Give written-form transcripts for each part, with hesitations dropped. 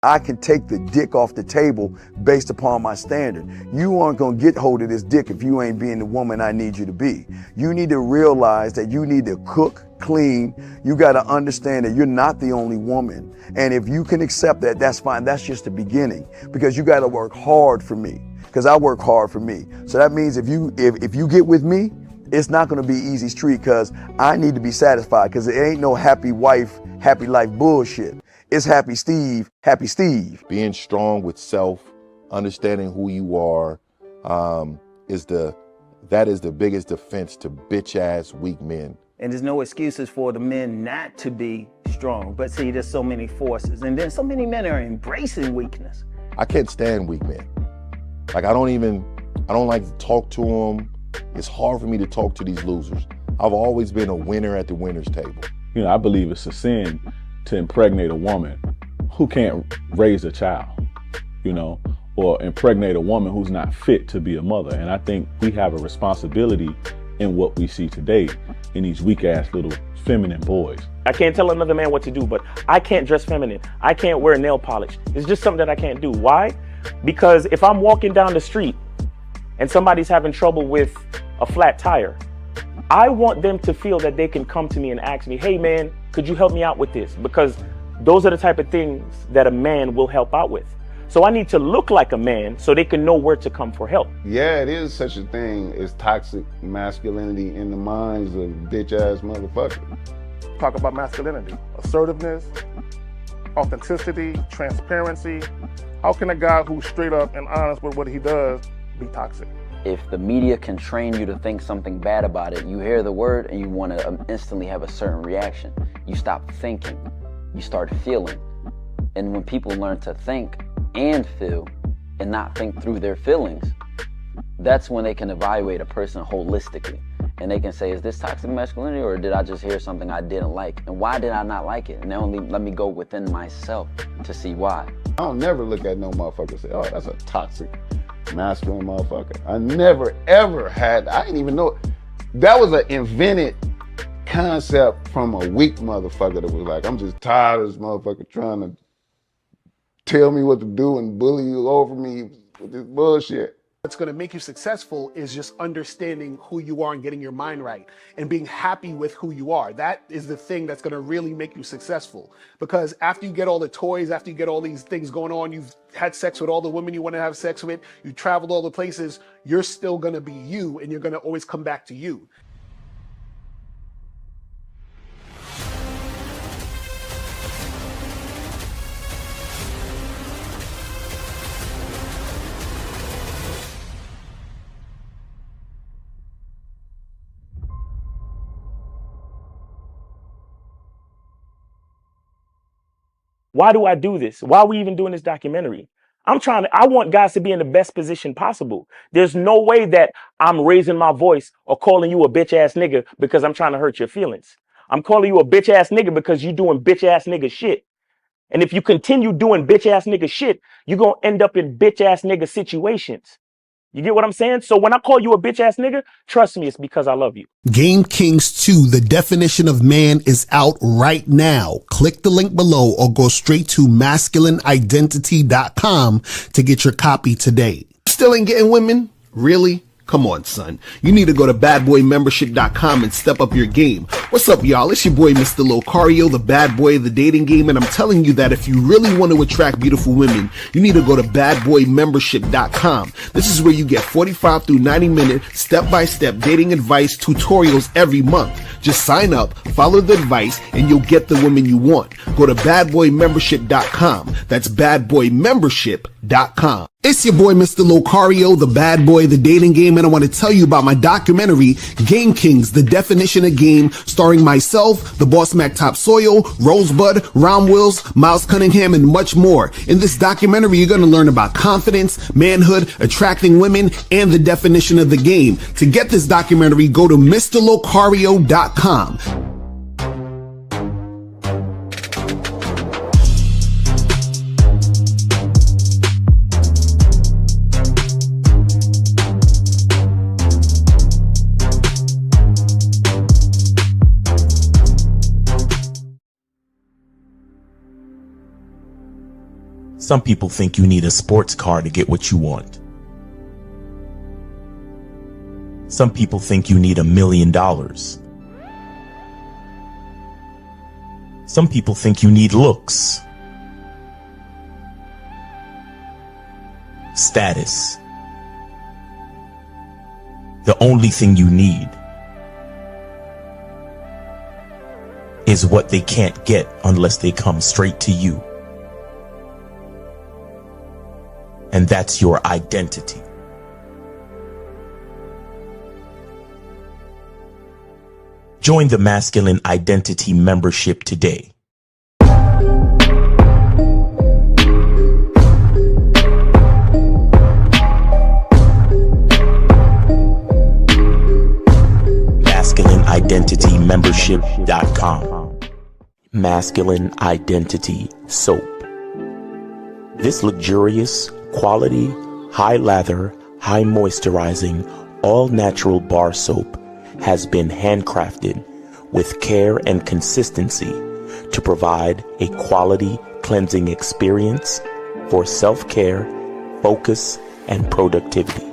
I can take the dick off the table based upon my standard. You aren't gonna get hold of this dick if you ain't being the woman I need you to be. You need to realize that you need to cook, clean. You gotta understand that you're not the only woman. And if you can accept that, that's fine. That's just the beginning, because you gotta work hard for me, because I work hard for me. So that means if you get with me, it's not gonna be easy street, because I need to be satisfied, because it ain't no happy wife, happy life bullshit. It's happy Steve, happy Steve. Being strong with self, understanding who you are, that is the biggest defense to bitch ass weak men. And there's no excuses for the men not to be strong. But see, there's so many forces, and then so many men are embracing weakness. I can't stand weak men. Like I don't like to talk to them. It's hard for me to talk to these losers. I've always been a winner at the winner's table. You know, I believe it's a sin to impregnate a woman who can't raise a child, you know, or impregnate a woman who's not fit to be a mother. And I think we have a responsibility in what we see today in these weak ass little feminine boys. I can't tell another man what to do, but I can't dress feminine. I can't wear nail polish. It's just something that I can't do. Why? Because if I'm walking down the street and somebody's having trouble with a flat tire, I want them to feel that they can come to me and ask me, hey man, could you help me out with this? Because those are the type of things that a man will help out with. So I need to look like a man so they can know where to come for help. Yeah, it is such a thing as toxic masculinity in the minds of bitch ass motherfuckers. Talk about masculinity, assertiveness, authenticity, transparency. How can a guy who's straight up and honest with what he does be toxic? If the media can train you to think something bad about it, you hear the word and you want to instantly have a certain reaction. You stop thinking, you start feeling. And when people learn to think and feel and not think through their feelings, that's when they can evaluate a person holistically. And they can say, is this toxic masculinity, or did I just hear something I didn't like? And why did I not like it? And only let me go within myself to see why. I don't never look at no motherfucker and say, oh, that's a toxic masculine motherfucker. I never ever had, I didn't even know, that was an invented concept from a weak motherfucker that was like, I'm just tired of this motherfucker trying to tell me what to do and bully you over me with this bullshit. What's going to make you successful is just understanding who you are and getting your mind right and being happy with who you are. That is the thing that's going to really make you successful. Because after you get all the toys, after you get all these things going on, you've had sex with all the women you want to have sex with, you traveled all the places, you're still going to be you, and you're going to always come back to you. Why do I do this? Why are we even doing this documentary? I want guys to be in the best position possible. There's no way that I'm raising my voice or calling you a bitch ass nigga because I'm trying to hurt your feelings. I'm calling you a bitch ass nigga because you're doing bitch ass nigga shit. And if you continue doing bitch ass nigga shit, you're going to end up in bitch ass nigga situations. You get what I'm saying? So when I call you a bitch ass nigga, trust me, it's because I love you. Game Kings 2, The Definition of Man, is out right now. Click the link below or go straight to masculineidentity.com to get your copy today. Still ain't getting women? Really? Come on, son. You need to go to badboymembership.com and step up your game. What's up, y'all? It's your boy, Mr. Locario, the bad boy of the dating game, and I'm telling you that if you really want to attract beautiful women, you need to go to badboymembership.com. This is where you get 45 through 90-minute step-by-step dating advice tutorials every month. Just sign up, follow the advice, and you'll get the woman you want. Go to badboymembership.com. That's badboymembership.com. It's your boy, Mr. Locario, the bad boy of the dating game, and I want to tell you about my documentary, Game Kings, The Definition of Game, starring myself, the Boss Mac Top Soil, Rosebud, Ron Wills, Miles Cunningham, and much more. In this documentary, you're going to learn about confidence, manhood, attracting women, and the definition of the game. To get this documentary, go to MrLocario.com. Some people think you need a sports car to get what you want. Some people think you need $1 million. Some people think you need looks, status. The only thing you need is what they can't get unless they come straight to you. And that's your identity. Join the Masculine Identity membership today. MasculineIdentityMembership.com. Masculine Identity Soap. This luxurious, quality, high lather, high moisturizing, all natural bar soap has been handcrafted with care and consistency to provide a quality cleansing experience for self-care, focus, and productivity.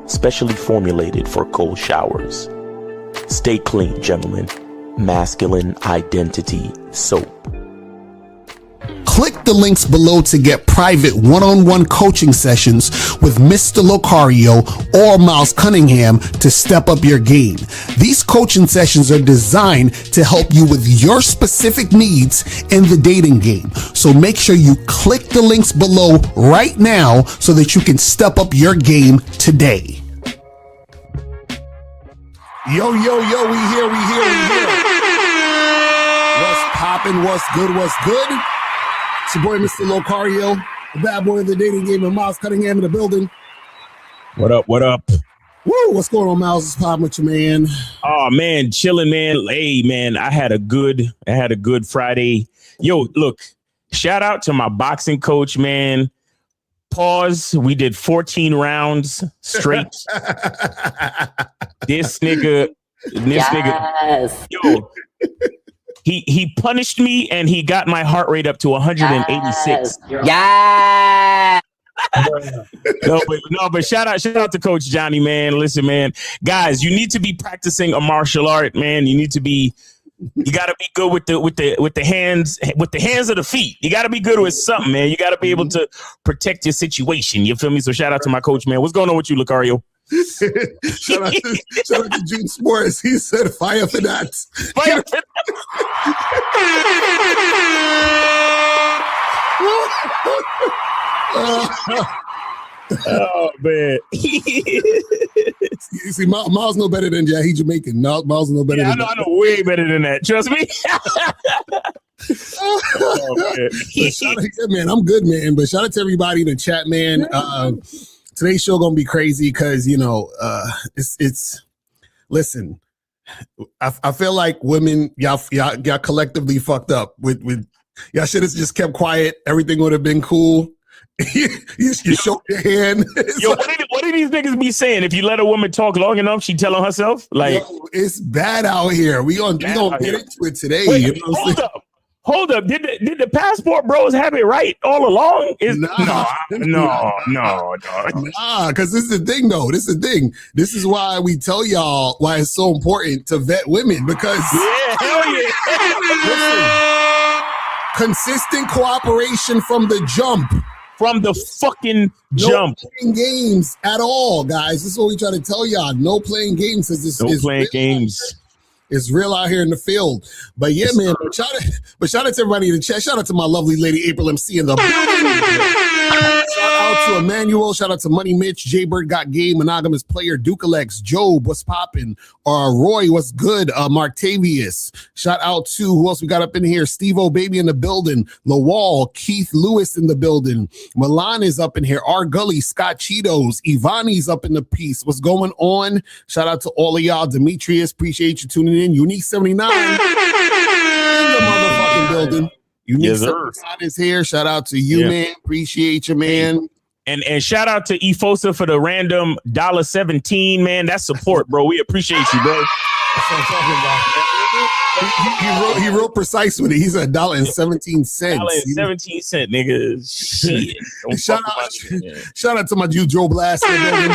Specially formulated for cold showers. Stay clean, gentlemen. Masculine Identity Soap. Click the links below to get private one-on-one coaching sessions with Mr. Locario or Miles Cunningham to step up your game. These coaching sessions are designed to help you with your specific needs in the dating game. So make sure you click the links below right now so that you can step up your game today. Yo, we here. What's poppin', what's good? It's your boy, Mr. Locario, the bad boy of the dating game, and Miles Cunningham in the building. What up? Woo, what's going on, Miles? What's poppin' with you, man? Oh man, chilling, man. Hey, man, I had a good Friday. Yo, look, shout out to my boxing coach, man. Pause. We did 14 rounds straight. This nigga, yo, he punished me and he got my heart rate up to 186. Yeah. No, but shout out to Coach Johnny, man. Listen, man, guys, you need to be practicing a martial art, man. You gotta be good with the hands of the feet. You gotta be good with something, man. You gotta be able to protect your situation. You feel me? So shout out to my coach, man. What's going on with you, Lucario? shout out to June Sports. He said fire for that. Fire for oh man. You see, Miles no better than He Jamaican. Miles no better than I know way better than that. Trust me. Man, I'm good, man. But shout out to everybody in the chat, man. Today's show gonna be crazy because it's listen. I feel like women, y'all collectively fucked up with y'all should have just kept quiet. Everything would have been cool. you show your hand. Yo, what do these niggas be saying? If you let a woman talk long enough, she tell on herself. Like, yo, it's bad out here. We gonna get into it today. Wait, you know hold up. Did the passport bros have it right all along? Nah, because this is the thing, though. This is the thing. This is why we tell y'all why it's so important to vet women because hell yeah. Listen, consistent cooperation from the jump. From the fucking jump. No playing games at all, guys. This is what we try to tell y'all. No playing games. No playing games. It's real out here in the field. But yeah, man. Shout out to everybody in the chat. Shout out to my lovely lady April MC in the building. Shout out to Emmanuel. Shout out to Money Mitch, Jaybird Got Game, Monogamous Player, Dukalex, Job, what's poppin'? Roy, what's good? Marktavius. Shout out to who else we got up in here? Steve-O Baby in the building. Lawal, Keith Lewis in the building. Milan is up in here. R Gully, Scott Cheetos, Ivani's up in the piece. What's going on? Shout out to all of y'all. Demetrius, appreciate you tuning in. Unique 79 in the motherfucking building. Unique 79 is here. Shout out to you, man. Appreciate you, man. And shout out to Efosa for the random $17, man. That's support, bro. We appreciate you, bro. That's what I'm talking about. He wrote precise with it. He's $1.17. $1.17, nigga. Shit. Shout out to my dude Joe Blast in the building.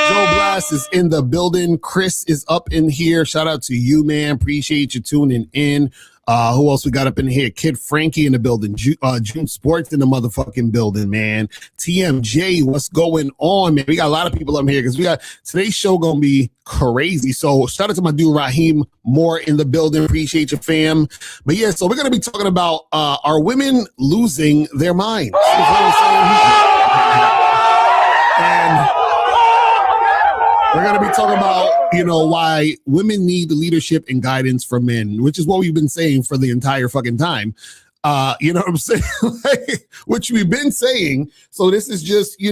Joe Blast is in the building. Chris is up in here. Shout out to you, man. Appreciate you tuning in. Who else we got up in here? Kid Frankie in the building. June Sports in the motherfucking building, man. TMJ, what's going on, man? We got a lot of people up here because we got today's show gonna be crazy. So shout out to my dude Raheem Moore in the building. Appreciate you, fam. But yeah, so we're gonna be talking about are women losing their minds? You know what I'm saying? And we're going to be talking about, why women need leadership and guidance from men, which is what we've been saying for the entire fucking time. You know what I'm saying? Which we've been saying. So this is just,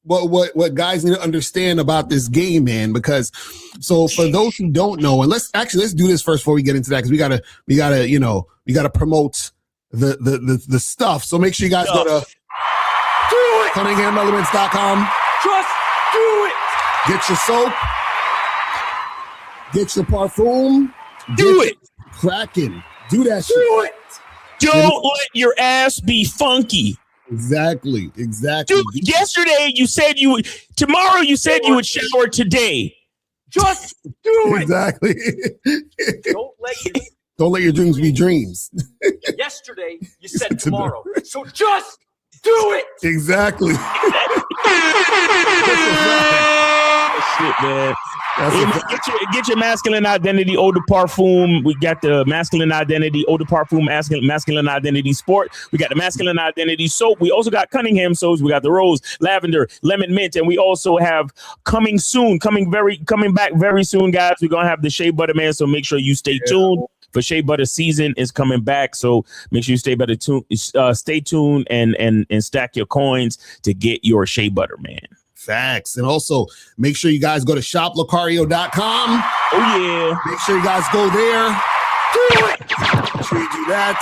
what guys need to understand about this game, man, because so for those who don't know, and let's do this first before we get into that, because we gotta promote the stuff. So make sure you guys go to CunninghamElements.com. Just do it. Get your soap. Get your parfum. Do it. Cracking. Do that shit. Do it. Don't let your ass be funky. Exactly. Dude, yesterday you said tomorrow you said you would shower today. Just do it. Exactly. Don't let your dreams be dreams. Yesterday you said tomorrow. So just do it. Exactly. Shit, man. Get your masculine identity eau de parfum. We got the masculine identity eau de parfum, masculine identity sport. We got the masculine identity soap. We also got Cunningham soaps. We got the rose, lavender, lemon mint, and we also have coming back very soon, guys. We're gonna have the Shea Butter Man. So make sure you stay tuned. For Shea Butter season is coming back, so make sure you stay tuned and stack your coins to get your Shea Butter Man. Facts. And also make sure you guys go to shoplocario.com. Oh yeah. Make sure you guys go there. Do it. Make sure you do that.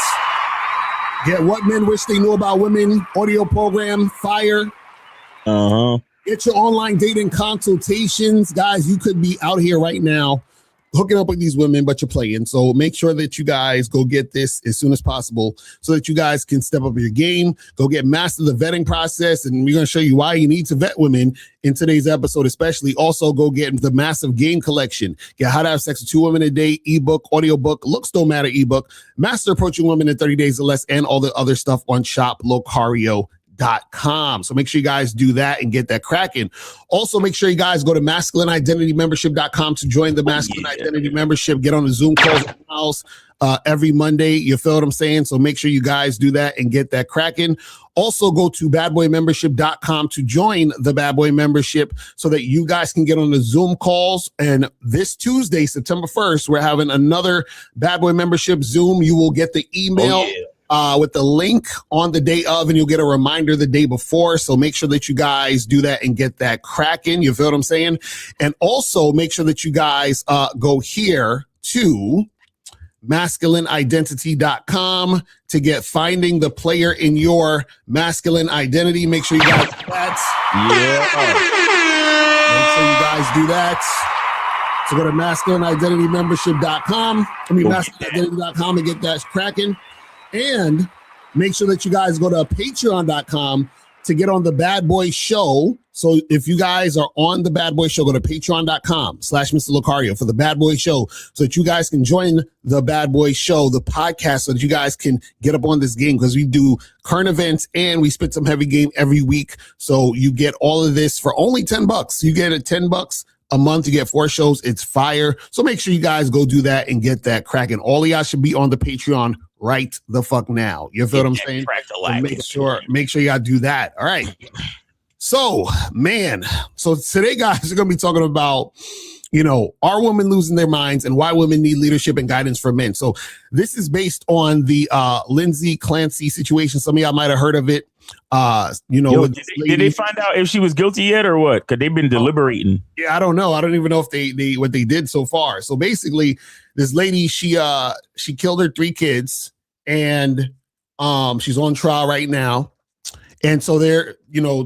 Get What Men Wish They Knew About Women audio program, fire. Get your online dating consultations. Guys, you could be out here right now hooking up with these women, but you're playing. So make sure that you guys go get this as soon as possible so that you guys can step up your game, go get master the vetting process. And we're going to show you why you need to vet women in today's episode, especially. Also go get the massive game collection. Get How to Have Sex with 2 Women a Day, ebook, audiobook, looks don't matter ebook, master approaching women in 30 days or less, and all the other stuff on shoplocario.com. So make sure you guys do that and get that cracking. Also, make sure you guys go to masculineidentitymembership.com to join the Masculine Identity Membership. Get on the Zoom calls in the house every Monday. You feel what I'm saying? So make sure you guys do that and get that cracking. Also, go to badboymembership.com to join the Bad Boy Membership so that you guys can get on the Zoom calls. And this Tuesday, September 1st, we're having another Bad Boy Membership Zoom. You will get the email with the link on the day of, and you'll get a reminder the day before. So make sure that you guys do that and get that cracking. You feel what I'm saying? And also make sure that you guys go here to masculineidentity.com to get Finding the Player in Your Masculine Identity. Make sure you guys do that. Make sure you guys do that. So go to masculineidentitymembership.com. masculineidentity.com and get that cracking. And make sure that you guys go to patreon.com to get on the Bad Boy Show. So if you guys are on the Bad Boy Show, go to patreon.com/Mr. Locario for the Bad Boy Show so that you guys can join the Bad Boy Show, the podcast, so that you guys can get up on this game, because we do current events and we spit some heavy game every week. So you get all of this for only $10. You get it $10 a month. You get 4 shows. It's fire. So make sure you guys go do that and get that cracking. All of y'all should be on the Patreon right the fuck now. You feel what I'm saying? So make sure y'all do that. All right. So, man. So today, guys, we're going to be talking about, are women losing their minds and why women need leadership and guidance from men. So this is based on the Lindsay Clancy situation. Some of y'all might have heard of it. Did they find out if she was guilty yet or what? Because they've been deliberating. Yeah, I don't know. I don't even know if they what they did so far. So basically, this lady, she killed her 3 kids, and she's on trial right now. And so they're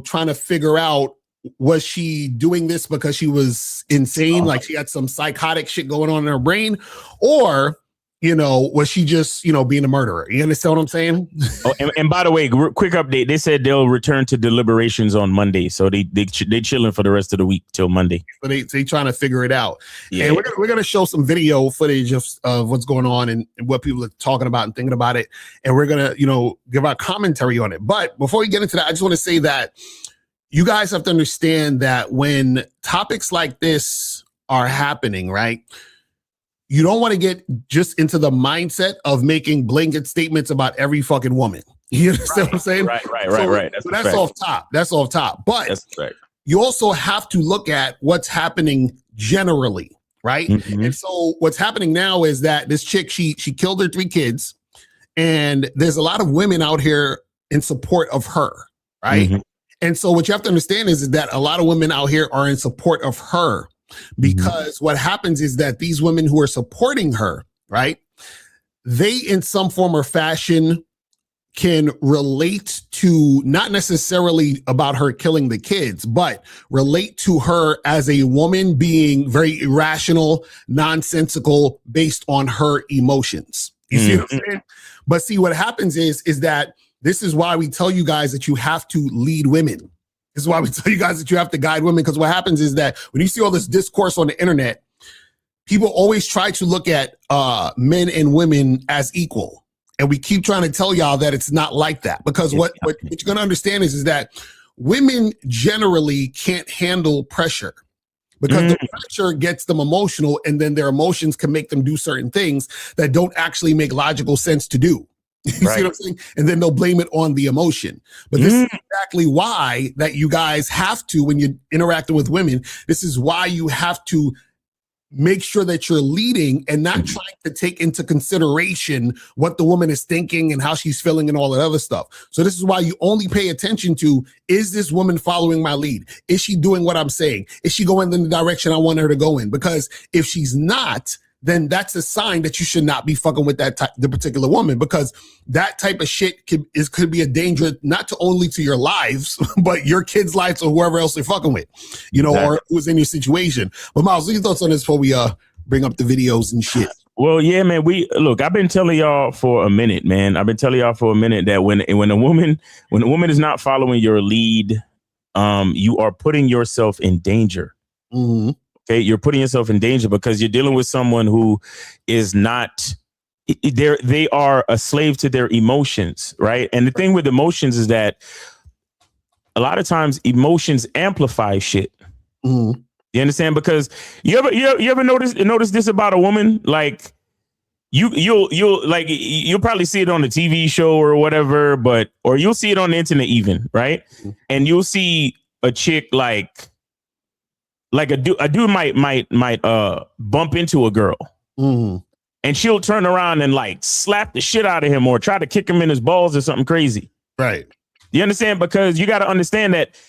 trying to figure out was she doing this because she was insane, like she had some psychotic shit going on in her brain, or was she just being a murderer? You understand what I'm saying? Oh, and by the way, quick update. They said they'll return to deliberations on Monday, so they chilling for the rest of the week till Monday. So they trying to figure it out. Yeah. And we're gonna show some video footage of what's going on and what people are talking about and thinking about it, and we're gonna give our commentary on it. But before we get into that, I just want to say that you guys have to understand that when topics like this are happening, right? You don't want to get just into the mindset of making blanket statements about every fucking woman. You understand what I'm saying? Right. That's off top. That's off top. But you also have to look at what's happening generally, right? Mm-hmm. And so what's happening now is that this chick, she killed her 3 kids, and there's a lot of women out here in support of her, right? Mm-hmm. And so what you have to understand is that a lot of women out here are in support of her. Because what happens is that these women who are supporting her, right, they in some form or fashion can relate to, not necessarily about her killing the kids, but relate to her as a woman being very irrational, nonsensical, based on her emotions. You see what I'm saying? But see, what happens is that this is why we tell you guys that you have to lead women. This is why we tell you guys that you have to guide women, because what happens is that when you see all this discourse on the internet, people always try to look at men and women as equal. And we keep trying to tell y'all that it's not like that, because what you're going to understand is that women generally can't handle pressure, because the pressure gets them emotional, and then their emotions can make them do certain things that don't actually make logical sense to do. You see what I'm saying? And then they'll blame it on the emotion. But this is exactly why that you guys have to, when you're interacting with women, this is why you have to make sure that you're leading and not trying to take into consideration what the woman is thinking and how she's feeling and all that other stuff. So this is why you only pay attention to, is this woman following my lead? Is she doing what I'm saying? Is she going in the direction I want her to go in? Because if she's not, then that's a sign that you should not be fucking with the particular woman, because that type of shit could be a danger, not to only to your lives, but your kids' lives or whoever else they're fucking with, or who's in your situation. But Miles, what are your thoughts on this before we bring up the videos and shit? Well, yeah, man. I've been telling y'all for a minute, man. I've been telling y'all for a minute that when a woman is not following your lead, you are putting yourself in danger. Mm-hmm. Okay, you're putting yourself in danger because you're dealing with someone who is not, they are a slave to their emotions, right? And the thing with emotions is that a lot of times emotions amplify shit. Mm-hmm. You understand? Because you ever notice this about a woman? Like you'll probably see it on a TV show or whatever, or you'll see it on the internet even, right? Mm-hmm. And you'll see a chick like a dude might bump into a girl, and she'll turn around and like slap the shit out of him or try to kick him in his balls or something crazy. Right. You understand? Because you got to understand that,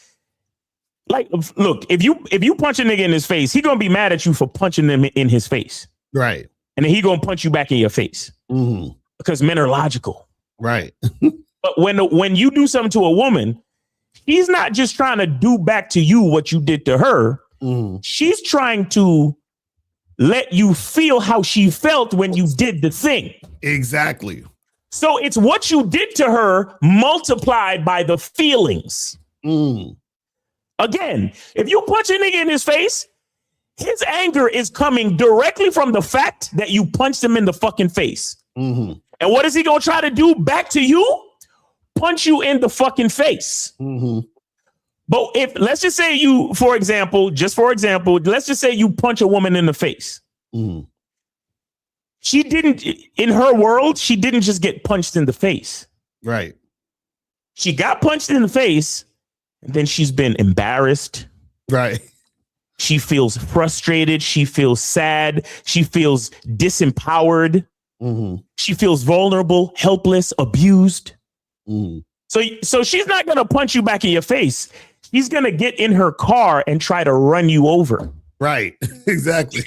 like, look, if you punch a nigga in his face, he gonna be mad at you for punching him in his face. Right. And then he gonna punch you back in your face. Mm-hmm. Because men are logical. Right. But when you do something to a woman, he's not just trying to do back to you what you did to her. She's trying to let you feel how she felt when you did the thing. Exactly. So it's what you did to her multiplied by the feelings. Again, if you punch a nigga in his face, his anger is coming directly from the fact that you punched him in the fucking face. Mm-hmm. And what is he going to try to do back to you? Punch you in the fucking face. Mm-hmm. But if, let's just say you, for example, let's just say you punch a woman in the face. She didn't, in her world, she didn't just get punched in the face. Right. She got punched in the face, and then she's been embarrassed. Right. She feels frustrated. She feels sad. She feels disempowered. She feels vulnerable, helpless, abused. So she's not going to punch you back in your face. She's going to get in her car and try to run you over. Right. Exactly.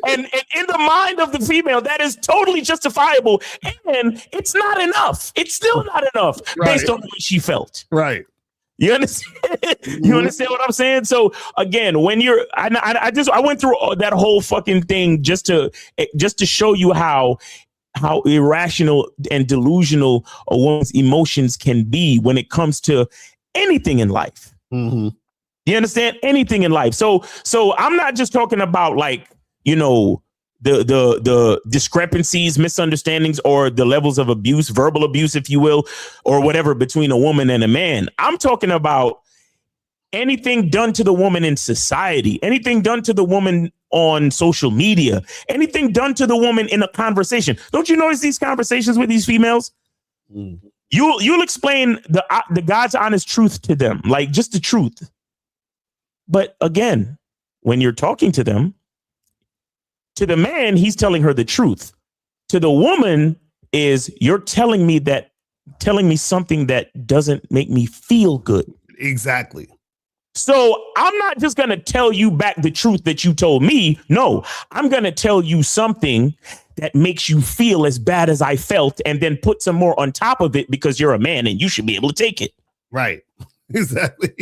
And in the mind of the female, that is totally justifiable. And it's not enough. It's still not enough based on the way she felt. Right. You understand? You understand what I'm saying? So again, when you're, I went through that whole fucking thing just to show you how irrational and delusional a woman's emotions can be when it comes to anything in life. Mm-hmm. You understand? Anything in life. So I'm not just talking about like, you know, the discrepancies, misunderstandings, or the levels of abuse, verbal abuse, if you will, or whatever, between a woman and a man. I'm talking about anything done to the woman in society, anything done to the woman on social media, anything done to the woman in a conversation. Don't you notice these conversations with these females? Mm. You'll explain the God's honest truth to them, like just the truth. But again, when you're talking to them, to the man, he's telling her the truth. To the woman is, you're telling me something that doesn't make me feel good. Exactly. So I'm not just going to tell you back the truth that you told me. No, I'm going to tell you something that makes you feel as bad as I felt, and then put some more on top of it because you're a man and you should be able to take it. Right. Exactly.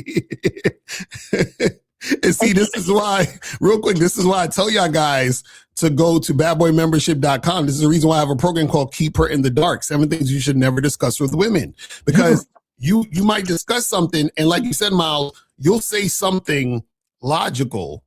And see, this is why, real quick, this is why I tell y'all guys to go to badboymembership.com. This is the reason why I have a program called Keep Her in the Dark, 7 things you should never discuss with women. Because you might discuss something, and like you said, Miles, you'll say something logical,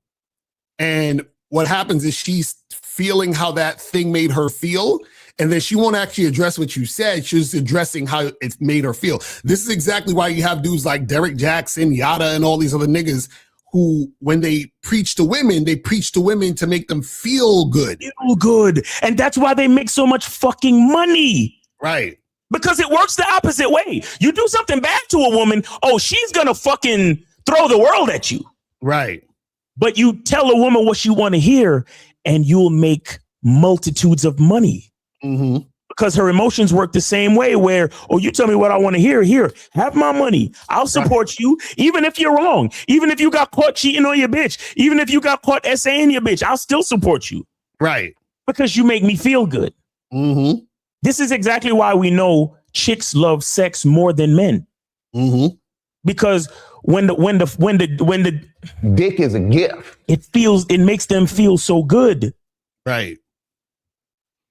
and what happens is she's feeling how that thing made her feel, and then she won't actually address what you said. She's addressing how it made her feel. This is exactly why you have dudes like Derek Jackson, Yada, and all these other niggas who, when they preach to women to make them feel good. Feel good. And that's why they make so much fucking money. Right. Because it works the opposite way. You do something bad to a woman, oh, she's going to fucking throw the world at you. Right. But you tell a woman what she want to hear, and you'll make multitudes of money. Mm-hmm. Because her emotions work the same way, where, oh, you tell me what I want to hear. Here, have my money. I'll support you, even if you're wrong. Even if you got caught cheating on your bitch. Even if you got caught essaying your bitch, I'll still support you. Right. Because you make me feel good. Mm-hmm. This is exactly why we know chicks love sex more than men. Mm-hmm. Because when the dick is a gift, it makes them feel so good. Right.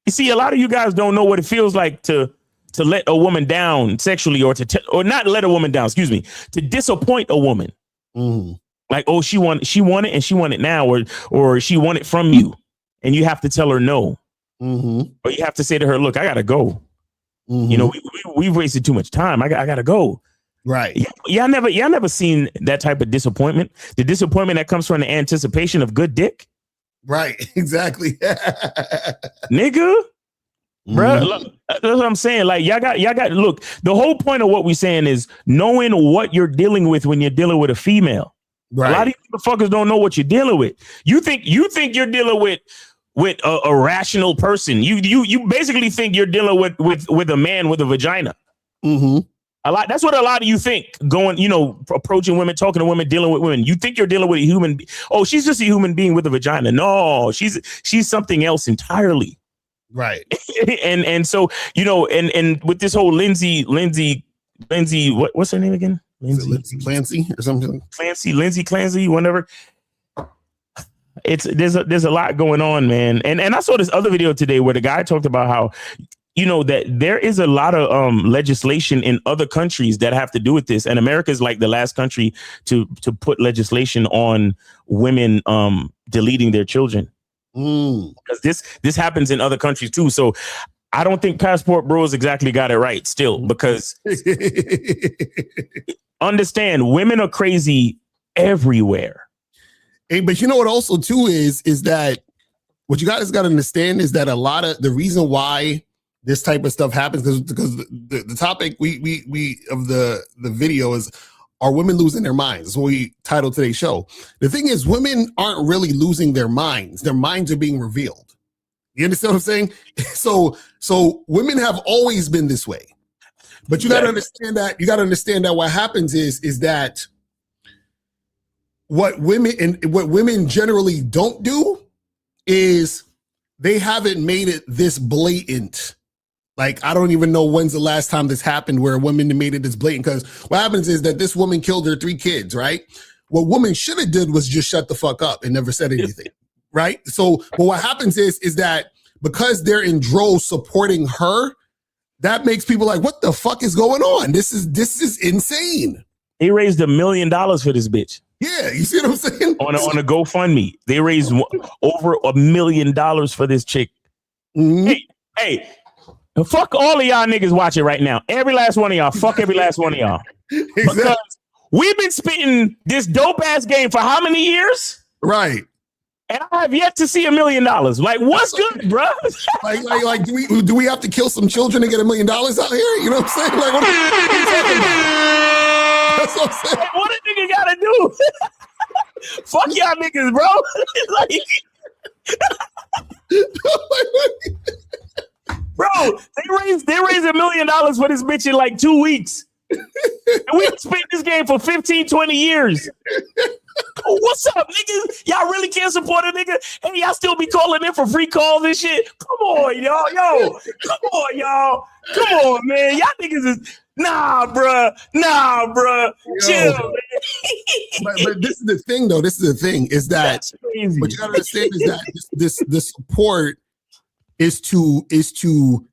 You see, a lot of you guys don't know what it feels like to let a woman down sexually, or or not let a woman down, excuse me, to disappoint a woman. Mm-hmm. Like, oh, she want it and she want it now, or she want it from you, and you have to tell her no. Mm-hmm. Or you have to say to her, look, I gotta go. Mm-hmm. You know, we've wasted too much time. I gotta go. Right. Y'all never seen that type of disappointment. The disappointment that comes from the anticipation of good dick. Right. Exactly. Nigga. Mm-hmm. Bro, look, that's what I'm saying. Like, y'all got look, the whole point of what we're saying is knowing what you're dealing with when you're dealing with a female. Right. A lot of you motherfuckers don't know what you're dealing with. You think you're dealing with a rational person. You basically think you're dealing with a man with a vagina. Mm-hmm. That's what a lot of you think, going, you know, approaching women, talking to women, dealing with women. You think you're dealing with a human. Oh, she's just a human being with a vagina. No, she's something else entirely. Right. and so, you know, and with this whole Lindsay, what's her name again? Lindsay Clancy or something. Lindsay Clancy, whatever. There's a lot going on, man. And I saw this other video today where the guy talked about how, you know, that there is a lot of legislation in other countries that have to do with this. And America is like the last country to put legislation on women deleting their children. Because this happens in other countries too. So I don't think Passport Bros exactly got it right still, because understand, women are crazy everywhere. Hey, but you know what also too is that what you guys got to understand is that a lot of the reason why this type of stuff happens because the topic we of the video is, are women losing their minds? That's what we titled today's show. The thing is, women aren't really losing their minds. Their minds are being revealed. You understand what I'm saying? So women have always been this way. But you got to understand that. You got to understand that what happens is that what women generally don't do is they haven't made it this blatant Like, I don't even know when's the last time this happened where a woman made it this blatant. Because what happens is that this woman killed her 3 kids, right? What woman should have did was just shut the fuck up and never said anything, right? So, but what happens is that because they're in droves supporting her, that makes people like, what the fuck is going on? This is insane. They raised $1 million for this bitch. Yeah, you see what I'm saying? On a GoFundMe, they raised over $1 million for this chick. Mm-hmm. Hey, fuck all of y'all niggas watching right now. Every last one of y'all. Fuck every last one of y'all. Exactly. Because we've been spitting this dope ass game for how many years? Right. And I have yet to see $1 million. Like, what's good, bro? like, do we have to kill some children to get $1 million out here? You know what I'm saying? Like, what are you talking about? That's what I'm saying. Like, what a nigga gotta do? Fuck y'all niggas, bro. Bro, they raised $1 million for this bitch in like 2 weeks. And we spent this game for 15, 20 years. What's up, niggas? Y'all really can't support a nigga? Hey, y'all still be calling in for free calls and shit? Come on, y'all. Yo, come on, y'all. Come on, man. Y'all niggas is... Nah, bruh. Chill, man. but this is the thing, though. This is the thing, is that what you gotta understand is that this support is to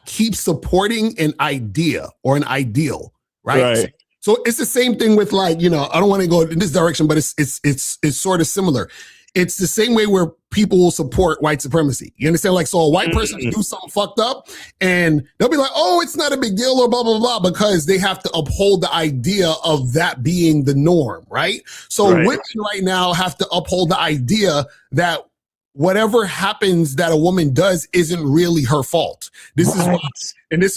keep supporting an idea or an ideal, right? So it's the same thing with, like, you know, I don't want to go in this direction, but it's sort of similar. It's the same way where people will support white supremacy. You understand? Like, so a white person will do something fucked up and they'll be like, oh, it's not a big deal or blah, blah, blah, because they have to uphold the idea of that being the norm, right? So women right now have to uphold the idea that whatever happens that a woman does isn't really her fault. This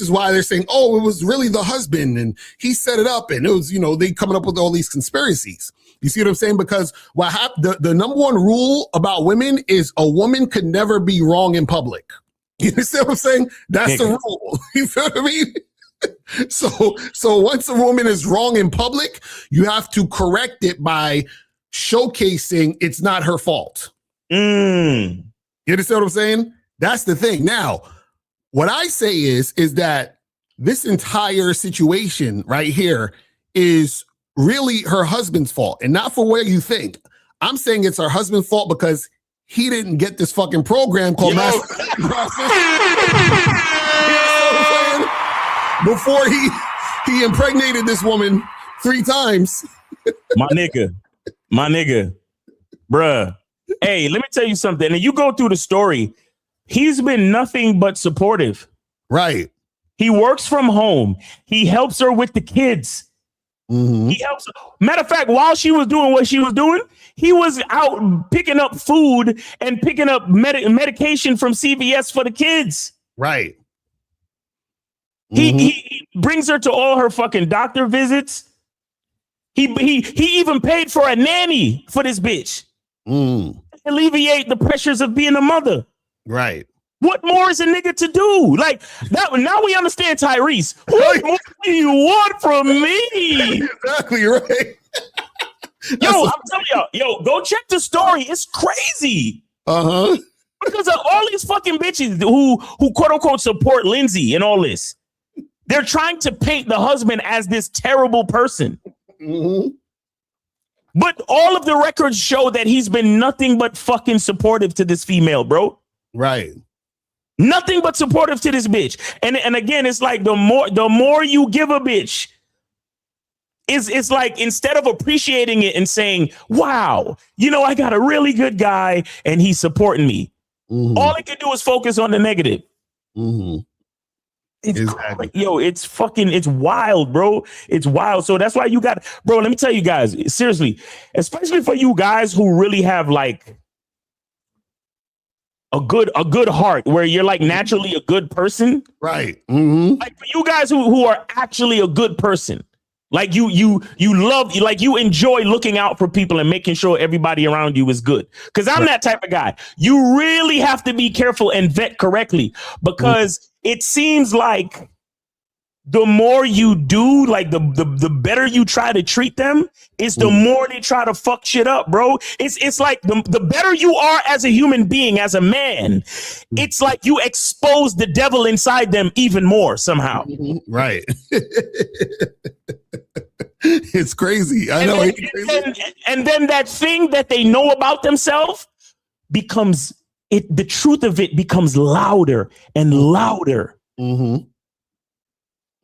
is why they're saying, oh, it was really the husband and he set it up, and it was, you know, they coming up with all these conspiracies. You see what I'm saying? Because the number one rule about women is a woman could never be wrong in public. You understand what I'm saying? That's the rule. You feel what I mean? So once a woman is wrong in public, you have to correct it by showcasing it's not her fault. You understand what I'm saying? That's the thing. Now, what I say is that this entire situation right here is really her husband's fault, and not for where you think. I'm saying it's her husband's fault because he didn't get this fucking program called Master Process. Before he impregnated this woman 3 times. My nigga, bruh. Hey, let me tell you something. And you go through the story. He's been nothing but supportive. Right. He works from home. He helps her with the kids. Mm-hmm. He helps. Matter of fact, while she was doing what she was doing, he was out picking up food and picking up medication from CVS for the kids. Right. He brings her to all her fucking doctor visits. He even paid for a nanny for this bitch. Alleviate the pressures of being a mother. Right. What more is a nigga to do? Like that. Now we understand, Tyrese. What more do you want from me? Exactly right. I'm telling y'all, go check the story. It's crazy. Because of all these fucking bitches who quote unquote support Lindsay and all this. They're trying to paint the husband as this terrible person. But all of the records show that he's been nothing but fucking supportive to this female, bro. Right. Nothing but supportive to this bitch. And again, it's like the more you give a bitch, it's like instead of appreciating it and saying, wow, you know, I got a really good guy and he's supporting me. All it can do is focus on the negative. It's exactly. It's wild, bro. It's wild. So that's why you got, bro, let me tell you guys, seriously, especially for you guys who really have like a good heart, where you're like naturally a good person. Right. Like for you guys who are actually a good person, like you love, like you enjoy looking out for people and making sure everybody around you is good. Because I'm that type of guy. You really have to be careful and vet correctly, because it seems like the more you do, like the better you try to treat them, is the more they try to fuck shit up, bro. It's like the better you are as a human being, as a man, it's like you expose the devil inside them even more somehow. Right. It's crazy. I know. And then that thing that they know about themselves becomes the truth of it becomes louder and louder.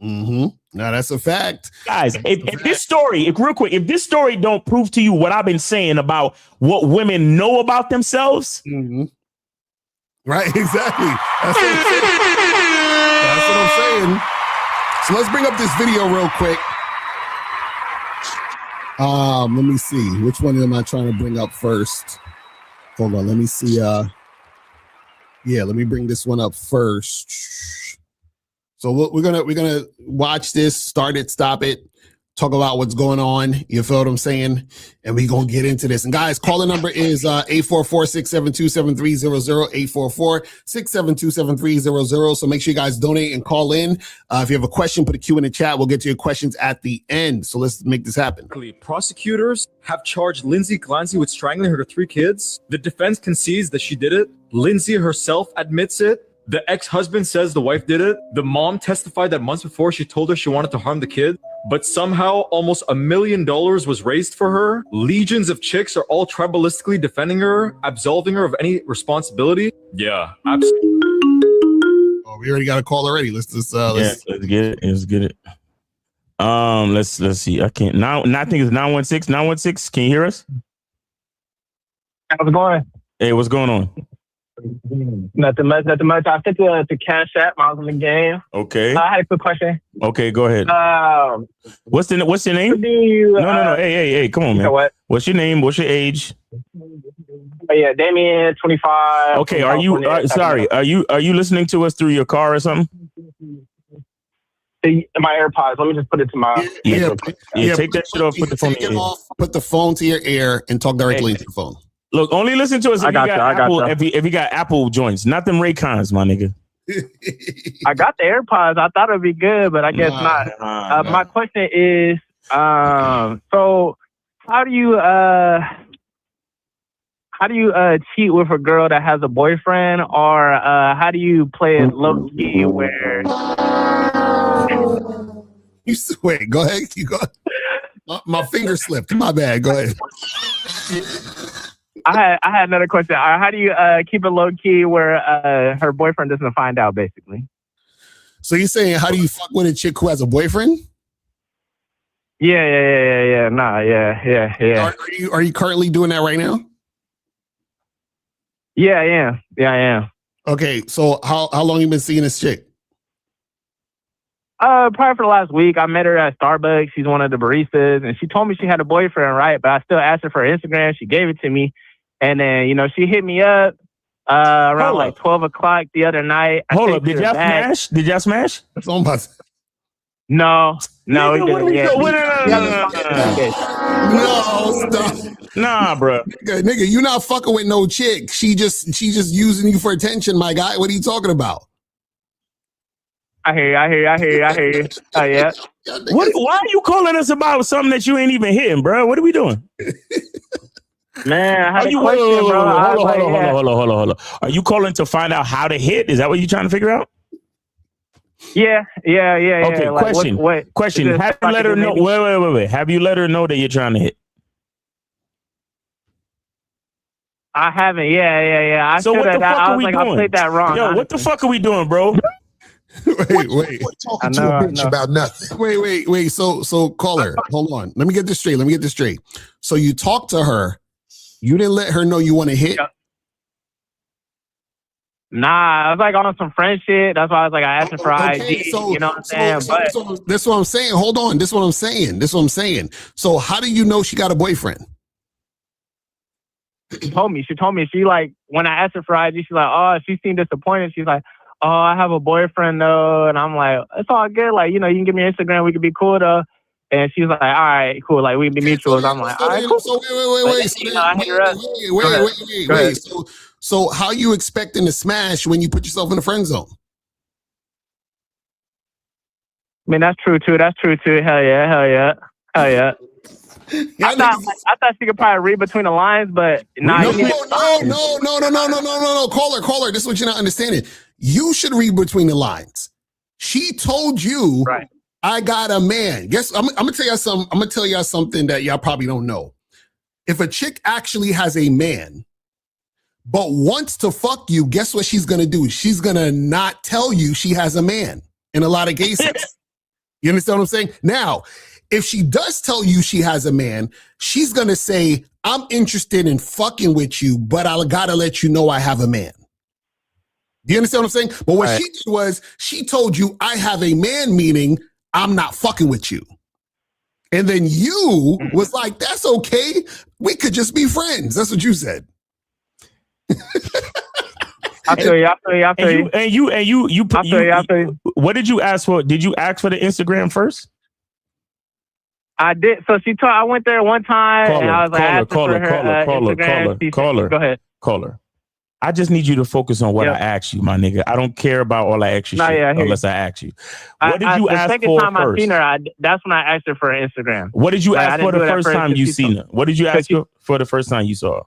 Now that's a fact, guys. If this story, real quick, if this story don't prove to you what I've been saying about what women know about themselves, right? Exactly. That's what I'm saying. So let's bring up this video real quick. Let me see. Which one am I trying to bring up first? Hold on. Let me see. Yeah, let me bring this one up first. So we're gonna watch this, start it, stop it, talk about what's going on. You feel what I'm saying? And we're gonna get into this. And guys, call the number is 844-672-7300, 844-672-7300. So make sure you guys donate and call in. If you have a question, put a Q in the chat. We'll get to your questions at the end. So let's make this happen. Prosecutors have charged Lindsay Glancy with strangling her 3 kids. The defense concedes that she did it. Lindsay herself admits it. The ex-husband says the wife did it. The mom testified that months before she told her she wanted to harm the kid, but somehow almost $1 million was raised for her. Legions of chicks are all tribalistically defending her, absolving her of any responsibility. Yeah, absolutely. Oh, we already got a call already. Let's get it. Let's get it. Let's see. I can't now. I think it's 916. 916. Can you hear us? How's it going? Hey, what's going on? Nothing much. I fit to Cash App. I was in the game. Okay. I had a quick question. Okay, go ahead. What's your name? No. Hey, come on, man. You know what? What's your name? What's your age? Oh, yeah, Damien, 25. Okay, are you listening to us through your car or something? My AirPods. Let me just put it to my take that shit off. Put the phone in your ear. Put the phone to your ear and talk directly into the phone. Look, only listen to us if you got Apple. If you got Apple joints, not them Raycons, my nigga. I got the AirPods. I thought it'd be good, but I guess not. My question is, so how do you cheat with a girl that has a boyfriend, or how do you play it low key where? Wait, go ahead. You go. My finger slipped. My bad. Go ahead. I had another question. How do you keep it low key where her boyfriend doesn't find out, basically? So you're saying, how do you fuck with a chick who has a boyfriend? Yeah. Nah, yeah. Are you currently doing that right now? Yeah, I am. Okay, so how long you been seeing this chick? Probably for the last week. I met her at Starbucks. She's one of the baristas, and she told me she had a boyfriend, right? But I still asked her for her Instagram. She gave it to me, and then she hit me up around like 12 o'clock the other night. Hold up, did y'all smash? That's on my. No, No, stop. Nah, bro. Nigga, you not fucking with no chick. She just using you for attention, my guy. What are you talking about? I hear you. Oh, yeah. Why are you calling us about something that you ain't even hitting, bro? What are we doing? Man, I had a question, bro. Hold on. Are you calling to find out how to hit? Is that what you're trying to figure out? Yeah. Okay, like, question. Have you let her know? Wait. Have you let her know that you're trying to hit? I haven't. Yeah. So what the fuck are we doing? I played that wrong. Yo, what the fuck are we doing, bro? Wait. Talking to a bitch about nothing. Wait. So caller, hold on. Let me get this straight. So you talked to her. You didn't let her know you want to hit? Yeah. Nah, I was like on some friend shit. That's why I was like, I asked her for IG. You know what I'm saying? But this is what I'm saying. Hold on. This is what I'm saying. So how do you know she got a boyfriend? She told me. She like, when I asked her for IG, she's like, oh, she seemed disappointed. She's like, oh, I have a boyfriend though. And I'm like, it's all good. Like, you can give me Instagram. We could be cool though. And she's like, all right, cool. Like, we can be mutuals. I'm like, all right, cool. So wait. So how you expecting to smash when you put yourself in the friend zone? mean, that's true too. That's true too. Hell yeah. Hell yeah. Hell yeah. I thought she could probably read between the lines, but no. Caller. This is what you're not understanding. You should read between the lines. She told you, right. I got a man. Guess I'm gonna tell you something. I'm gonna tell y'all something that y'all probably don't know. If a chick actually has a man, but wants to fuck you, guess what she's gonna do? She's gonna not tell you she has a man in a lot of cases. You understand what I'm saying? Now, if she does tell you she has a man, she's gonna say, I'm interested in fucking with you, but I gotta let you know I have a man. Do you understand what I'm saying? But what she did was she told you I have a man, meaning I'm not fucking with you. And then you was like, that's okay. We could just be friends. That's what you said. I feel you. And you put, what did you ask for? Did you ask for the Instagram first? I did. So she told, I went there one time and I was like, caller. Go ahead. Caller. I just need you to focus on what I asked you, my nigga. I don't care about all that extra shit unless I ask you. What did you ask for first? The second time I seen her, that's when I asked her for Instagram. What did you ask for the first time you seen her? What did you ask for the first time you saw her?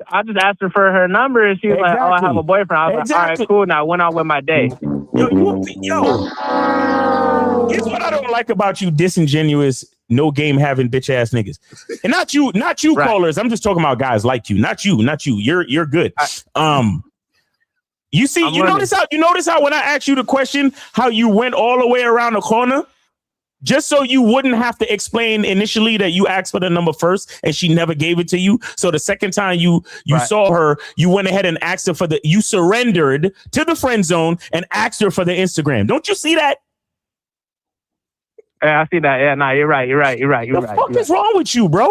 I just asked her for her number and she was like, oh, I have a boyfriend. I was like, all right, cool. Now I went out with my day. Yo. Here's what I don't like about you disingenuous, no game having bitch ass niggas. And not you right. Callers. I'm just talking about guys like you. Not you. You're good. You see, notice how when I asked you the question, how you went all the way around the corner? Just so you wouldn't have to explain initially that you asked for the number first and she never gave it to you. So the second time you saw her, you went ahead and asked her you surrendered to the friend zone and asked her for the Instagram. Don't you see that? Yeah, I see that. Yeah, no, you're right. The fuck is wrong with you, bro?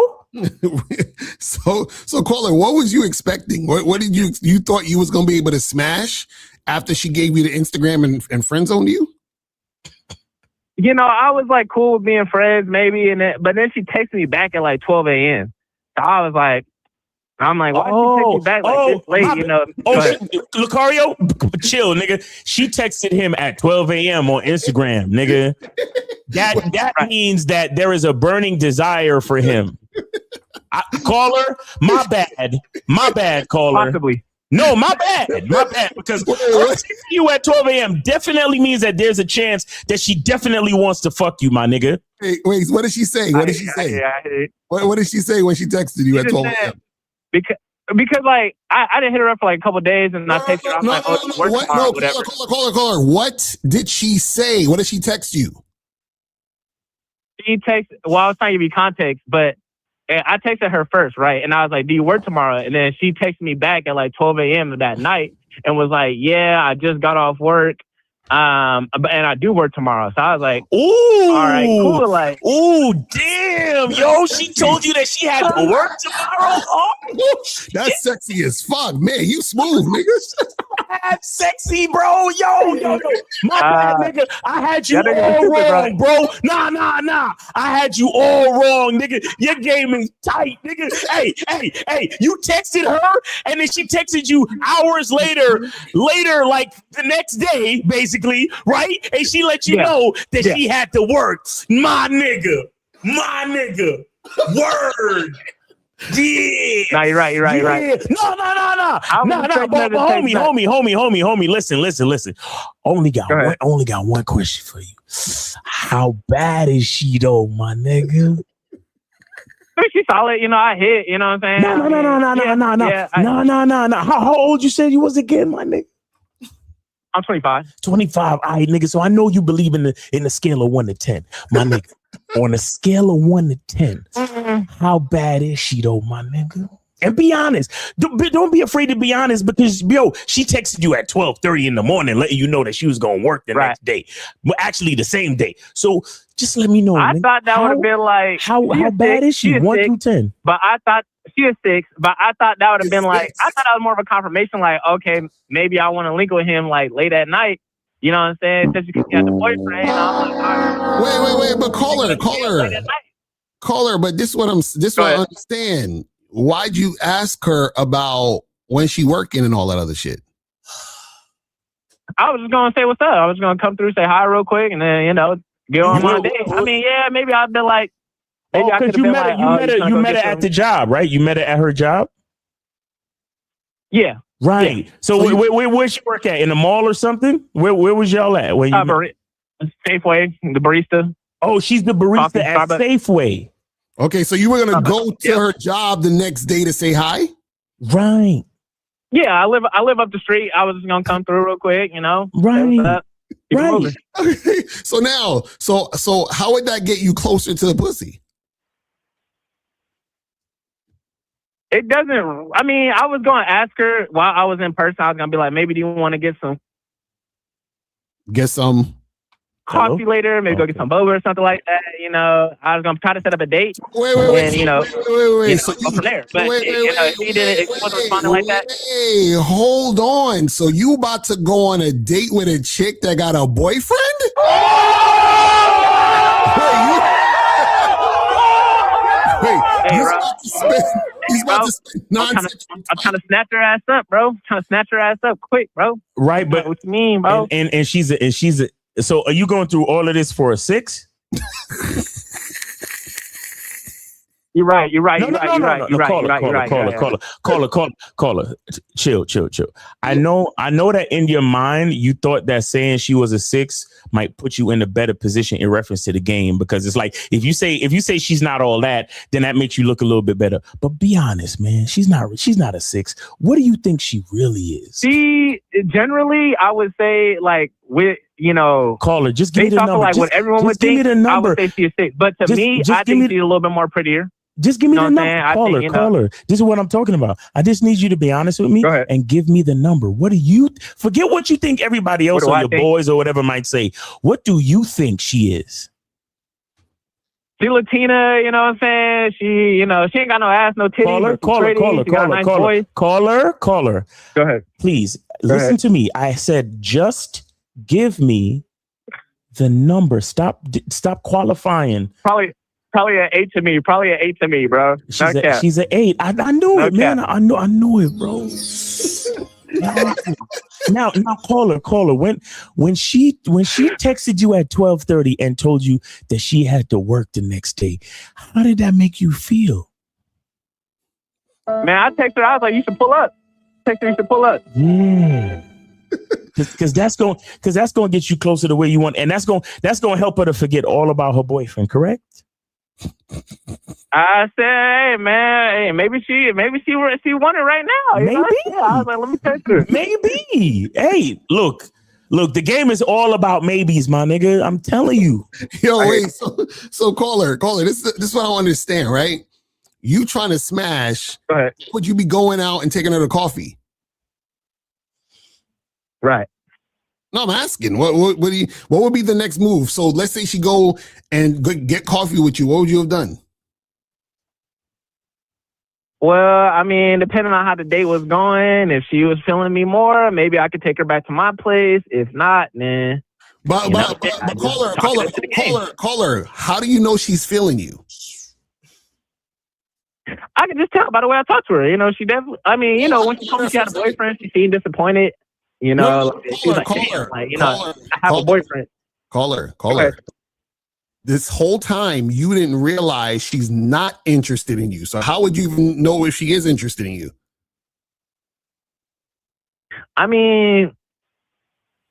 So caller, what was you expecting? What did you thought you was gonna be able to smash after she gave you the Instagram and friend zoned you? You know, I was like cool with being friends, maybe, but then she texted me back at like 12 a.m. So I was like, why did she text me back like this late? You know, Lucario, chill, nigga. She texted him at 12 a.m. on Instagram, nigga. That means that there is a burning desire for him. Caller, my bad, caller. Possibly. No, my bad. Because you at 12 a.m. definitely means that there's a chance that she definitely wants to fuck you, my nigga. Hey, wait, what did she say? What did she say? What did she say when she texted you at 12 a.m.? Because like I didn't hit her up for like a couple of days and I texted her. Caller. What did she say? What did she text you? She texted. Well, I was trying to give you context, but I texted her first, right? And I was like, do you work tomorrow? And then she texted me back at like 12 a.m. that night and was like, yeah, I just got off work. And I do work tomorrow. So I was like, ooh, all right, cool. Like, ooh, damn, yo, she told you that she had to work tomorrow. Oh, that's sexy as fuck, man. You smooth, nigga. That's sexy, bro. Yo. My bad, nigga. I had you all wrong, bro. Nah. I had you all wrong, nigga. Your game is tight, nigga. Hey. You texted her, and then she texted you hours later, like the next day, basically, right? And she let you know that she had to work. My nigga. Word. Yeah. Nah, you're right. No. Homie. Listen. Only got one question for you. How bad is she though, my nigga? She's solid, you know. I hit, you know what I'm No. saying? How old you said you was again, my nigga? I'm 25. 25. All right, nigga. So I know you believe in the scale of 1 to 10, my nigga. On a scale of 1 to 10, how bad is she though, my nigga? And be honest. Don't be afraid to be honest because, yo, she texted you at 12:30 in the morning, letting you know that she was going to work the next day. Well, actually, the same day. So just let me know. I thought that would have been like... How bad is she? 1 through 10. But I thought... She is 6, but I thought that would have been like... I thought that was more of a confirmation, like, okay, maybe I want to link with him like late at night. You know what I'm saying? Since you got the boyfriend, I'm like, all right. Wait, but caller, but this is what I understand. Why'd you ask her about when she working and all that other shit? I was just gonna say what's up. I was gonna come through, say hi real quick, and then get on my day. I mean, yeah, maybe I've been like, maybe I could have been like, you met her at the job, right? You met her at her job. Yeah. Right. Yeah. So where she work at? In the mall or something? Where was y'all at? Where you Safeway, the barista. Oh, she's the barista at Safeway. Okay, so you were gonna go to her job the next day to say hi? Right. Yeah, I live up the street. I was just gonna come through real quick, Right. Right. Okay. So now, so how would that get you closer to the pussy? It doesn't. I mean, I was gonna ask her while I was in person. I was gonna be like, maybe do you want to get some coffee later? Maybe go get some boba or something like that. I was gonna try to set up a date. Wait. So go from there. But she didn't. It wasn't responding like that. Hey, hold on. So you about to go on a date with a chick that got a boyfriend? He's about to spend nonsense. I'm trying to snatch her ass up, bro. Trying to snatch her ass up quick, bro. Right, but what you mean, bro? And she's a. So are you going through all of this for a 6? You're right. Caller. Chill. I know that in your mind you thought that saying she was a 6 might put you in a better position in reference to the game, because it's like if you say she's not all that, then that makes you look a little bit better. But be honest, man, she's not a 6. What do you think she really is? She generally, I would say, like, with caller, just give me the number. Like what everyone would think, I would say she's a 6. But to me, I think she's a little bit more prettier. Just give me the number. Caller. This is what I'm talking about. I just need you to be honest with me and give me the number. What do you forget what you think everybody else or your boys or whatever might say? What do you think she is? She Latina, you know what I'm saying? She ain't got no ass, no titties. Caller. Go ahead. Please listen to me. I said just give me the number. Stop qualifying. Probably an 8 to me. Probably an 8 to me, bro. She's an 8. I knew it, man. I know it, bro. now, caller. When she texted you at 12:30 and told you that she had to work the next day, how did that make you feel? Man, I texted her. I was like, "You should pull up." You should pull up. Yeah. Because that's going to get you closer to where you want, and that's going to help her to forget all about her boyfriend. Correct? I said, hey man, maybe she want it right now. Maybe. Yeah, I was like, let me text her. Maybe. Hey, look, the game is all about maybes, my nigga. I'm telling you. Yo, wait. So caller. This is what I don't understand, right? You trying to smash? Would you be going out and taking her to coffee? Right. No, I'm asking. What would be the next move? So let's say she go and get coffee with you. What would you have done? Well, I mean, depending on how the date was going, if she was feeling me more, maybe I could take her back to my place. If not, then. But caller, how do you know she's feeling you? I can just tell by the way I talk to her. She definitely. I mean, when she told me she had a boyfriend, she seemed disappointed. She was like, I have a boyfriend. Caller. This whole time you didn't realize she's not interested in you. So how would you even know if she is interested in you? I mean,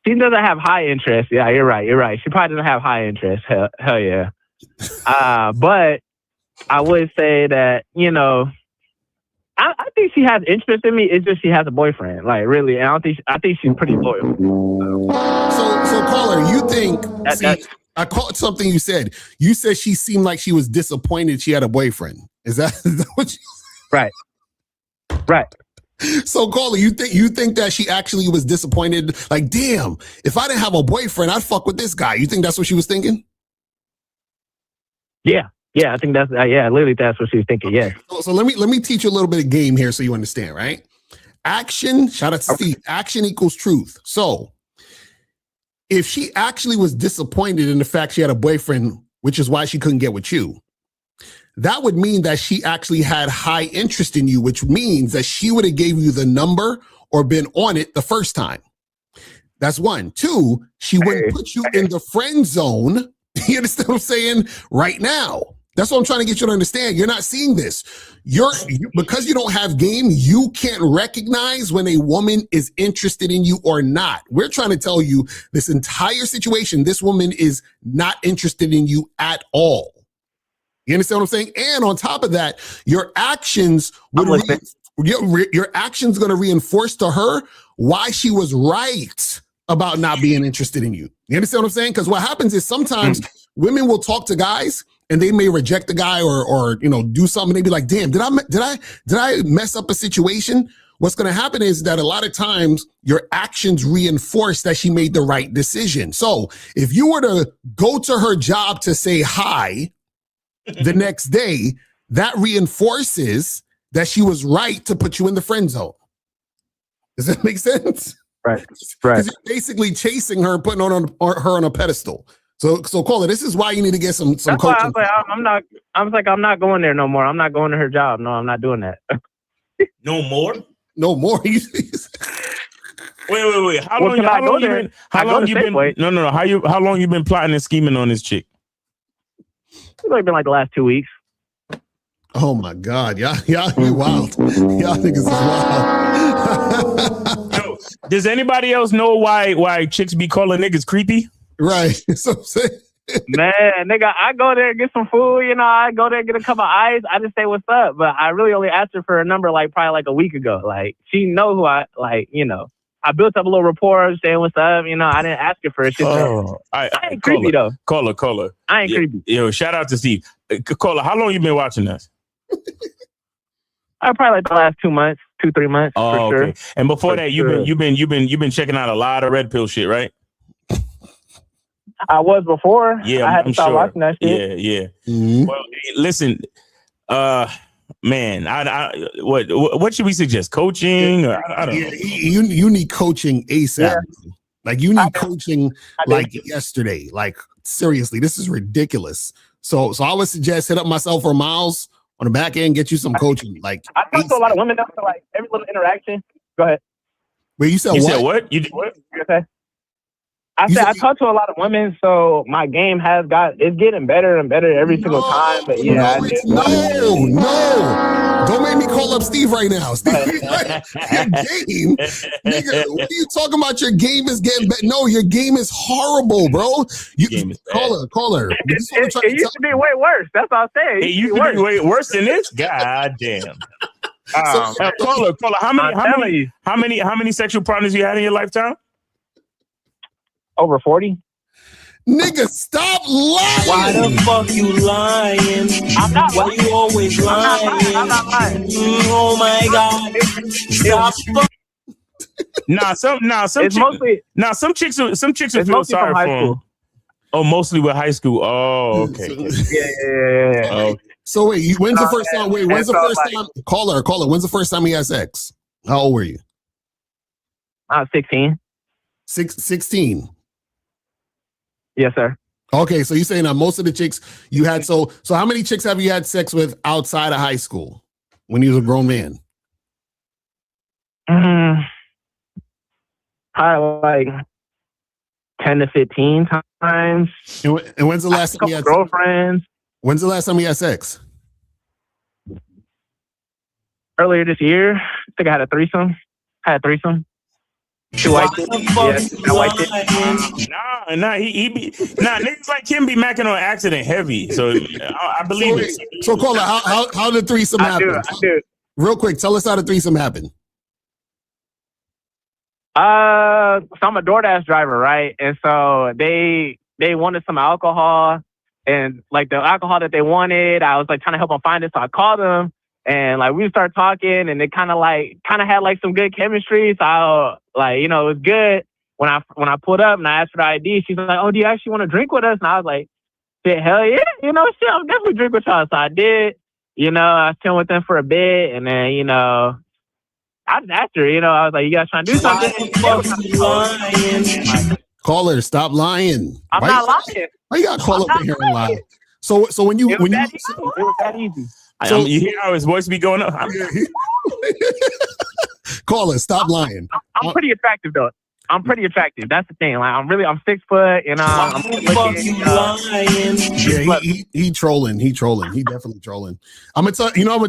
she doesn't have high interest. Yeah, you're right. She probably doesn't have high interest. Hell yeah. But I would say that, I think she has interest in me. It's just she has a boyfriend, like really. And I think she's pretty loyal. So caller, you think? I caught something you said. You said she seemed like she was disappointed she had a boyfriend. Is that what you? Right. So caller, you think that she actually was disappointed? Like, damn, if I didn't have a boyfriend, I'd fuck with this guy. You think that's what she was thinking? Yeah, I think that's literally that's what she was thinking. Yeah. So let me teach you a little bit of game here so you understand, right? Action, shout out to Steve. Action equals truth. So if she actually was disappointed in the fact she had a boyfriend, which is why she couldn't get with you, that would mean that she actually had high interest in you, which means that she would have gave you the number or been on it the first time. That's one. Two, she wouldn't put you in the friend zone. You understand what I'm saying? Right now. That's what I'm trying to get you to understand. You're not seeing this. Because you don't have game, you can't recognize when a woman is interested in you or not. We're trying to tell you this entire situation, this woman is not interested in you at all. You understand what I'm saying? And on top of that, your actions your actions going to reinforce to her why she was right about not being interested in you. You understand what I'm saying? Because what happens is sometimes women will talk to guys and they may reject the guy or do something. They be like, damn, did I mess up a situation? What's going to happen is that a lot of times your actions reinforce that she made the right decision. So if you were to go to her job to say hi the next day, that reinforces that she was right to put you in the friend zone. Does that make sense? Right. Because you're basically chasing her, putting her on a pedestal. So Caller, this is why you need to get some That's coaching. why I'm not going there no more. I'm not going to her job. No, I'm not doing that. No more? No more. Wait. How long you been? How long you been plotting and scheming on this chick? It's only been like the last 2 weeks. Oh my God, y'all you wild. Y'all niggas is wild. Yo, does anybody else know why chicks be calling niggas creepy? Right. That's what I'm saying. Man, nigga, I go there and get some food, I go there and get a cup of ice. I just say what's up. But I really only asked her for a number probably a week ago. She know who I I built up a little rapport saying what's up. I didn't ask her for a shit. I ain't creepy though. Caller. I ain't creepy. Yo, shout out to Steve. Caller, how long you been watching us? Probably the last 2 months, 2-3 months. Oh, for okay. Sure. And before that, you've been checking out a lot of red pill shit, right? I was before. Yeah, I had to stop watching that shit. Yeah. Mm-hmm. Well, listen, man, what should we suggest? Coaching? Or, I don't know. You need coaching ASAP. Yeah. You need coaching yesterday. Seriously, this is ridiculous. So I would suggest hit up myself or Miles on the back end, get you some coaching. I talk to a lot of women though, so every little interaction. Go ahead. Wait, you said what? Said what? You did what? Okay. I talk to a lot of women, so my game it's getting better and better every single time. But no. Don't make me call up Steve right now. Steve, your game, nigga. What are you talking about? Your game is getting better. No, your game is horrible, bro. Call her. It used to be way worse. That's what I'm saying. It used to be way worse than this. God damn. Caller. How many sexual partners you had in your lifetime? Over 40. Nigga, stop lying. Why the fuck you lying? I'm not Why lying. you always lying? I'm not lying. Oh my God. Stop. Some chicks will feel sorry for him. Oh, mostly with high school. Oh, okay. Yeah. Oh. So wait, when's the first time? When's the first time? Caller. When's the first time he had sex? How old were you? I was 16. 16. Yes, sir. Okay, so you're saying that most of the chicks you had, so how many chicks have you had sex with outside of high school when you was a grown man? Probably 10 to 15 times. And when's the last time you had girlfriends? When's the last time you had sex? Earlier this year. I think I had a threesome. Two white chicks. Yes, that white chick. Niggas like him be macking on accident heavy. So I believe it. So Caller, how did the threesome happen? I do. Real quick, tell us how the threesome happened. So I'm a DoorDash driver, right? And so they wanted some alcohol, and the alcohol that they wanted, I was trying to help them find it. So I called them, and we started talking, and it kind of had some good chemistry. So it was good. When I pulled up and I asked for the ID, she's like, "Oh, do you actually want to drink with us?" And I was like, "Shit, hell yeah, shit, I'll definitely drink with y'all." So I did. I was chilling with them for a bit, and then I just asked her. I was like, "You guys trying to do something?" Caller, stop lying. I'm not lying. Why you gotta call up in here and lie? So when you it was that easy. You hear how his voice be going up? Caller, stop lying. I'm pretty attractive though. I'm pretty attractive. That's the thing. Like I'm 6 foot, you know. I'm looking. Yeah, he trolling. He trolling. He definitely trolling. I'm gonna tell you know.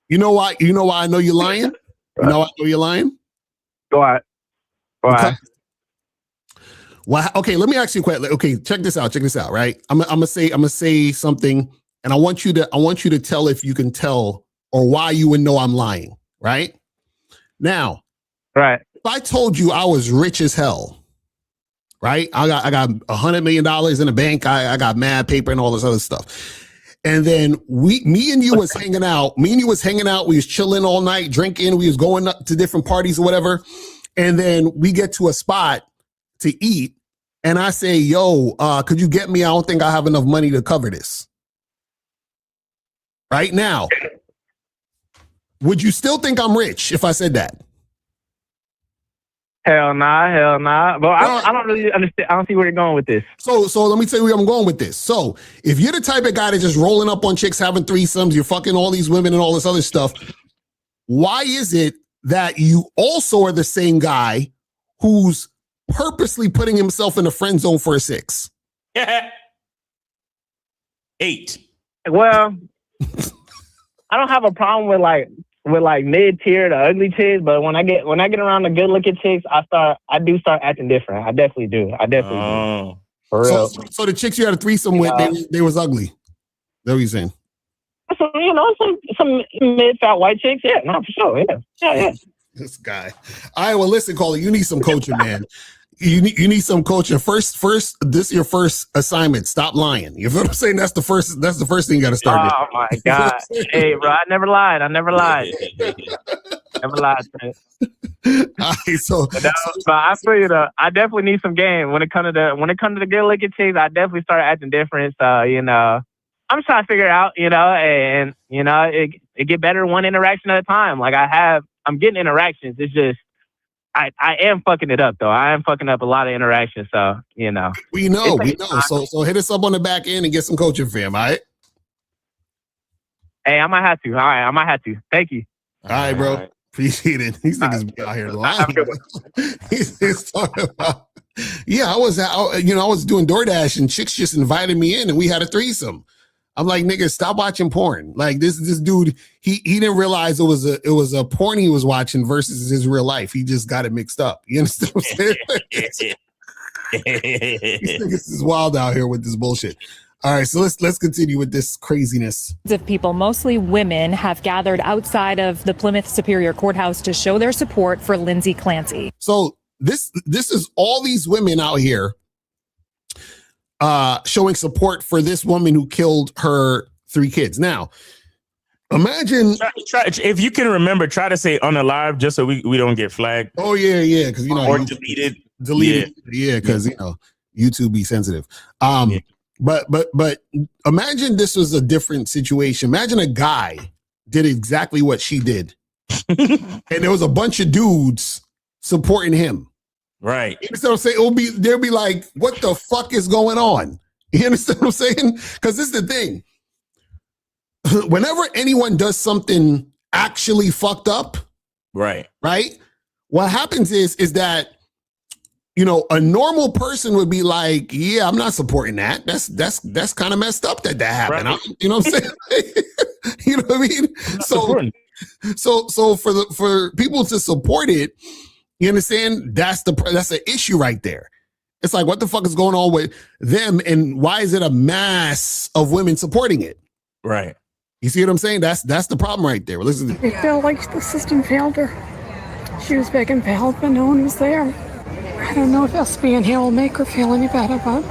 You know why? You know why I know you're lying. You know why I know you're lying. Go ahead. Why? Okay, let me ask you a question. Okay, check this out. Check this out. Right. I'm gonna say something, and I want you to tell if you can tell or why you would know I'm lying. Right. Now. Right. If I told you I was rich as hell, right? I got $100 million in the bank. I got mad paper and all this other stuff. And then me and you was hanging out. We was chilling all night, drinking. We was going up to different parties or whatever. And then we get to a spot to eat. And I say, yo, could you get me? I don't think I have enough money to cover this. Right now, would you still think I'm rich if I said that? Hell nah. But I don't really understand. I don't see where you're going with this. So let me tell you where I'm going with this. So if you're the type of guy that's just rolling up on chicks, having threesomes, you're fucking all these women and all this other stuff, why is it that you also are the same guy who's purposely putting himself in the friend zone for a 6? 8. Well, I don't have a problem with mid-tier to ugly chicks, but when I get around the good-looking chicks, I do start acting different. I definitely do. For real. So the chicks you had a threesome with, they was ugly. That's what you saying? So, some mid-fat white chicks. Yeah, no, for sure. Yeah. This guy. All right, well, listen, Caller, you need some coaching, man. You need some coaching. First, this is your first assignment. Stop lying. You feel what I'm saying? That's the first thing you got to start. Oh my God. Hey, bro, I never lied. Never lied, man. Right, but I feel you though. I definitely need some game when it comes to the good looking chicks. I definitely start acting different. So I'm just trying to figure it out. And it get better one interaction at a time. Like I'm getting interactions. It's just. I am fucking it up though. I am fucking up a lot of interactions. So We know. So hit us up on the back end and get some coaching, fam. All right. Hey, I might have to. All right, I might have to. Thank you. All right, bro. All right. Appreciate it. These niggas be out here lying. He's talking about. Yeah, I was doing DoorDash and chicks just invited me in and we had a threesome. I'm like, nigga, stop watching porn. Like this dude, he didn't realize it was a porn he was watching versus his real life. He just got it mixed up. You understand what I'm saying? These niggas is wild out here with this bullshit. All right, so let's continue with this craziness. Of people, mostly women, have gathered outside of the Plymouth Superior Courthouse to show their support for Lindsay Clancy. So this is all these women out here showing support for this woman who killed her 3 kids. Now, imagine try, if you can remember, try to say unalive just so we don't get flagged. Oh yeah, because or deleted. Yeah, because YouTube be sensitive. But imagine this was a different situation. Imagine a guy did exactly what she did, and there was a bunch of dudes supporting him. Right. You understand what I'm saying? They'll be like, what the fuck is going on? You understand what I'm saying? Because this is the thing. Whenever anyone does something actually fucked up, right? What happens is that, a normal person would be like, yeah, I'm not supporting that. That's kind of messed up that happened. Right. You know what I'm saying? You know what I mean? So for people to support it, you understand? That's an issue right there. It's like, what the fuck is going on with them, and why is it a mass of women supporting it? Right. You see what I'm saying? That's the problem right there. Listen. It felt like the system failed her. She was begging for help, but no one was there. I don't know if us being here will make her feel any better, but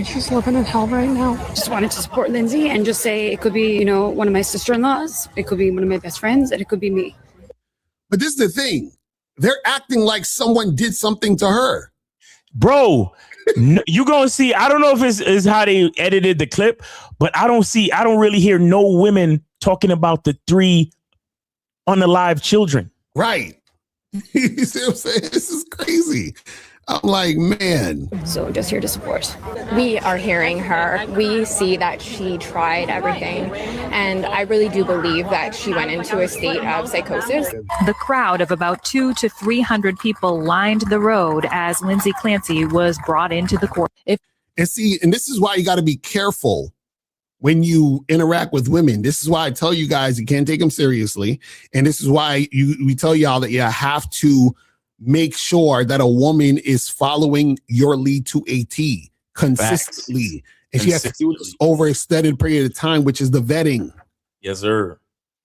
she's living in hell right now. Just wanted to support Lindsay and just say it could be, one of my sister-in-laws, it could be one of my best friends, and it could be me. But this is the thing. They're acting like someone did something to her. Bro, you gonna see, I don't know if it's how they edited the clip, but I don't really hear no women talking about the 3 unalive children. Right. You see what I'm saying? This is crazy. I'm like, man. So just here to support. We are hearing her. We see that she tried everything. And I really do believe that she went into a state of psychosis. The crowd of about 200 to 300 people lined the road as Lindsay Clancy was brought into the court. And this is why you got to be careful when you interact with women. This is why I tell you guys you can't take them seriously. And this is why we tell y'all that you have to make sure that a woman is following your lead to a T consistently. And she has to do this over an extended period of time, which is the vetting. Yes, sir.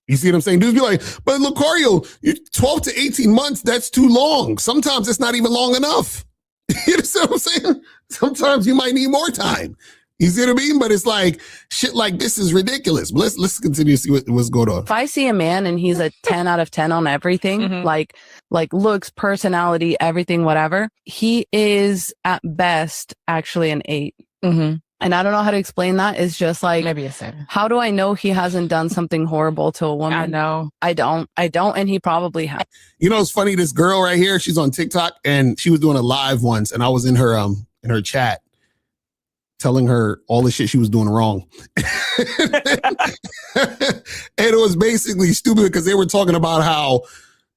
You see what I'm saying? Dudes be like, but Lucario, 12 to 18 months, that's too long. Sometimes it's not even long enough. You know what I'm saying? Sometimes you might need more time. You see what I mean? But it's like, shit like this is ridiculous. But let's continue to see what's going on. If I see a man and he's a 10 out of 10 on everything, like looks, personality, everything, whatever, he is at best actually an 8. And I don't know how to explain that. It's just like, maybe a 7. How do I know he hasn't done something horrible to a woman? I know. I don't. And he probably has. You know, it's funny. This girl right here, she's on TikTok and she was doing a live once, and I was in her chat telling her all the shit she was doing wrong. And it was basically stupid because they were talking about how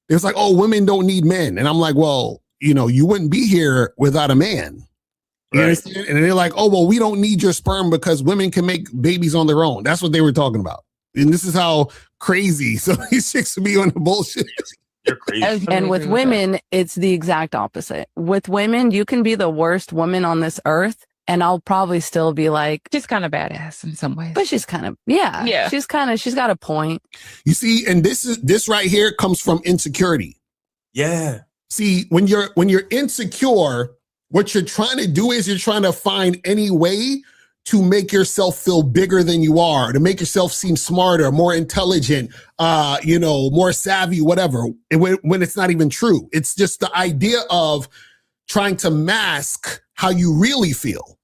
it was like, oh, women don't need men. And I'm like, well, you know, you wouldn't be here without a man. You understand? And they're like, oh, well, we don't need your sperm because women can make babies on their own. That's what they were talking about. And this is how crazy some of these chicks be on the bullshit. You're crazy. And with women, it's the exact opposite. With women, you can be the worst woman on this earth, and I'll probably still be like, she's kind of badass in some ways. But she's kind of, yeah. She's got a point. You see, and this right here comes from insecurity. Yeah. See, when you're insecure, what you're trying to do is you're trying to find any way to make yourself feel bigger than you are, to make yourself seem smarter, more intelligent, more savvy, whatever. And when it's not even true, it's just the idea of trying to mask how you really feel.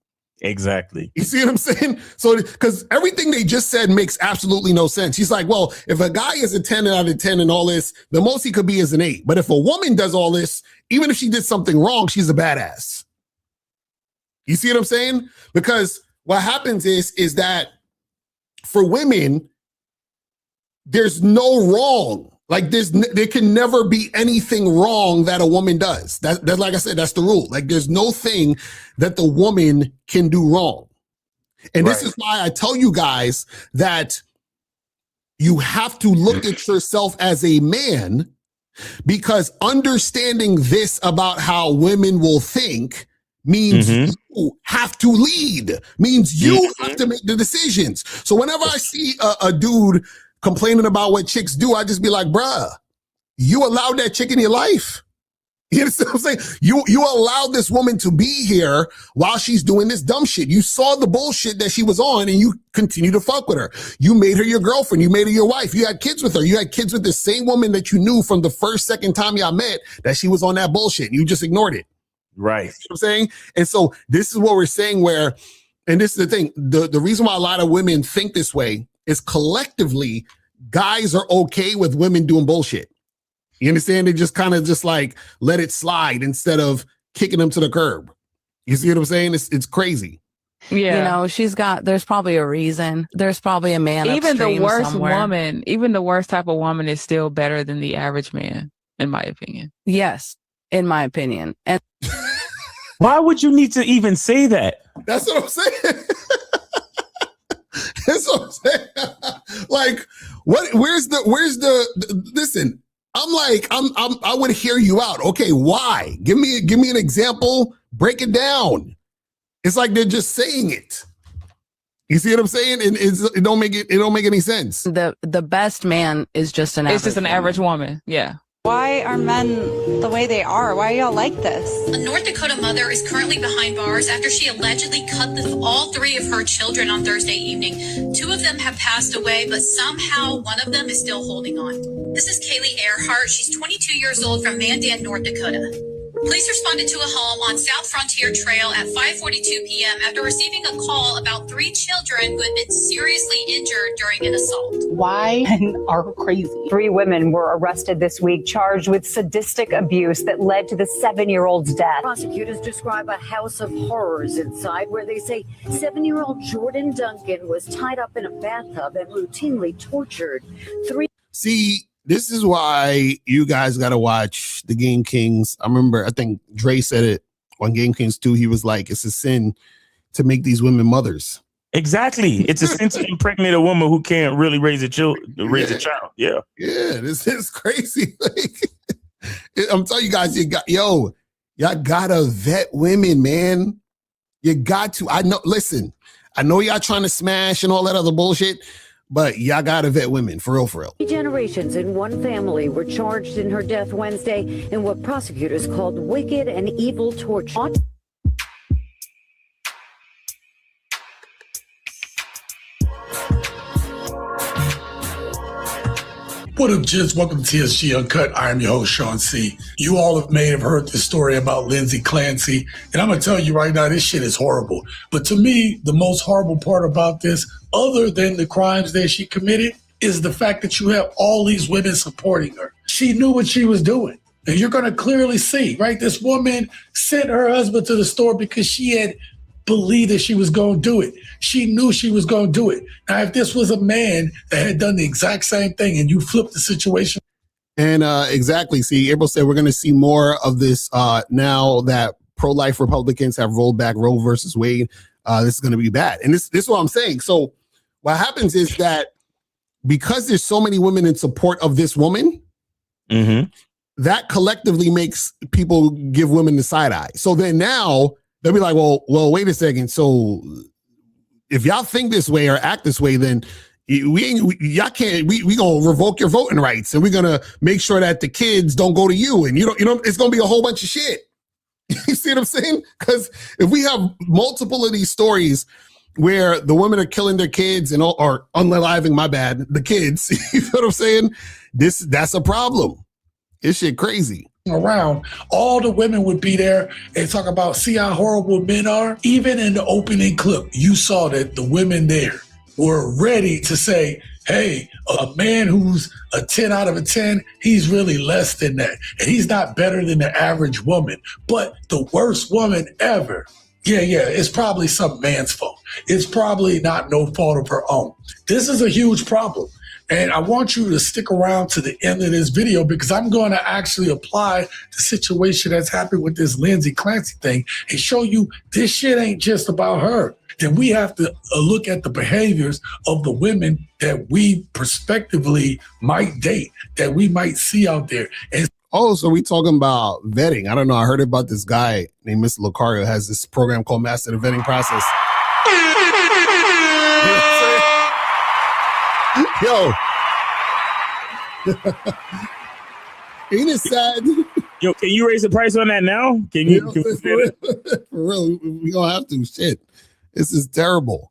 Exactly. You see what I'm saying? So, because everything they just said makes absolutely no sense. He's like, well, if a guy is a 10 out of 10 and all this, the most he could be is an 8. But if a woman does all this, even if she did something wrong, she's a badass. You see what I'm saying? Because what happens is that for women, there's no wrong. Like there can never be anything wrong that a woman does. That's like I said, that's the rule. Like there's no thing that the woman can do wrong. And this is why I tell you guys that you have to look at yourself as a man, because understanding this about how women will think means you have to lead, means you have to make the decisions. So whenever I see a dude complaining about what chicks do, I just be like, bruh, you allowed that chick in your life. You know what I'm saying? You allowed this woman to be here while she's doing this dumb shit. You saw the bullshit that she was on and you continue to fuck with her. You made her your girlfriend. You made her your wife. You had kids with her. You had kids with the same woman that you knew from the second time y'all met that she was on that bullshit. You just ignored it. Right. You know what I'm saying? And so this is what we're saying where, and this is the thing, the reason why a lot of women think this way is collectively guys are okay with women doing bullshit. You understand? They just kind of just like let it slide instead of kicking them to the curb. You see what I'm saying? It's crazy. Yeah. You know, there's probably a reason. There's probably a man. Even the worst somewhere. woman, even the worst type of woman is still better than the average man, in my opinion. Yes, in my opinion. And why would you need to even say that? That's what I'm saying. That's what I'm saying. Like, where's the listen, I would hear you out. Okay, why? Give me an example, break it down. It's like they're just saying it. You see what I'm saying? It don't make any sense. The best man is just an average woman. Yeah. Why are men the way they are? Why are y'all like this? A North Dakota mother is currently behind bars after she allegedly cut all 3 of her children on Thursday evening. 2 of them have passed away, but somehow one of them is still holding on. This is Kaylee Earhart. She's 22 years old from Mandan, North Dakota. Police responded to a home on South Frontier Trail at 5:42 p.m. after receiving a call about 3 children who had been seriously injured during an assault. Why are crazy? 3 women were arrested this week, charged with sadistic abuse that led to the 7-year-old's death. Prosecutors describe a house of horrors inside where they say 7-year-old Jordan Duncan was tied up in a bathtub and routinely tortured. See, this is why you guys got to watch the Game Kings. I remember, I think Dre said it on Game Kings 2. He was like, it's a sin to make these women mothers. Exactly. It's a sin to impregnate a woman who can't really raise a child. Yeah. Yeah, this is crazy. Like, I'm telling you guys, y'all gotta vet women, man. You got to. I know, listen, I know y'all trying to smash and all that other bullshit, but y'all gotta vet women, for real, for real. 3 generations in one family were charged in her death Wednesday in what prosecutors called wicked and evil torture. What up, gents? Welcome to TSG Uncut. I am your host, Sean C. You all may have heard the story about Lindsay Clancy, and I'm going to tell you right now, this shit is horrible. But to me, the most horrible part about this, other than the crimes that she committed, is the fact that you have all these women supporting her. She knew what she was doing. And you're going to clearly see, right? This woman sent her husband to the store because she had believed that she was going to do it. She knew she was going to do it. Now, if this was a man that had done the exact same thing and you flipped the situation. And exactly. See, April said we're going to see more of this now that pro-life Republicans have rolled back Roe versus Wade. This is going to be bad. And this is what I'm saying. So what happens is that because there's so many women in support of this woman, that collectively makes people give women the side eye. So then now they'll be like, well, wait a second. So if y'all think this way or act this way, then y'all can't, we gonna revoke your voting rights, and we're gonna make sure that the kids don't go to you, and you know, it's gonna be a whole bunch of shit. You see what I'm saying? Because if we have multiple of these stories where the women are killing their kids and or unaliving, the kids, you know what I'm saying? That's a problem. This shit crazy. Around, all the women would be there and talk about, see how horrible men are. Even in the opening clip, you saw that the women there were ready to say, hey, a man who's a 10 out of a 10, he's really less than that. And he's not better than the average woman. But the worst woman ever, it's probably some man's fault. It's probably not no fault of her own. This is a huge problem. And I want you to stick around to the end of this video, because I'm going to actually apply the situation that's happened with this Lindsay Clancy thing and show you this shit ain't just about her. Then we have to look at the behaviors of the women that we prospectively might date, that we might see out there. And so we talking about vetting. I don't know. I heard about this guy named Mr. Lucario has this program called Master the Vetting Process. Yo. Ain't it sad? Yo, can you raise the price on that now? Can you? For real, we gonna have to. Shit, this is terrible.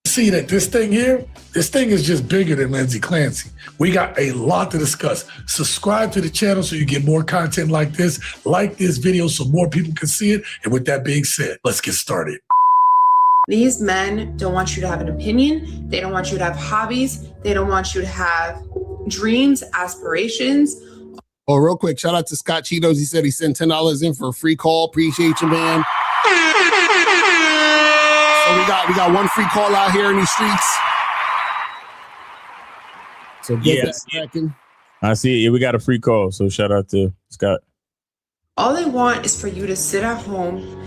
See that this thing is just bigger than Lindsay Clancy. We got a lot to discuss. Subscribe to the channel so you get more content like this. Like this video so more people can see it. And with that being said, let's get started. These men don't want you to have an opinion. They don't want you to have hobbies. They don't want you to have dreams, aspirations. Oh, real quick, shout out to Scott Cheetos. He said he sent $10 in for a free call. Appreciate you, man. So we got one free call out here in these streets. So get that cracking. I see it. Yeah, we got a free call. So shout out to Scott. All they want is for you to sit at home,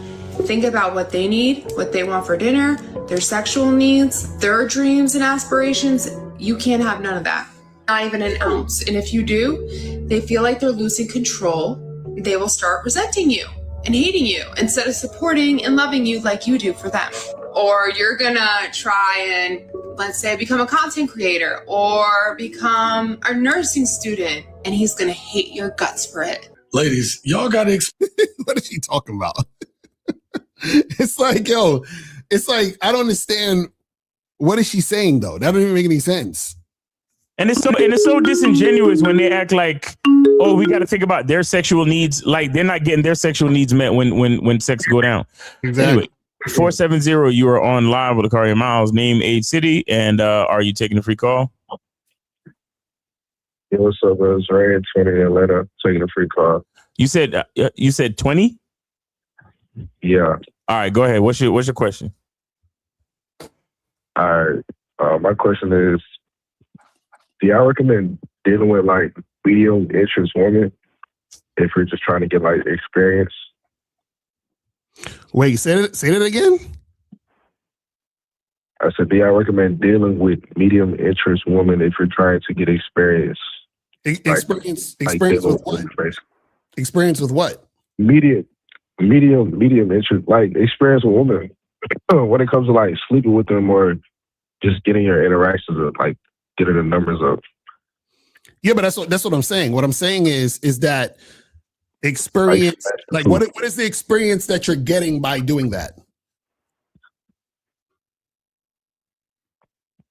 think about what they need, what they want for dinner, their sexual needs, their dreams and aspirations. You can't have none of that. Not even an ounce. And if you do, they feel like they're losing control. They will start resenting you and hating you instead of supporting and loving you like you do for them. Or you're gonna try and, let's say, become a content creator or become a nursing student, and he's gonna hate your guts for it. Ladies, y'all gotta what is she talking about? It's like, I don't understand. What is she saying though? That doesn't even make any sense. And it's so disingenuous when they act like Oh, we got to think about their sexual needs. Like they're not getting their sexual needs met when sex go down. Exactly. Anyway, 470, you are on live with Akari Miles. Name, age, city, and are you taking a free call? Yo, what's up, bro? It's Ray at 20 in Atlanta, taking a free call. You said 20? Yeah. All right, go ahead. What's your question? All right. My question is, do y'all recommend dealing with like medium interest women if you're just trying to get like experience? Wait, say it again? I said, do y'all recommend dealing with medium interest women if you're trying to get experience? Experience with what? Experience with what? Medium interest, like experience with women when it comes to like sleeping with them or just getting your interactions up, like getting the numbers up. Yeah, but that's what I'm saying. What I'm saying is that experience, like what is the experience that you're getting by doing that?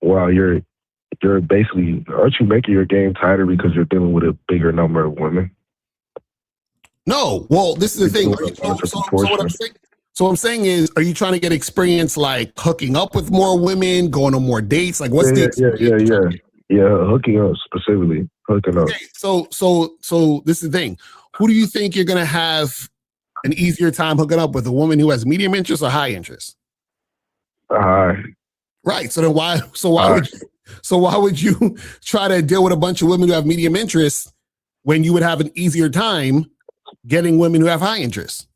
Well, you're basically, aren't you making your game tighter because you're dealing with a bigger number of women? No. Well, this is the thing. So what I'm saying is, are you trying to get experience like hooking up with more women, going on more dates? Like what's the experience? Yeah, hooking up specifically. Hooking up. Okay, so this is the thing. Who do you think you're gonna have an easier time hooking up with, a woman who has medium interest or high interest? High. Right. So then why would you try to deal with a bunch of women who have medium interest when you would have an easier time getting women who have high interest?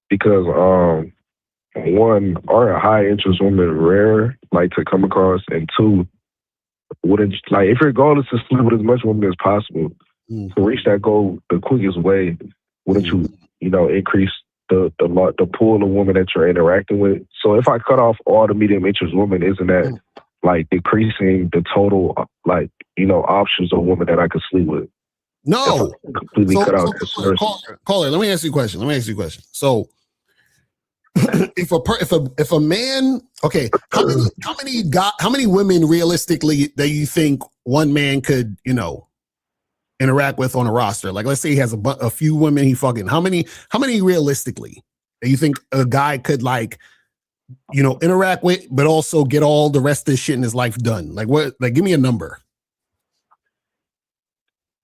Because one, are high interest women rare, like to come across, and two, wouldn't like if your goal is to sleep with as much women as possible to reach that goal the quickest way, wouldn't you increase the pool of women that you're interacting with? So if I cut off all the medium interest women, isn't that like decreasing the total options of women that I could sleep with? No, completely cut out. Caller, let me ask you a question. So, if a man, okay, how many women realistically that you think one man could interact with on a roster? Like, let's say he has a few women he fucking. How many realistically that you think a guy could interact with, but also get all the rest of this shit in his life done? Like what? Like, give me a number.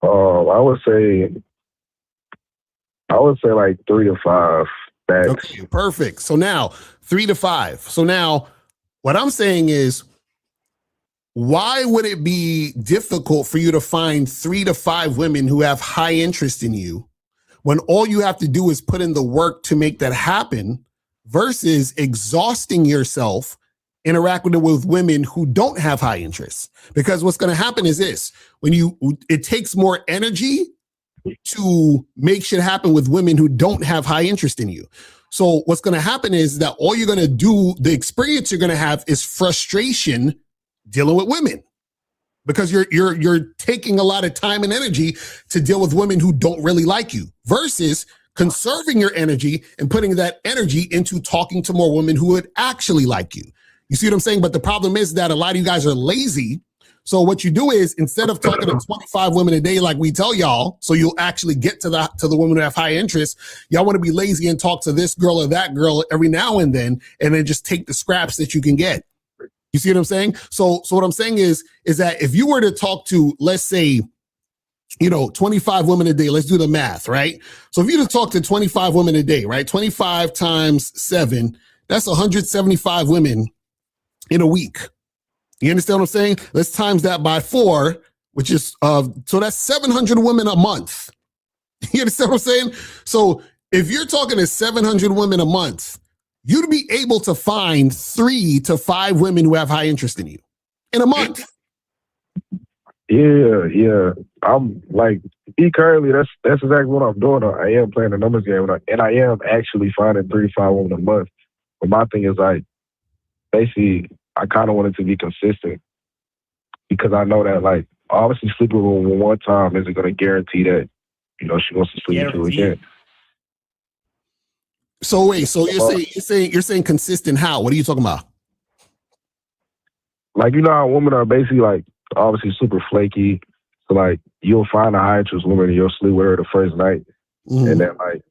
I would say like 3 to 5. Okay, perfect. So now 3 to 5. So now what I'm saying is, why would it be difficult for you to find 3 to 5 women who have high interest in you when all you have to do is put in the work to make that happen versus exhausting yourself interacting with women who don't have high interest? Because what's going to happen is this: it takes more energy to make shit happen with women who don't have high interest in you. So what's going to happen is that all you're going to do, the experience you're going to have is frustration dealing with women, because you're taking a lot of time and energy to deal with women who don't really like you, versus conserving your energy and putting that energy into talking to more women who would actually like you. You see what I'm saying? But the problem is that a lot of you guys are lazy. So what you do is, instead of talking to 25 women a day like we tell y'all, so you'll actually get to the women who have high interest, y'all want to be lazy and talk to this girl or that girl every now and then just take the scraps that you can get. You see what I'm saying? So what I'm saying is that if you were to talk to, let's say, 25 women a day, let's do the math, right? So if you were to talk to 25 women a day, right? 25 times 7, that's 175 women in a week. You understand what I'm saying? Let's times that by 4, which is, so that's 700 women a month. You understand what I'm saying? So if you're talking to 700 women a month, you'd be able to find 3 to 5 women who have high interest in you in a month. Yeah. I'm like, currently, that's exactly what I'm doing. I am playing the numbers game, and I am actually finding 3 to 5 women a month. But my thing is, like, basically, I kind of want it to be consistent, because I know that, like, obviously sleeping with her one time isn't going to guarantee that, she wants to sleep with you again. So wait, so you're saying consistent how? What are you talking about? Like, how women are basically, like, obviously super flaky. So like you'll find a high interest woman and you'll sleep with her the first night, and then like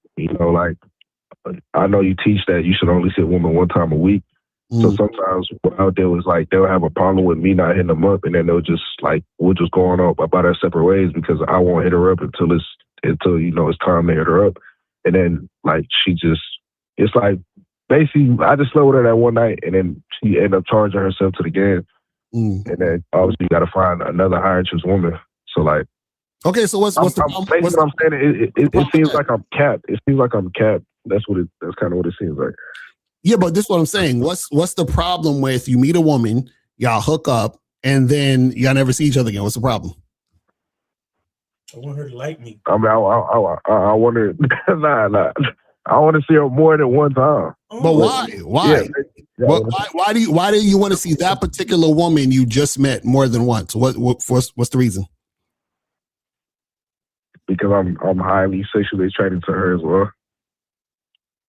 like I know you teach that you should only see a woman one time a week. So sometimes what I'll do is like they'll have a problem with me not hitting them up, and then they'll just like we'll just go on up about our separate ways because I won't hit her up until it's time to hit her up, and then like it's like basically I just slept with her that one night, and then she ended up charging herself to the game, and then obviously you got to find another higher interest woman. So like, okay, so what's the problem? Basically, what I'm saying it seems like I'm capped. It seems like I'm capped. That's kind of what it seems like. Yeah, but this is what I'm saying. What's the problem with you meet a woman, y'all hook up, and then y'all never see each other again? What's the problem? I want her to like me. I mean, I want to nah. I want to see her more than one time. But why? Why? Yeah, Why do you want to see that particular woman you just met more than once? What's the reason? Because I'm highly sexually attracted to her as well.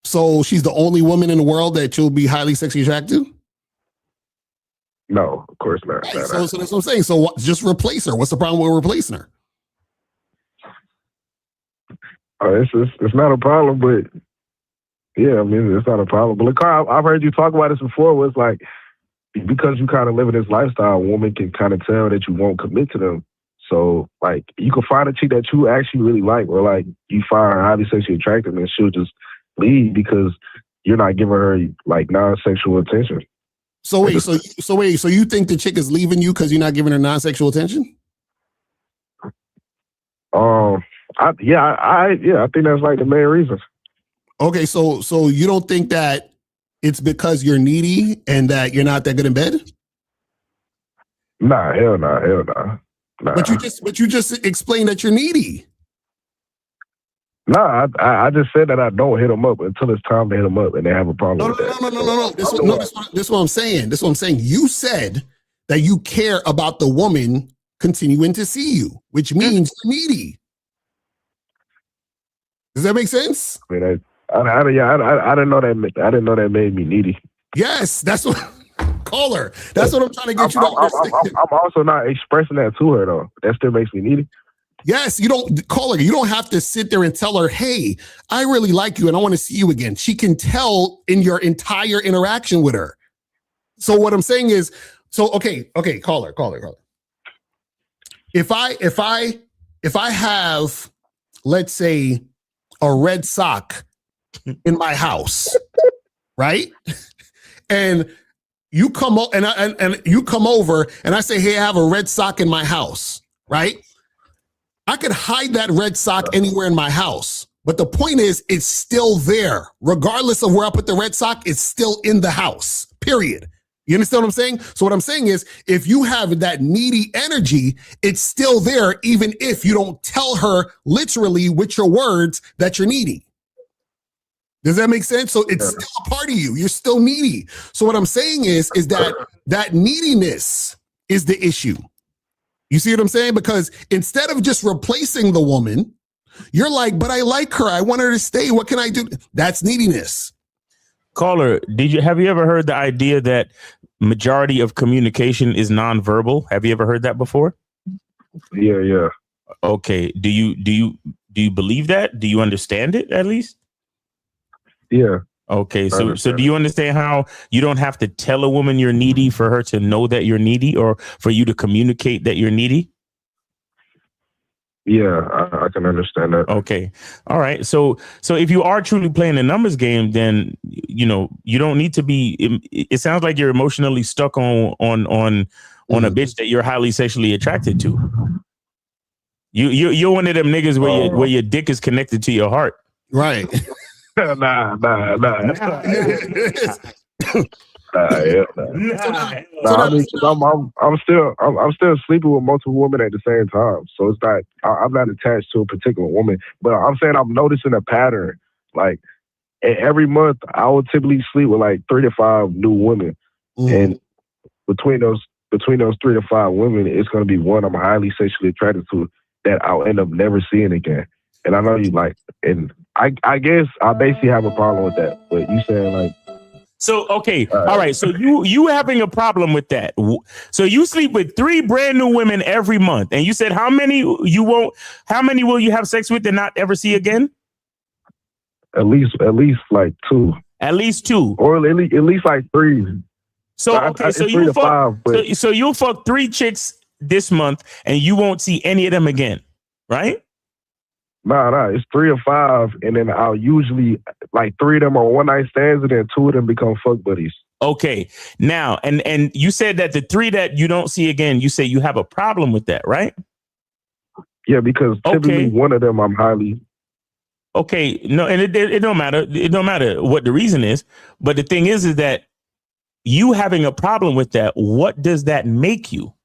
So she's the only woman in the world that you'll be highly sexually attracted to? No, of course not. Right, so that's what I'm saying. So just replace her. What's the problem with replacing her? It's not a problem, but yeah, I mean, it's not a problem. But look, I've heard you talk about this before. Where it's like because you kind of live in this lifestyle, a woman can kind of tell that you won't commit to them. So like you can find a chick that you actually really like, or like you find her highly sexually attractive, and she'll just leave because you're not giving her like non-sexual attention. So wait, so you think the chick is leaving you because you're not giving her non-sexual attention? I think that's like the main reason. Okay, so you don't think that it's because you're needy and that you're not that good in bed? Nah, hell nah. But you just explained that you're needy. Nah, I just said that I don't hit them up until it's time to hit them up, and they have a problem with that. No. This is what I'm saying. You said that you care about the woman continuing to see you, which means you're needy. Does that make sense? I mean, I didn't know that. I didn't know that made me needy. Yes, that's what. Caller, that's what I'm trying to get you to understand. I'm also not expressing that to her though. That still makes me needy. Yes, you don't call her. You don't have to sit there and tell her, hey, I really like you and I want to see you again. She can tell in your entire interaction with her. So what I'm saying is, okay, call her. If I have, let's say, a red sock in my house, right? And you come and you come over and I say, hey, I have a red sock in my house, right? I could hide that red sock anywhere in my house. But the point is, it's still there. Regardless of where I put the red sock, it's still in the house, period. You understand what I'm saying? So what I'm saying is, if you have that needy energy, it's still there, even if you don't tell her literally with your words that you're needy. Does that make sense? So it's still a part of you. You're still needy. So what I'm saying is that neediness is the issue. You see what I'm saying? Because instead of just replacing the woman, you're like, but I like her. I want her to stay. What can I do? That's neediness. Caller, have you ever heard the idea that majority of communication is nonverbal? Have you ever heard that before? Yeah. Okay. Do you believe that? Do you understand it at least? Yeah. Okay. So do you understand how you don't have to tell a woman you're needy for her to know that you're needy, or for you to communicate that you're needy? Yeah, I can understand that. Okay. All right. So if you are truly playing a numbers game, then, you don't need to be, it sounds like you're emotionally stuck on a bitch that you're highly sexually attracted to. You're one of them niggas where your dick is connected to your heart. Right. Nah. I mean, I'm still sleeping with multiple women at the same time, so it's not. I'm not attached to a particular woman, but I'm saying I'm noticing a pattern. Like every month, I will typically sleep with like 3 to 5 new women, and between those 3 to 5 women, it's going to be one I'm highly sexually attracted to that I'll end up never seeing again. And I know you like, and I guess I basically have a problem with that. But you saying like. So, okay. All right. So you having a problem with that. So you sleep with 3 brand new women every month. And you said how many will you have sex with and not ever see again? At least like 2. At least 2. Or at least like 3. So, okay. So you fuck, 5, so you'll fuck 3 chicks this month and you won't see any of them again. Right? Nah, it's 3 or 5, and then I'll usually like 3 of them are one night stands, and then 2 of them become fuck buddies. Okay, now and you said that the 3 that you don't see again, you say you have a problem with that, right? Yeah, because typically one of them I'm highly. Okay, no, and it don't matter. It don't matter what the reason is, but the thing is that you having a problem with that. What does that make you?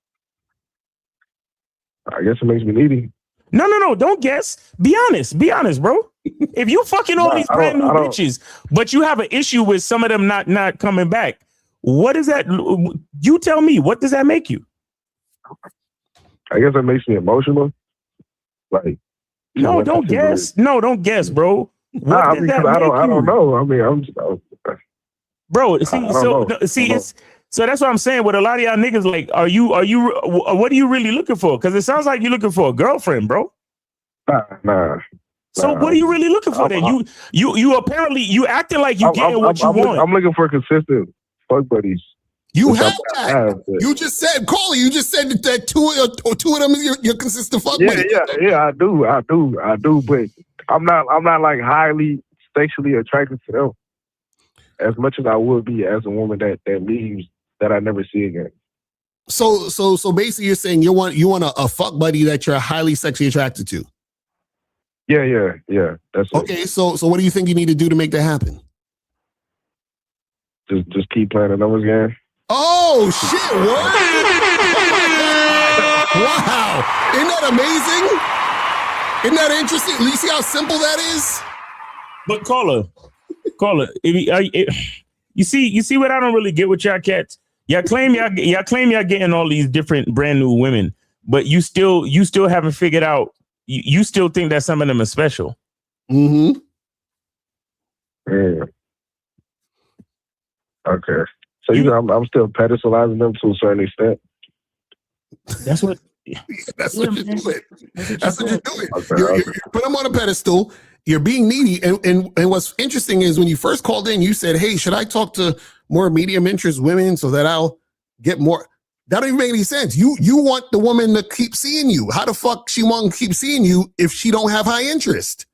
I guess it makes me needy. No, don't guess. Be honest, bro. If you fucking all these brand new bitches, but you have an issue with some of them not coming back, what is that? You tell me, what does that make you? I guess it makes me emotional. Like, no, don't guess. No, don't guess, bro. I don't know. I mean, I'm just, bro. So that's what I'm saying. With a lot of y'all niggas, like, what are you really looking for? Because it sounds like you're looking for a girlfriend, bro. Nah. So what are you really looking for then? You apparently you acting like you getting what you want. I'm looking for consistent fuck buddies. You have that. You just said, Carly, you just said that 2 of them is your consistent fuck buddy. Yeah, I do. But I'm not like highly sexually attracted to them as much as I would be as a woman that leaves that I never see again. So basically, you're saying you want a fuck buddy that you're highly sexually attracted to. Yeah. That's okay. So what do you think you need to do to make that happen? Just keep playing the numbers game. Oh shit! What? Wow! Isn't that amazing? Isn't that interesting? You see how simple that is? But caller, you see what I don't really get with y'all cats. Y'all claim y'all getting all these different brand new women, but you still haven't figured out. You still think that some of them are special. Mm-hmm. Yeah. Okay. So I'm still pedestalizing them to a certain extent. That's what you're doing. That's what you're doing. You put them on a pedestal. You're being needy. And what's interesting is when you first called in, you said, hey, should I talk to more medium interest women so that I'll get more? That don't even make any sense. You want the woman to keep seeing you. How the fuck she want to keep seeing you if she don't have high interest?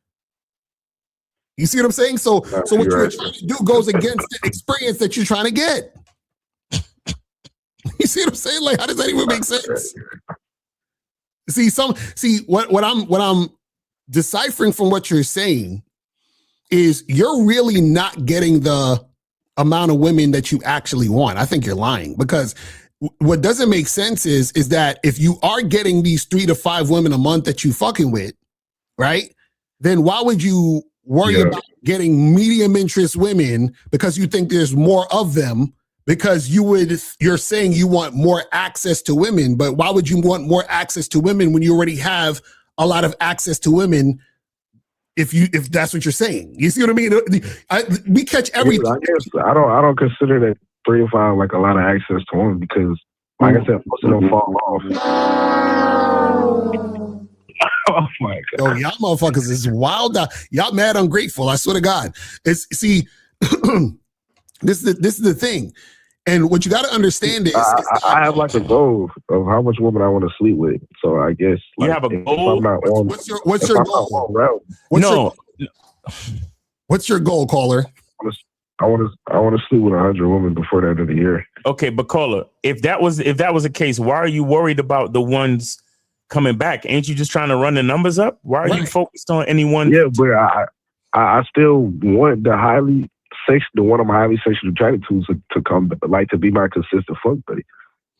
You see what I'm saying? So what you're trying to do goes against the experience that you're trying to get. You see what I'm saying? Like, how does that even make sense? What I'm deciphering from what you're saying is you're really not getting the amount of women that you actually want. I think you're lying, because what doesn't make sense is that if you are getting these 3 to 5 women a month that you fucking with, right? Then why would you worry about getting medium interest women because you think there's more of them? Because you're saying you want more access to women, but why would you want more access to women when you already have a lot of access to women? If that's what you're saying, you see what I mean? We catch everything. I guess I don't consider that 3 to 5 like a lot of access to women, because, like I said, most of them fall off. Oh my God! Yo, y'all motherfuckers is wild. Y'all mad ungrateful. I swear to God. This is the thing. And what you got to understand is I have like a goal of how much women I want to sleep with. So I guess you have a goal. What's your goal? What's your goal, caller? I want to sleep with 100 women before the end of the year. Okay, but caller, if that was the case, why are you worried about the ones coming back? Ain't you just trying to run the numbers up? Why are you focused on anyone? Yeah, but I still want the one I'm highly sexually attracted to come, like, to be my consistent fuck buddy.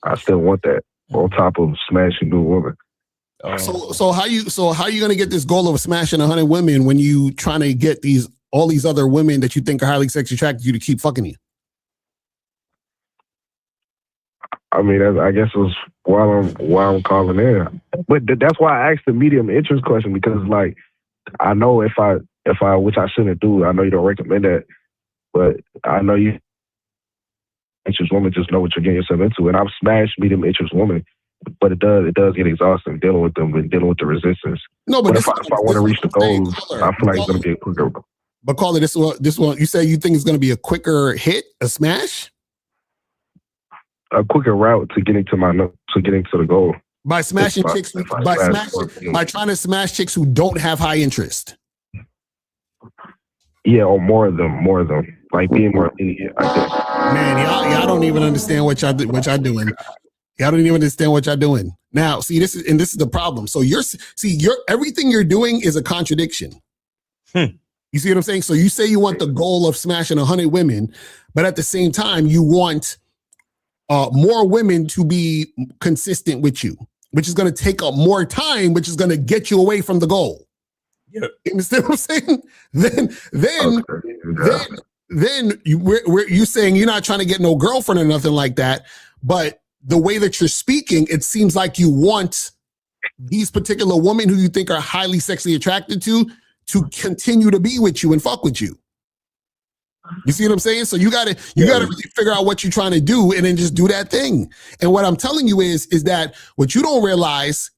I still want that on top of smashing new women. So how you gonna get this goal of smashing 100 women when you trying to get all these other women that you think are highly sexually attracted to you to keep fucking you? I mean, I guess it was while I'm calling in, but that's why I asked the medium interest question, because, like, I know if I which I shouldn't do. I know you don't recommend that. But I know you interest woman, just know what you're getting yourself into. And I've smashed medium interest women, but it does get exhausting dealing with them and dealing with the resistance. No, but if I want to reach the goals, I feel like it's going to be a quicker. But Caller, this one, you say you think it's going to be a quicker hit, a smash? A quicker route to getting to the goal. By smashing chicks, by trying to smash chicks who don't have high interest. Yeah, or more of them, like being more idiot. Man, y'all don't even understand what y'all doing. Y'all don't even understand what y'all doing. Now, see, this is the problem. So everything you're doing is a contradiction. You see what I'm saying? So you say you want the goal of smashing 100 women, but at the same time, you want more women to be consistent with you, which is going to take up more time, which is going to get you away from the goal. Yeah. You understand what I'm saying? Then you saying you're not trying to get no girlfriend or nothing like that, but the way that you're speaking, it seems like you want these particular women who you think are highly sexually attracted to continue to be with you and fuck with you. You see what I'm saying? So you gotta really figure out what you're trying to do and then just do that thing. And what I'm telling you is that what you don't realize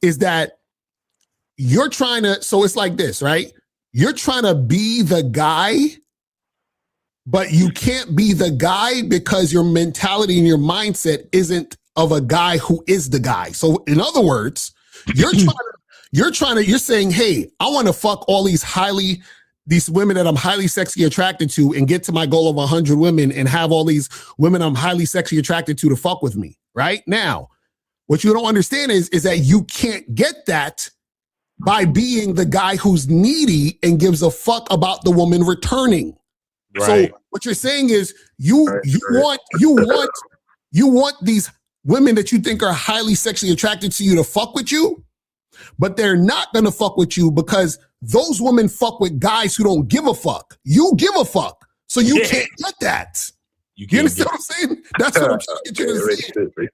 is that you're trying to, so it's like this, right? You're trying to be the guy, but you can't be the guy because your mentality and your mindset isn't of a guy who is the guy. So in other words, you're saying, hey, I want to fuck all these women that I'm highly sexually attracted to and get to my goal of 100 women and have all these women I'm highly sexually attracted to fuck with me. Right now, what you don't understand is that you can't get that by being the guy who's needy and gives a fuck about the woman returning. Right. So what you're saying is you want these women that you think are highly sexually attracted to you to fuck with you, but they're not going to fuck with you because those women fuck with guys who don't give a fuck. You give a fuck. So you can't get that. You understand what I'm saying? That's what I'm trying to get you to see.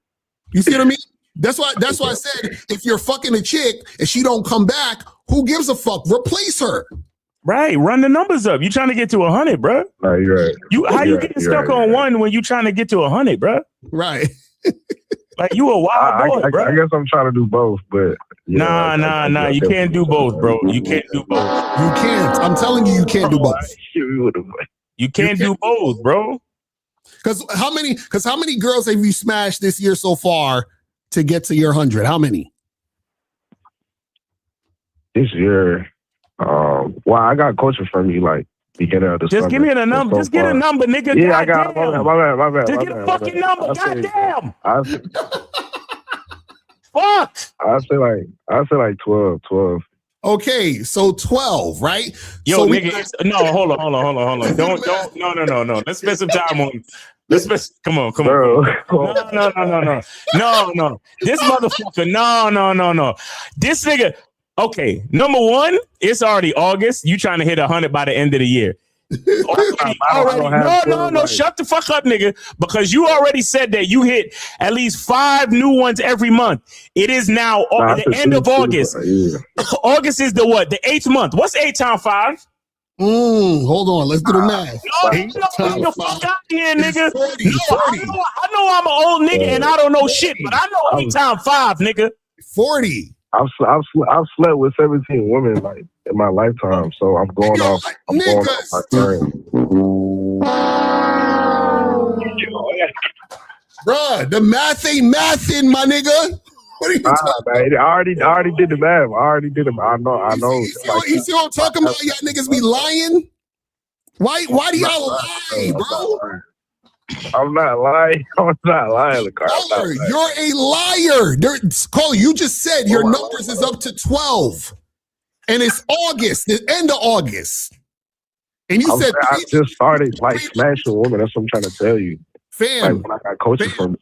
You see what I mean? That's why I said, if you're fucking a chick and she don't come back, who gives a fuck? Replace her. Right. Run the numbers up. You trying to get to 100, bro. No, you're right. How you getting stuck on one when you trying to get to 100, bro? Right. Like you a wild boy, bro. I guess I'm trying to do both, but nah. You can't do both, bro. You can't do both. You can't. I'm telling you, you can't do both. You can't do both, bro. Because how many girls have you smashed this year so far to get to your 100? How many? This year, well, I got coaching from you like beginning of the summer. Just give me a number. Just get a number, nigga. Yeah, I got my bad. Just get a fucking number. Goddamn. Fuck. I say like 12. Okay, so 12, right? Yo, so nigga, hold on. Don't, no. Let's spend some time on. Come on. No. This motherfucker, no. This nigga. Okay, number one, it's already August. You trying to hit 100 by the end of the year. No, shut the fuck up, nigga. Because you already said that you hit at least 5 new ones every month. It is now the end of August. August is the what? The 8th month. What's 8 times 5? Hold on, let's do the math. No, the fuck out here, nigga. 40. I know I'm an old nigga and I don't know shit, but I know 8 times 5, nigga. 40. I've slept with 17 women like in my lifetime, so I'm going off my current. Bruh, the math ain't mathin', my nigga. What are you talking about? I already did the math. I already did it. I know. You see what I'm talking about? Y'all niggas be lying. Why do y'all lie, bro? I'm not lying. Caller, you're a liar. Caller, you just said your numbers is up to 12. And it's August, the end of August. And you said I just started like smashing women. That's what I'm trying to tell you. Fam. Like when I got coaching from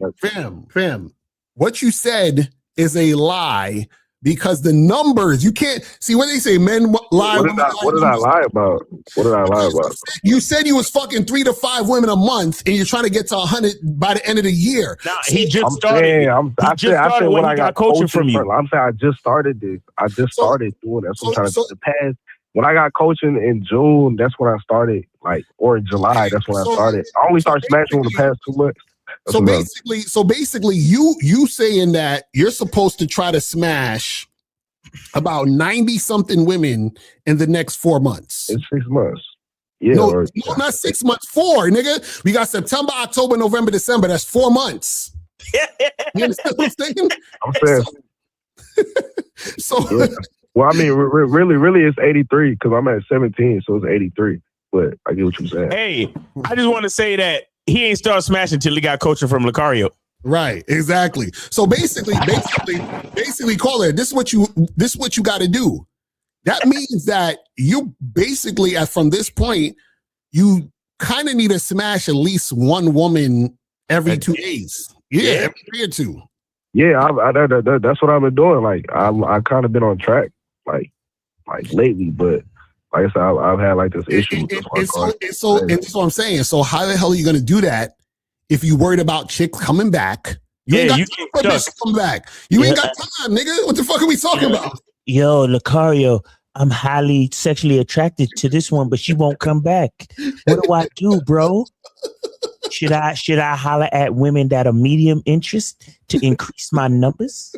Fam. What you said is a lie. Because the numbers, you can't see what they say. Men lie. What did I lie about? You said you was fucking 3 to 5 women a month, and you're trying to get to 100 by the end of the year. Nah, he just started. I said when I got coaching from you. I'm saying I just started this. I just started doing that. So I'm trying to the past when I got coaching in June, that's when I started, like, or in July, that's when I started. I only started smashing in the past 2 months. So basically, you saying that you're supposed to try to smash about 90 something women in the next 4 months. In 6 months. Yeah. No, not 6 months, 4, nigga. We got September, October, November, December. That's 4 months. You understand what I'm saying? I'm saying. So yeah. Well, I mean, really, it's 83 because I'm at 17, so it's 83. But I get what you're saying. Hey, I just want to say that he ain't start smashing until he got coaching from Lucario. Right, exactly. So basically, caller, this is what you got to do. That means that you basically, from this point, you kind of need to smash at least one woman every 2 days. Yeah, every day or 2. Yeah, that's what I've been doing. Like I kind of been on track, like lately. But like I said, I've had like this issue. And that's what I'm saying. So how the hell are you going to do that if you worried about chicks coming back? You ain't got time for bitches to come back. You ain't got time, nigga. What the fuck are we talking about? Yo, Lucario, I'm highly sexually attracted to this one, but she won't come back. What do I do, bro? Should I holler at women that are medium interest to increase my numbers?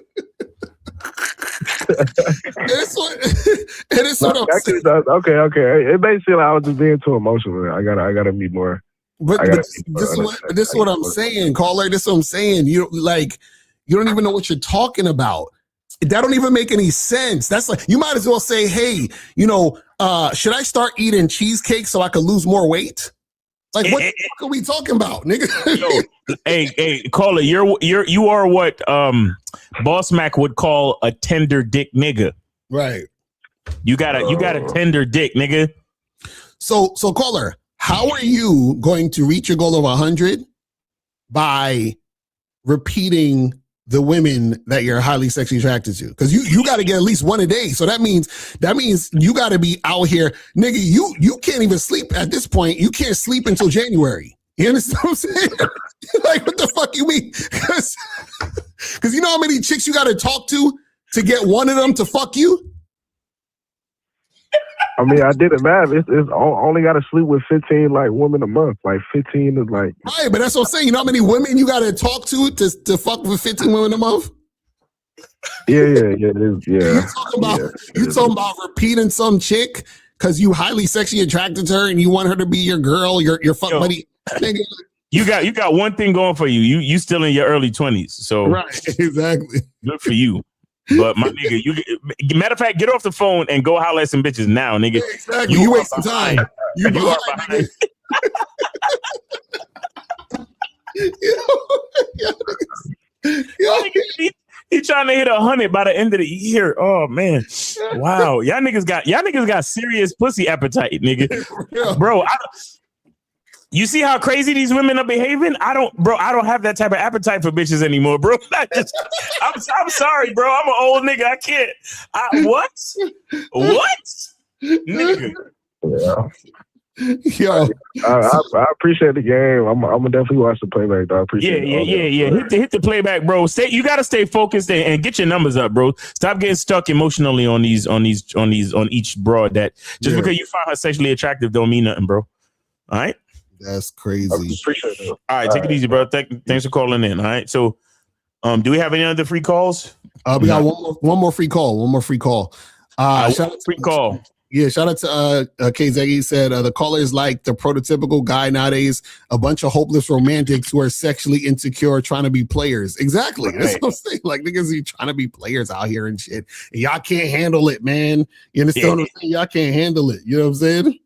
It's what I'm saying. Okay. It may seem like I was just being too emotional. I gotta be more. But this is what I'm saying, caller. This is what I'm saying. You don't even know what you're talking about. That don't even make any sense. That's like, you might as well say, hey, should I start eating cheesecake so I could lose more weight? Like, what the fuck are we talking about, nigga? Yo, hey, caller, you are what Boss Mac would call a tender dick nigga. Right. You got a tender dick, nigga. So caller, how are you going to reach your goal of 100 by repeating the women that you're highly sexually attracted to? Because you got to get at least one a day. So that means you got to be out here, nigga. You can't even sleep at this point. You can't sleep until January. You understand what I'm saying? Like, what the fuck you mean? Because you know how many chicks you got to talk to get one of them to fuck you? I mean, I did it math. It's only got to sleep with 15 like women a month. Like 15 is like right, but that's what I'm saying. You know how many women you got to talk to fuck with 15 women a month? Yeah. You talking about repeating some chick because you highly sexually attracted to her and you want her to be your girl, your fuck buddy. You got one thing going for you. You still in your early 20s, so right, exactly. Good for you. But my nigga, matter of fact, get off the phone and go holler at some bitches now, nigga. Yeah, exactly. You wasting time. You are behind. He trying to hit 100 by the end of the year. Oh man, wow, y'all niggas got serious pussy appetite, nigga. Bro, you see how crazy these women are behaving? I don't have that type of appetite for bitches anymore, bro. I'm sorry, bro. I'm an old nigga. I can't. What? Nigga. Yeah. Yo, I appreciate the game. I'm gonna definitely watch the playback. Though. I appreciate it. Yeah. Hit the playback, bro. You gotta stay focused and get your numbers up, bro. Stop getting stuck emotionally on each broad. That just because you find her sexually attractive don't mean nothing, bro. All right. That's crazy. I appreciate it. All right, take it easy, bro. Thanks for calling in. All right. So, do we have any other free calls? We got one more free call. Shout out free call. Yeah, shout out to KZ. He said the caller is like the prototypical guy nowadays, a bunch of hopeless romantics who are sexually insecure trying to be players. Exactly. Right. That's what I'm saying. Like, niggas are trying to be players out here and shit. And y'all can't handle it, man. You understand what I'm saying? Y'all can't handle it. You know what I'm saying?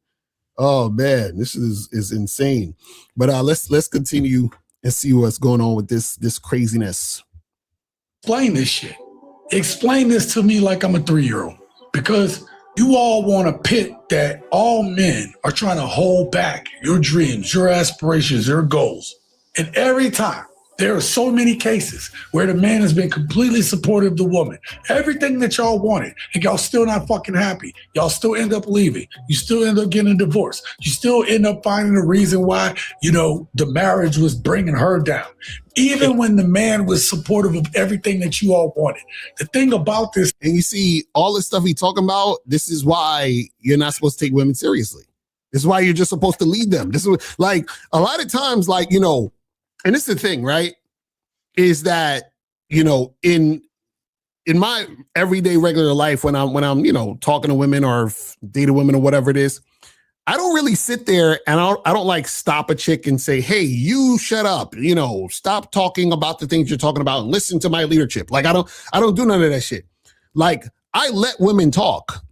Oh man, this is insane. But let's continue and see what's going on with this craziness. Explain this shit. Explain this to me like I'm a 3-year-old. Because you all want to pit that all men are trying to hold back your dreams, your aspirations, your goals. And every time There are so many cases where the man has been completely supportive of the woman. Everything that y'all wanted, and y'all still not fucking happy. Y'all still end up leaving. You still end up getting a divorce. You still end up finding a reason why, the marriage was bringing her down. Even when the man was supportive of everything that you all wanted. The thing about this... And you see, all the stuff he's talking about, this is why you're not supposed to take women seriously. This is why you're just supposed to lead them. This is like, a lot of times, like, and this is the thing, right? Is that, in my everyday regular life, when I'm talking to women or dating women or whatever it is, I don't really sit there and I don't like stop a chick and say, hey, you shut up, stop talking about the things you're talking about and listen to my leadership. Like, I don't do none of that shit. Like, I let women talk.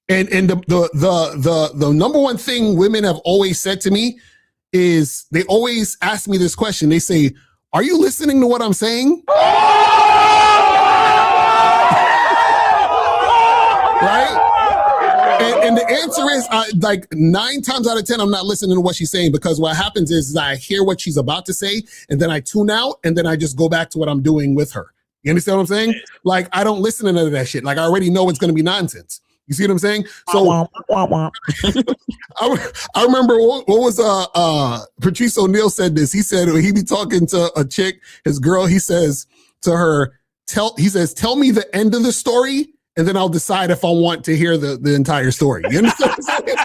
And the number one thing women have always said to me is they always ask me this question. They say, are you listening to what I'm saying? Right? And the answer is like 9 times out of 10, I'm not listening to what she's saying, because what happens is I hear what she's about to say and then I tune out and then I just go back to what I'm doing with her. You understand what I'm saying? Like, I don't listen to none of that shit. Like, I already know it's going to be nonsense. You see what I'm saying? So I remember what was Patrice O'Neal said this. He said he be talking to a chick, his girl, he says to her, tell me the end of the story, and then I'll decide if I want to hear the entire story. You understand what I'm saying?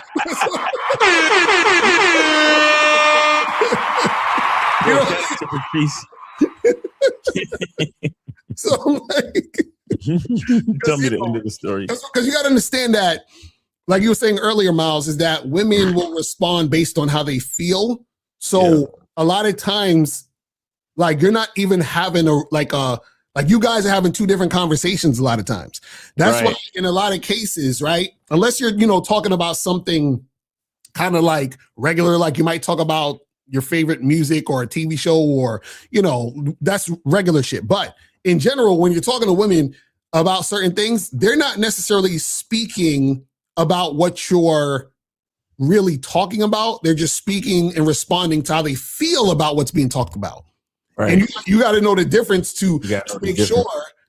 So I'm like, tell me the end of the story. Because you got to understand that, like you were saying earlier, Miles, is that women will respond based on how they feel. So a lot of times, like, you're not even having like you guys are having 2 different conversations a lot of times. That's why in a lot of cases, right? Unless you're, talking about something kind of like regular, like you might talk about your favorite music or a TV show or, that's regular shit. But in general, when you're talking to women about certain things, they're not necessarily speaking about what you're really talking about. They're just speaking and responding to how they feel about what's being talked about. Right. And you got to know the difference to make sure,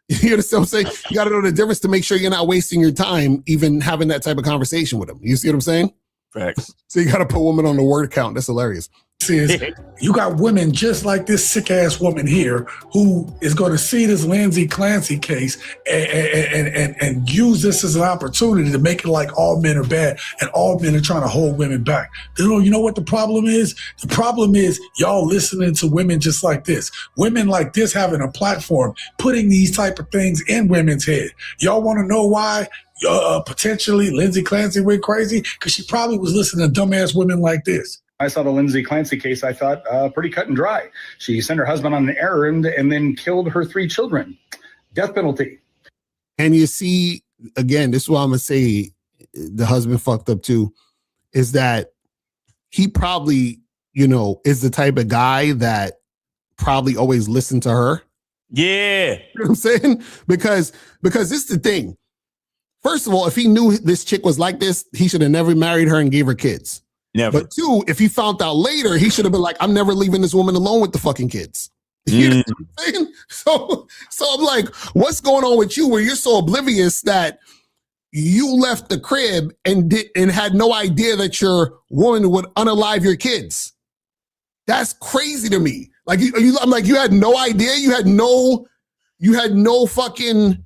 you understand what I'm saying? You got to know the difference to make sure you're not wasting your time even having that type of conversation with them. You see what I'm saying? Facts. So you got to put women on the word count. That's hilarious. Is you got women just like this sick ass woman here who is going to see this Lindsay Clancy case and use this as an opportunity to make it like all men are bad and all men are trying to hold women back. You know what the problem is? The problem is y'all listening to women just like this. Women like this having a platform, putting these type of things in women's head. Y'all want to know why? Potentially Lindsay Clancy went crazy? Because she probably was listening to dumbass women like this. I saw the Lindsay Clancy case, I thought, pretty cut and dry. She sent her husband on an errand and then killed her 3 children. Death penalty. And you see, again, this is what I'm going to say the husband fucked up too, is that he probably, is the type of guy that probably always listened to her. Yeah. You know what I'm saying? Because this is the thing. First of all, if he knew this chick was like this, he should have never married her and gave her kids. Never. But 2, if he found out later, he should have been like, I'm never leaving this woman alone with the fucking kids. You know what I'm saying? So I'm like, what's going on with you where you're so oblivious that you left the crib and had no idea that your woman would unalive your kids? That's crazy to me. Like, I'm like, you had no idea? You had no fucking...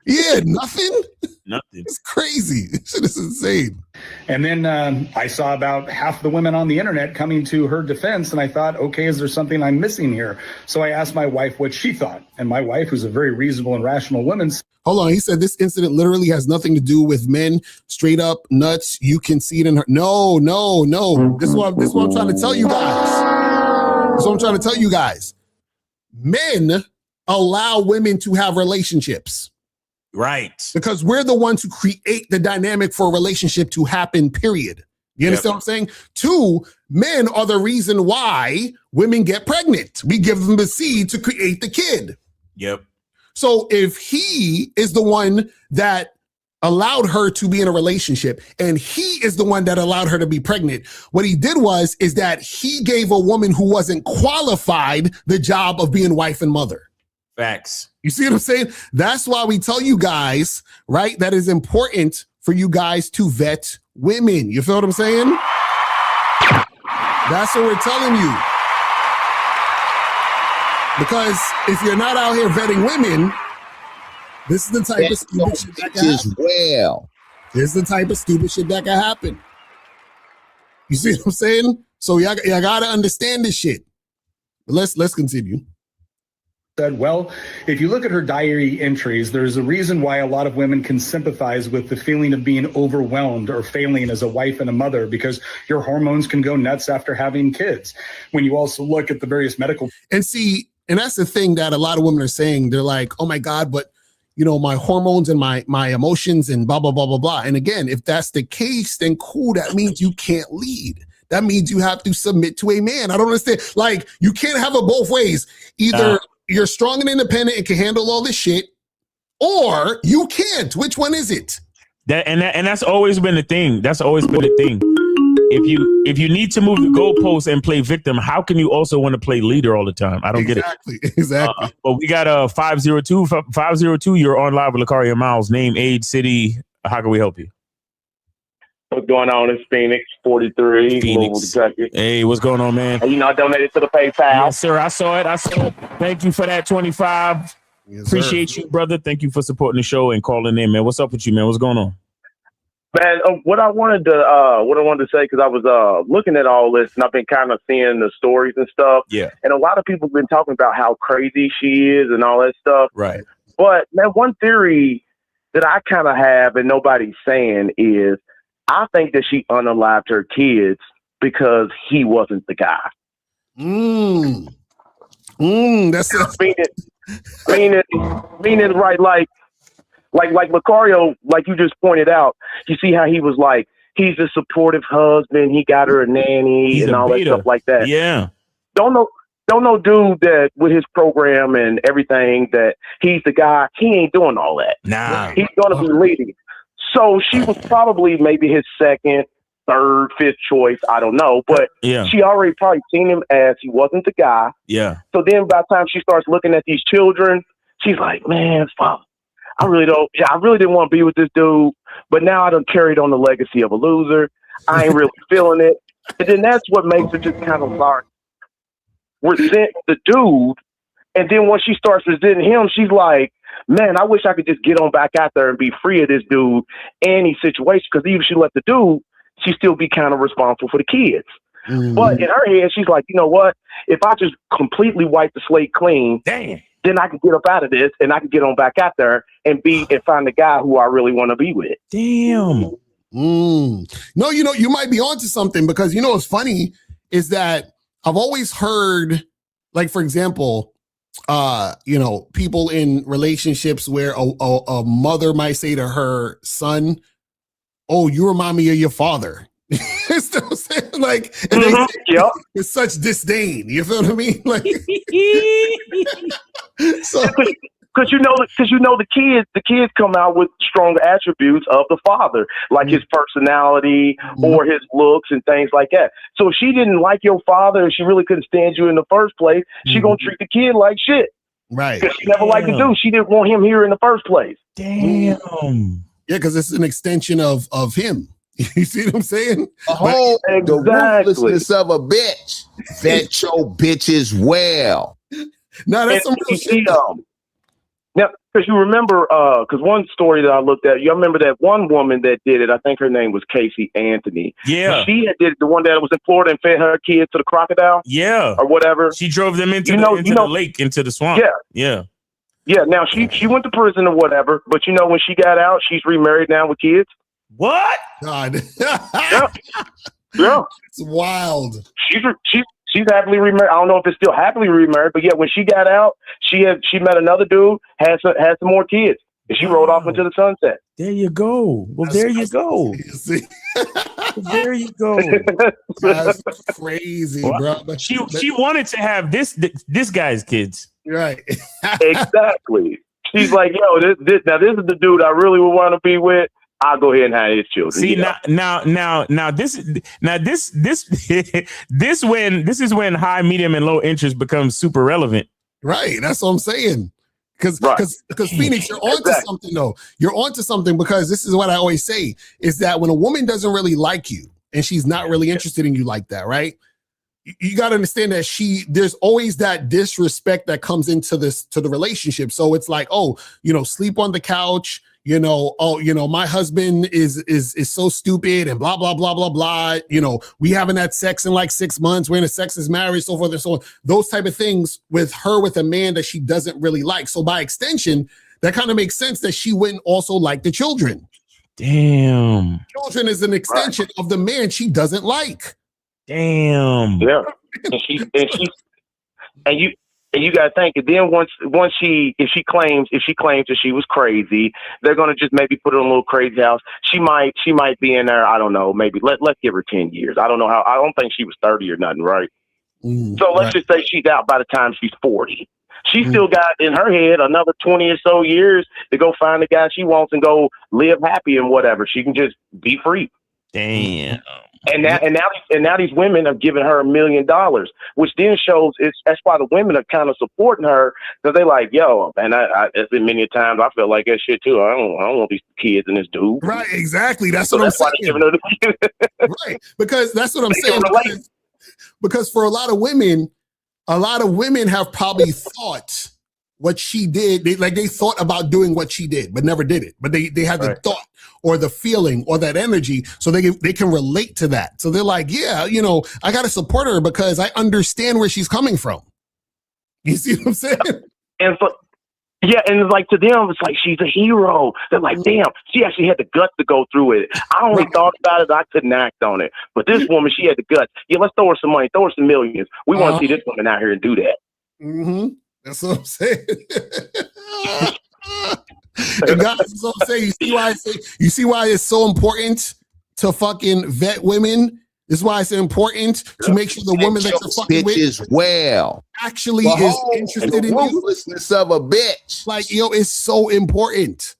Yeah, nothing. It's crazy. This shit is insane. And then I saw about half the women on the internet coming to her defense, and I thought, okay, is there something I'm missing here? So I asked my wife what she thought, and my wife, who's a very reasonable and rational woman. Hold on, he said this incident literally has nothing to do with men. Straight up nuts. You can see it in her. No. This is what I'm trying to tell you guys. Men allow women to have relationships. Right. Because we're the ones who create the dynamic for a relationship to happen, period. You understand what I'm saying? 2, men are the reason why women get pregnant. We give them the seed to create the kid. Yep. So if he is the one that allowed her to be in a relationship, and he is the one that allowed her to be pregnant. What he did is that he gave a woman who wasn't qualified the job of being wife and mother. Facts. You see what I'm saying? That's why we tell you guys, right, that is important for you guys to vet women. You feel what I'm saying? That's what we're telling you. Because if you're not out here vetting women, this is the type of stupid shit that can happen. This is the type of stupid shit that can happen. You see what I'm saying? So y'all gotta understand this shit. But let's continue. Said, well, if you look at her diary entries, there's a reason why a lot of women can sympathize with the feeling of being overwhelmed or failing as a wife and a mother, because your hormones can go nuts after having kids. When you also look at the various medical... And see, and that's the thing that a lot of women are saying. They're like, oh my God, but you know, my hormones and my emotions and blah, blah, blah, blah, blah. And again, if that's the case, then cool. That means you can't lead. That means you have to submit to a man. I don't understand. Like, you can't have it both ways. Either you're strong and independent and can handle all this shit, or you can't. Which one is it? That's always been the thing. That's always been the thing. If you need to move the goalposts and play victim, how can you also want to play leader all the time? I don't get it. Exactly. But we got 502. You're on live with Lucario Miles. Name, age, city. How can we help you? What's going on? It's Phoenix 43, Louisville, Kentucky. Hey, what's going on, man? You know, I donated to the PayPal. Yes, sir. I saw it. Thank you for that 25. Yes, appreciate you, brother. Thank you for supporting the show and calling in, man. What's up with you, man? What's going on? Man, what I wanted to say, because I was looking at all this and I've been kind of seeing the stories and stuff. Yeah. And a lot of people have been talking about how crazy she is and all that stuff. Right. But man, one theory that I kind of have and nobody's saying is, I think that she unalived her kids because he wasn't the guy. That's meaning right, like Lucario, like you just pointed out. You see how he was like, he's a supportive husband. He got her a nanny and all that stuff like that. Yeah. Don't know, dude, that with his program and everything that he's the guy. He ain't doing all that. Nah. He's gonna be leading. So she was probably maybe his second, third, fifth choice. I don't know. But she already probably seen him as he wasn't the guy. Yeah. So then by the time she starts looking at these children, she's like, man, fuck. I really didn't want to be with this dude. But now I done carried on the legacy of a loser. I ain't really feeling it. And then that's what makes her just kind of like resent the dude. And then when she starts resenting him, she's like, man, I wish I could just get on back out there and be free of this dude, any situation. Because even if she let the dude, she still be kind of responsible for the kids. Mm-hmm. But in her head, she's like, you know what? If I just completely wipe the slate clean, then I can get up out of this and I can get on back out there and find the guy who I really want to be with. Damn. No, you know, you might be onto something, because you know what's funny is that I've always heard, like, for example, you know, people in relationships where a mother might say to her son, oh, you remind me of your father. Like, and they say with such disdain. You feel what I mean? Like, so because you know the kids come out with strong attributes of the father, like his personality or his looks and things like that. So if she didn't like your father and she really couldn't stand you in the first place, she gonna treat the kid like shit. Right. Because she never liked the dude. She didn't want him here in the first place. Damn. Yeah, because it's an extension of him. You see what I'm saying? The ruthlessness of a bitch. Vet your bitches well. No, that's some real shit. Now, because you remember, because one story that I looked at, you remember that one woman that did it. I think her name was Casey Anthony. Yeah, she had did the one that was in Florida and fed her kids to the crocodile. Yeah, or whatever. She drove them into the lake, into the swamp. Yeah. Now she went to prison or whatever, but you know when she got out, she's remarried now with kids. What? God. Yeah. It's wild. She's happily remarried. I don't know if it's still happily remarried, but yeah, when she got out, she met another dude, had some more kids, and she rode off into the sunset. There you go. Well, there you go. There you go. That's crazy, bro. She wanted to have this guy's kids. Right. Exactly. She's like, yo, this is the dude I really would want to be with. I'll go ahead and have his children. See, this is when high, medium, and low interest becomes super relevant. Right. That's what I'm saying. Because Phoenix, you're onto something though. You're onto something, because this is what I always say is that when a woman doesn't really like you and she's not really interested in you like that, right? You got to understand that there's always that disrespect that comes into the relationship. So it's like, oh, sleep on the couch, my husband is so stupid and blah, blah, blah, blah, blah. We haven't had sex in like 6 months. We're in a sexless marriage, so forth and so on. Those type of things with a man that she doesn't really like. So by extension, that kind of makes sense that she wouldn't also like the children. Damn. Children is an extension of the man she doesn't like. Damn. Yeah. And you gotta think, and then once if she claims that she was crazy, they're gonna just maybe put her in a little crazy house. She might be in there, I don't know, maybe let's give her 10 years. I don't know how. I don't think she was 30 or nothing, right? So let's just say she's out by the time she's 40. She still got in her head another 20 or so years to go find the guy she wants and go live happy and whatever. She can just be free. Damn. And now these women have given her $1 million, which then shows that's why the women are kind of supporting her, because they like, yo, and it's been many times I felt like that shit too. I don't want these kids and this dude. Right, exactly. That's what I'm saying. Right, because that's what I'm saying. Because for a lot of women have probably thought what she did. They thought about doing what she did, but never did it. But they had the thought or the feeling or that energy, so they can relate to that. So they're like, yeah, I got to support her because I understand where she's coming from. You see what I'm saying? And it's like, to them, it's like she's a hero. They're like, damn, she actually had the guts to go through it. I only thought about it, I couldn't act on it. But this woman, she had the guts. Yeah, let's throw her some money, throw her some millions. We want to see this woman out here and do that. Mm-hmm. That's what I'm saying. And guys, that's what I'm saying. You see why it's so important to fucking vet women? This is why it's important to make sure the woman that you're fucking with actually is interested in you. Ruthlessness of a bitch. Like, it's so important.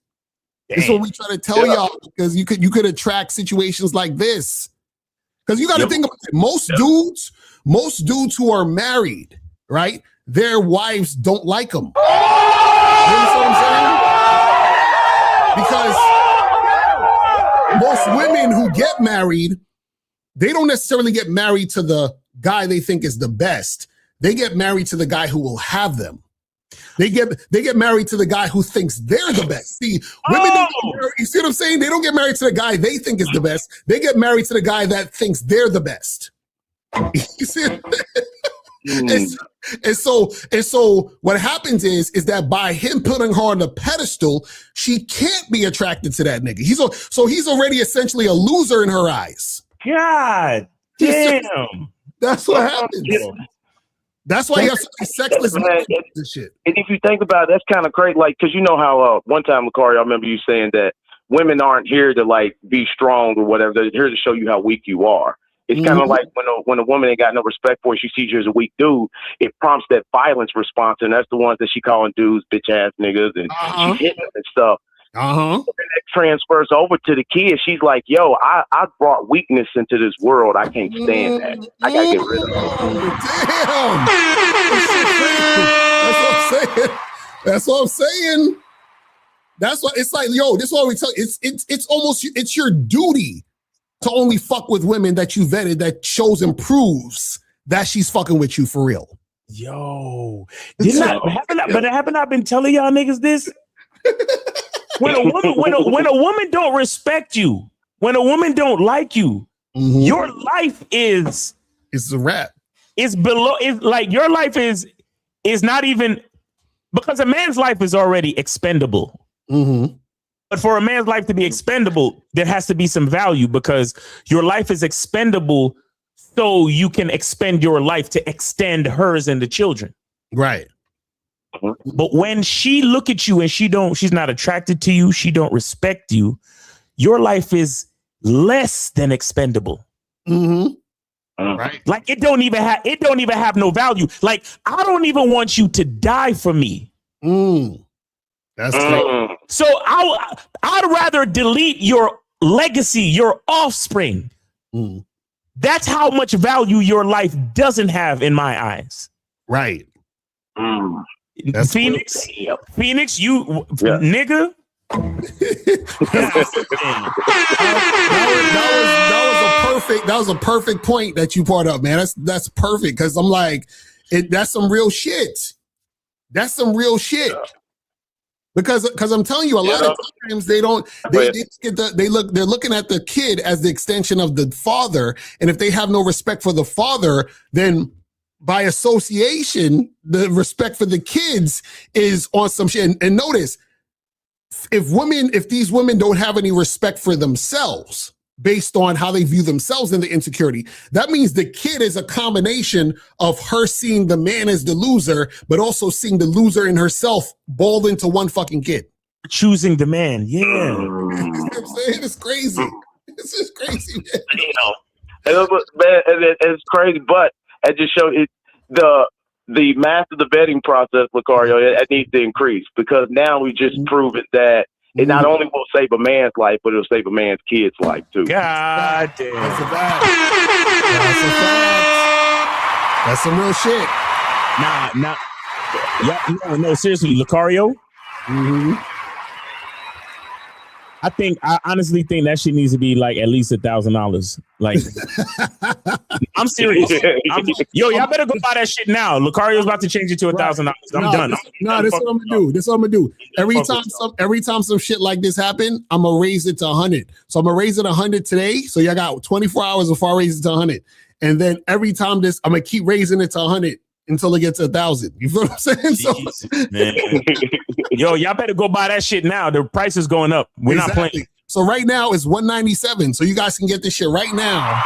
It's what we try to tell y'all, because you could attract situations like this. Because you got to think about it. Most dudes who are married, right? Their wives don't like them. You understand what I'm saying? Because most women who get married, they don't necessarily get married to the guy they think is the best. They get married to the guy who will have them. They get married to the guy who thinks they're the best. See, women you see what I'm saying? They don't get married to the guy they think is the best. They get married to the guy that thinks they're the best. You see what I'm saying? And so what happens is that by him putting her on the pedestal, she can't be attracted to that nigga. He's already essentially a loser in her eyes. God damn. That's what happens. That's why you have sexless and shit. And if you think about it, that's kind of crazy. Like, because you know how one time, Macari, I remember you saying that women aren't here to like be strong or whatever. They're here to show you how weak you are. It's kind of like when a woman ain't got no respect for you, she sees you as a weak dude, it prompts that violence response, and that's the ones that she calling dudes bitch ass niggas, and she's hitting them and stuff. And that transfers over to the kids. She's like, yo, I brought weakness into this world. I can't stand that. I gotta get rid of it. Damn. That's what I'm saying. That's what it's like, yo, this is what we tell you. It's almost, it's your duty to only fuck with women that you vetted, that shows and proves that she's fucking with you for real. Yo, haven't I been telling y'all niggas this? When a woman don't respect you, when a woman don't like you, your life it's a wrap. It's below. It's like your life is not even, because a man's life is already expendable. But for a man's life to be expendable, there has to be some value, because your life is expendable so you can expend your life to extend hers and the children. Right. But when she look at you and she's not attracted to you, she don't respect you, your life is less than expendable. Right. Like it don't even have no value. Like, I don't even want you to die for me. That's crazy. So I'd rather delete your legacy, your offspring. That's how much value your life doesn't have in my eyes. Right. That's Phoenix, Phoenix, you nigga. That was a perfect point that you brought up, man. That's perfect because I'm like, that's some real shit. That's some real shit. Because I'm telling you, a lot of times they're looking at the kid as the extension of the father, and if they have no respect for the father, then by association, the respect for the kids is on some shit. And notice, if these women don't have any respect for themselves based on how they view themselves and the insecurity, that means the kid is a combination of her seeing the man as the loser, but also seeing the loser in herself balled into one fucking kid. Choosing the man. Yeah. You know what I'm saying? It's crazy. It's just crazy, man. It's crazy, but it just shows the math of the vetting process, Lucario, it needs to increase because now we just proven that it not only will save a man's life, but it'll save a man's kid's life too. God damn. That's a fact. That's some real shit. No, seriously, Lucario. I honestly think that shit needs to be like at least $1,000. Like, I'm serious. Y'all better go buy that shit now. Lucario's about to change it to $1,000. I'm done. No, this is what I'm gonna do. Every time some shit like this happen, I'm gonna raise it to 100. So I'm gonna raise it 100 today. So y'all got 24 hours before I raise it to 100. And then every time I'm gonna keep raising it to 100 until it gets to 1,000. You feel what I'm saying? Jesus, man. Y'all better go buy that shit now. The price is going up. We're not playing. So right now it's $197. So you guys can get this shit right now.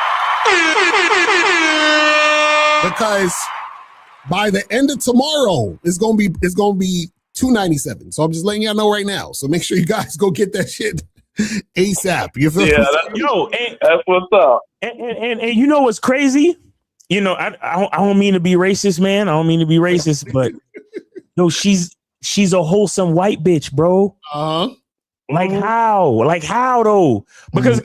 Because by the end of tomorrow, it's gonna be $297. So I'm just letting y'all know right now. So make sure you guys go get that shit ASAP. You feel that's what's up. And you know what's crazy? You know, I don't mean to be racist, man. I don't mean to be racist, but no, she's a wholesome white bitch, bro. Like how though? Because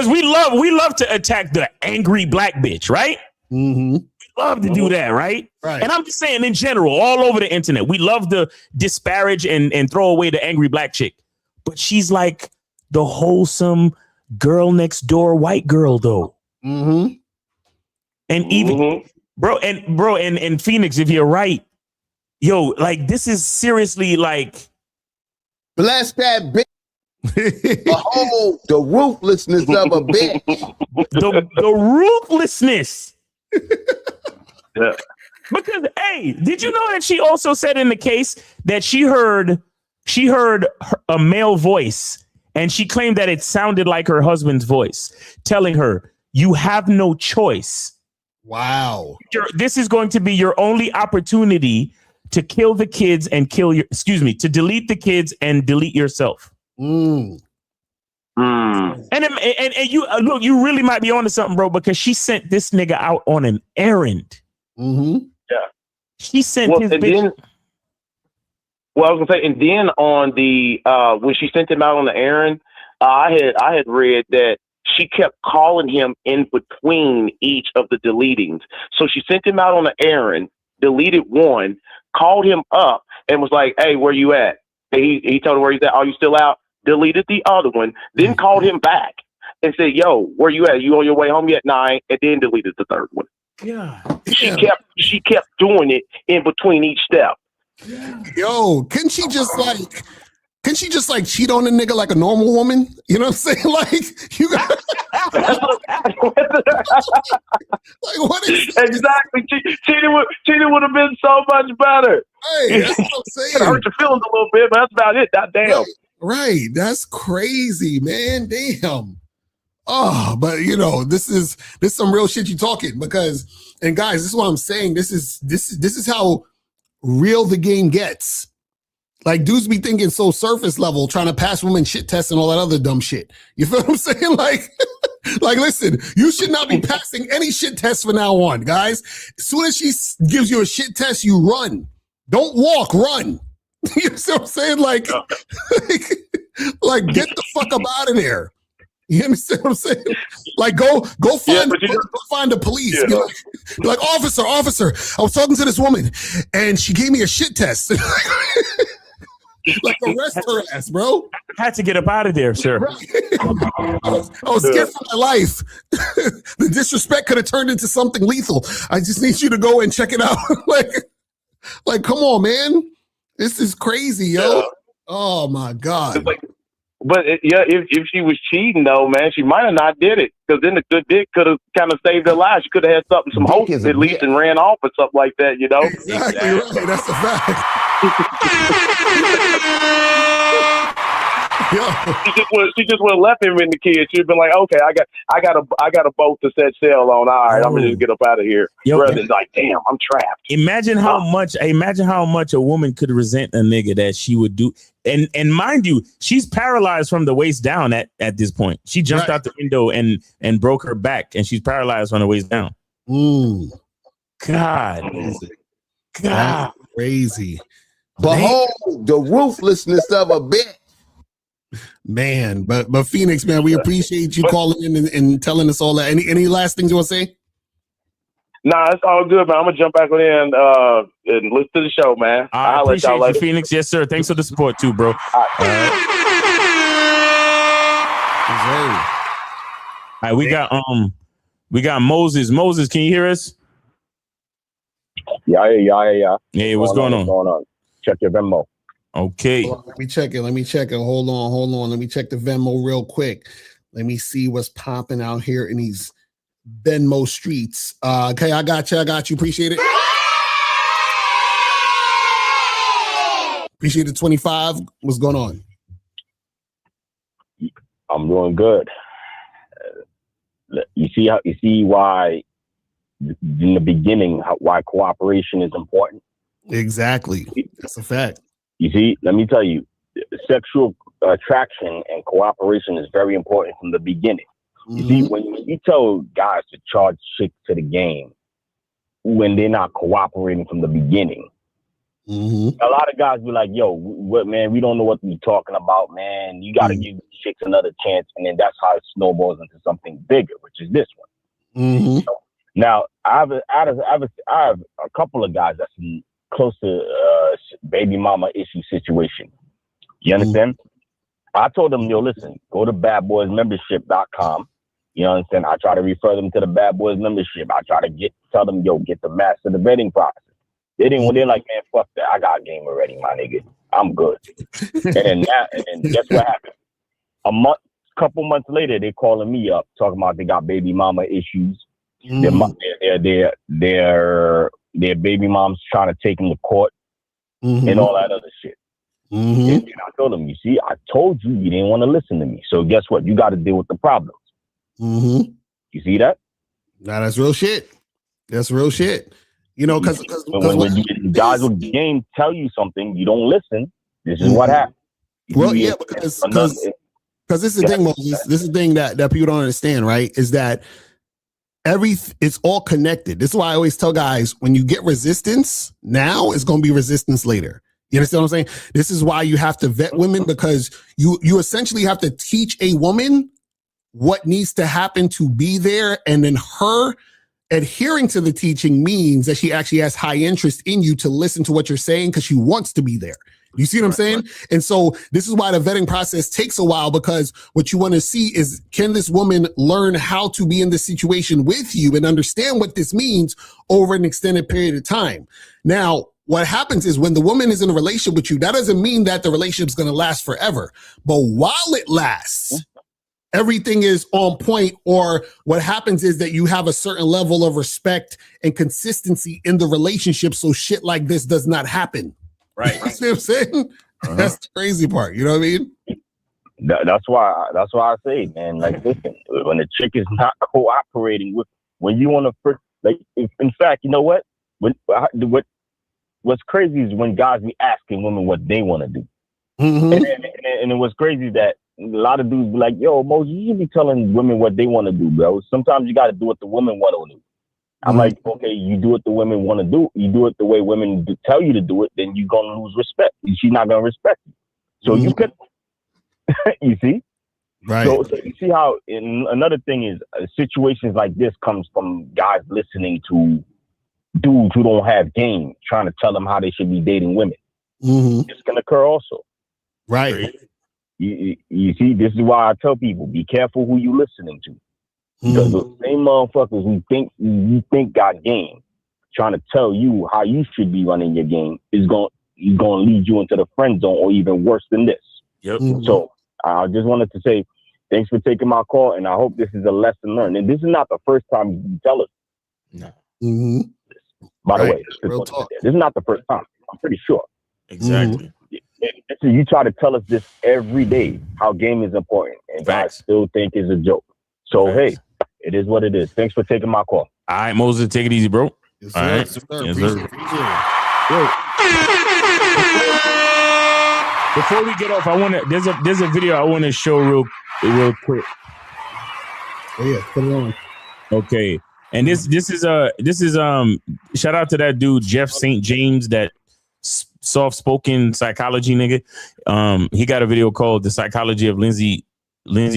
we love to attack the angry black bitch, right? We love to do that, right? And I'm just saying in general, all over the internet, we love to disparage and throw away the angry black chick. But she's like the wholesome girl next door white girl though. And even and Phoenix, if you're right, yo, like this is seriously like bless that bitch. The ruthlessness of a bitch. The ruthlessness. Because hey, did you know that she also said in the case that she heard a male voice and she claimed that it sounded like her husband's voice telling her, "You have no choice." Wow. This is going to be your only opportunity to kill the kids and to delete the kids and delete yourself. And you look, you really might be onto something, bro, because she sent this nigga out on an errand. She sent his bitch. I was gonna say, and then on the when she sent him out on the errand, I had read that she kept calling him in between each of the deletings. So she sent him out on an errand, deleted one, called him up, and was like, "Hey, where you at?" And he told her where he's at. "Are you still out?" Deleted the other one, then called him back and said, "Yo, where you at? You on your way home yet?" "Nah," and then deleted the third one. She kept doing it in between each step. Yo, couldn't she just like cheat on a nigga like a normal woman? You know what I'm saying? Like you got what is exactly? Cheating would have been so much better. Hey, that's what I'm saying. It hurt your feelings a little bit, but that's about it. Damn. Right. That's crazy, man. Damn. Oh, but you know, this is some real shit you talking because, and guys, this is what I'm saying. This is how real the game gets. Like dudes be thinking so surface level, trying to pass women shit tests and all that other dumb shit. You feel what I'm saying? Like listen, you should not be passing any shit tests from now on, guys. As soon as she gives you a shit test, you run. Don't walk, run. You see what I'm saying? Like get the fuck up out of there. You understand what I'm saying? Like, go find the police. Yeah. Be like, officer, I was talking to this woman, and she gave me a shit test. Like, arrest her ass, bro. I had to get up out of there, sir. I was scared for my life. The disrespect could have turned into something lethal. I just need you to go and check it out. like, come on, man. This is crazy, yo. Yeah. Oh my God. But if she was cheating though, man, she might have not did it, because then the good dick could have kind of saved her life. She could have had some hope at least and ran off or something like that, you know? Exactly. Right. That's a fact. She just would have left him and the kids. She'd been like, okay, I got a boat to set sail on. All right, I'm gonna just get up out of here. Rather than like, damn, I'm trapped. Imagine how much a woman could resent a nigga that she would do. And mind you, she's paralyzed from the waist down at this point. She jumped out the window and broke her back, and she's paralyzed from the waist down. God. That's crazy. Behold the ruthlessness of a bitch. Man, but Phoenix, man, we appreciate you calling in and telling us all that. Any last things you want to say? Nah, it's all good, man. I'm gonna jump back on in and listen to the show, man. I appreciate you, Phoenix. Yes, sir. Thanks for the support too, bro. All right, we got Moses. Moses, can you hear us? Yeah. Hey, what's going on? What's going on? Check your Venmo. Okay. Let me check it. Hold on. Let me check the Venmo real quick. Let me see what's popping out here in these Venmo streets. Okay, I got you. Appreciate it. Appreciate the 25. What's going on? I'm doing good. You see why in the beginning why cooperation is important? Exactly. That's a fact. You see, let me tell you, sexual attraction and cooperation is very important from the beginning. You see, when you tell guys to charge chicks to the game when they're not cooperating from the beginning, a lot of guys be like, yo, what, man, we don't know what we're talking about, man. You got to give chicks another chance. And then that's how it snowballs into something bigger, which is this one. Now, I have a couple of guys that's close to baby mama issue situation. You understand? I told them, yo, listen, go to badboysmembership.com. You know what I'm saying? I try to refer them to the Bad Boys membership. I try to tell them, yo, get the master the vetting process. They're like, man, fuck that. I got a game already, my nigga. I'm good. and then guess what happened? Couple months later, they calling me up talking about they got baby mama issues. Their baby mom's trying to take them to court and all that other shit. And I told them, you see, I told you didn't want to listen to me. So guess what? You got to deal with the problems. You see that? Nah, that's real shit. That's real shit. You know, because when guys with game tell you something, you don't listen. This is what happens. Well, yeah, because this is the thing, Moses. This is the thing that people don't understand, right? Is that it's all connected. This is why I always tell guys, when you get resistance now, it's going to be resistance later. You understand what I'm saying? This is why you have to vet women, because you essentially have to teach a woman what needs to happen to be there. And then her adhering to the teaching means that she actually has high interest in you to listen to what you're saying because she wants to be there. You see what I'm saying? And so this is why the vetting process takes a while, because what you want to see is, can this woman learn how to be in this situation with you and understand what this means over an extended period of time? Now, what happens is when the woman is in a relationship with you, that doesn't mean that the relationship is going to last forever. But while it lasts, everything is on point, or what happens is that you have a certain level of respect and consistency in the relationship so shit like this does not happen. Right. You see what I'm saying? That's the crazy part. You know what I mean? That's why I say, man, like, listen, when the chick is not cooperating when you want to first, like, in fact, you know what? What's crazy is when guys be asking women what they want to do. And it was crazy that a lot of dudes be like, yo, Moses, you should be telling women what they want to do, bro. Sometimes you got to do what the women want to do. I'm like, okay, you do it the women want to do. You do it the way women tell you to do it, then you're going to lose respect. She's not going to respect you. So you could, you see? Right. So you see how, another thing is, situations like this comes from guys listening to dudes who don't have game, trying to tell them how they should be dating women. This can occur also. Right. You see, this is why I tell people, be careful who you listening to. Because the same motherfuckers who you think got game, trying to tell you how you should be running your game, is going to lead you into the friend zone, or even worse than this. Yep. So I just wanted to say thanks for taking my call, and I hope this is a lesson learned. And this is not the first time you tell us. No. By the way, this is not the first time. I'm pretty sure. Exactly. So you try to tell us this every day, how game is important, and guys still think it's a joke. So hey, it is what it is. Thanks for taking my call. All right, Moses, take it easy, bro. Yes, all right. Sir. Yes, Appreciate it. Before we get off, I want to. There's a video I want to show real quick. Oh yeah, put it on. Okay, and this is shout out to that dude Jeff St. James, that soft-spoken psychology nigga. He got a video called "The Psychology of Lindsay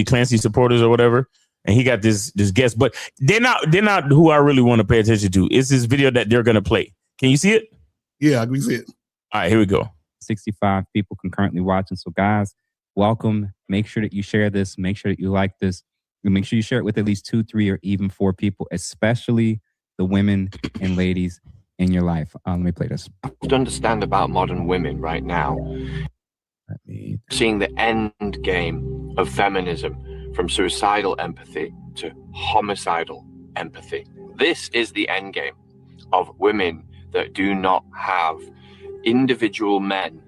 Clancy Supporters" or whatever. And he got this guest, but they're not who I really want to pay attention to. It's this video that they're gonna play. Can you see it? Yeah, I can see it. All right, here we go. 65 people concurrently watching. So guys, welcome. Make sure that you share this. Make sure that you like this. And make sure you share it with at least 2, 3, or even 4 people, especially the women and ladies in your life. Let me play this. To understand about modern women right now, seeing the end game of feminism, from suicidal empathy to homicidal empathy. This is the end game of women that do not have individual men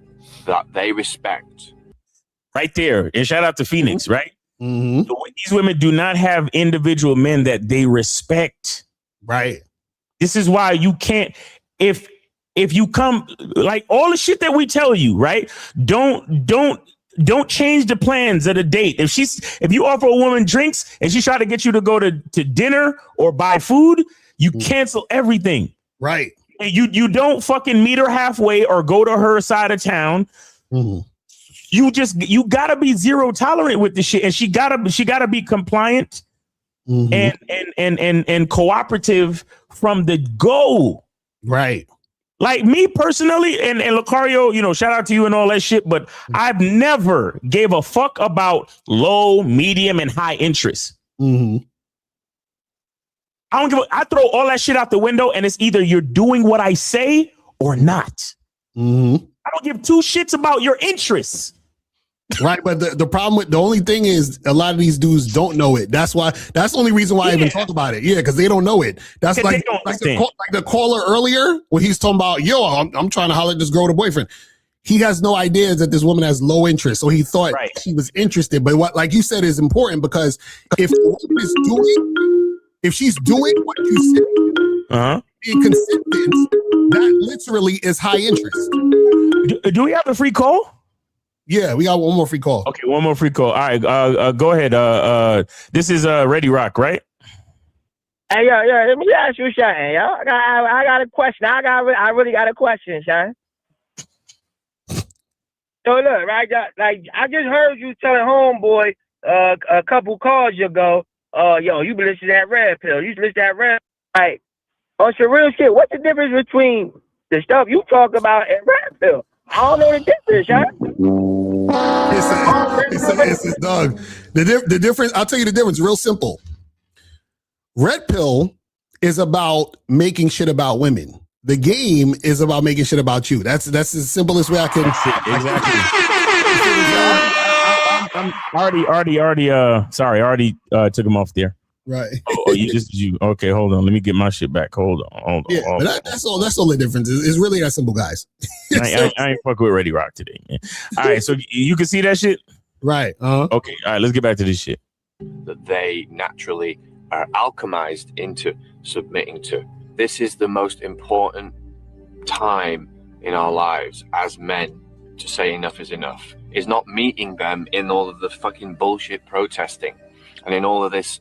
that they respect. Right there. And shout out to Phoenix, right? These women do not have individual men that they respect. Right. This is why you can't, if you come, like all the shit that we tell you, right? Don't change the plans of the date. If you offer a woman drinks and she try to get you to go to dinner or buy food, you cancel everything. Right. And you don't fucking meet her halfway or go to her side of town. You gotta be zero tolerant with this shit. And she gotta be compliant and cooperative from the go. Right. Like me personally, and Lucario, shout out to you and all that shit, but I've never gave a fuck about low, medium, and high interest. I throw all that shit out the window, and it's either you're doing what I say or not. I don't give 2 shits about your interests. Right, but the problem with the only thing is a lot of these dudes don't know it. That's the only reason why I even talk about it. Yeah, because they don't know it. That's like the caller earlier when he's talking about, I'm trying to holler at this girl with a boyfriend. He has no idea that this woman has low interest, so he thought she was interested. But what, like you said, is important, because if the woman if she's doing what you said, being consistent, that literally is high interest. Do we have a free call? Yeah, we got one more free call. Okay, one more free call. All right, go ahead. This is Ready Rock, right? Hey, yo, let me ask you something, yo. I got a question. I really got a question, son. So look, right, like I just heard you telling homeboy a couple calls ago, you been listening to that red pill. You listen to that red, like, on some real shit. What's the difference between the stuff you talk about and red pill? I don't know the difference, huh? It's Doug. The difference, I'll tell you the difference, real simple. Red pill is about making shit about women. The game is about making shit about you. That's the simplest way I can. Sorry, I already took him off there. Right. You. Okay, hold on. Let me get my shit back. Hold on. But that's all the difference. It's really that simple, guys. I ain't fuck with Ready Rock today, man. All right, so you can see that shit? Right. Okay, all right, let's get back to this shit. That they naturally are alchemized into submitting to. This is the most important time in our lives as men to say enough is enough. Is not meeting them in all of the fucking bullshit protesting and in all of this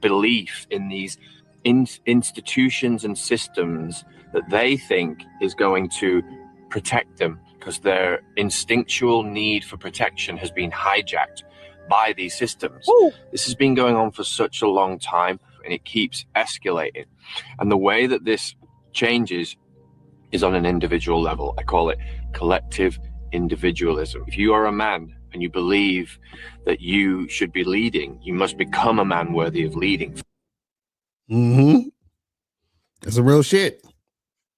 belief in these institutions and systems that they think is going to protect them, because their instinctual need for protection has been hijacked by these systems. This has been going on for such a long time, and it keeps escalating. And the way that this changes is on an individual level. I call it collective individualism. If you are a man and you believe that you should be leading, you must become a man worthy of leading. Mm-hmm. That's a real shit.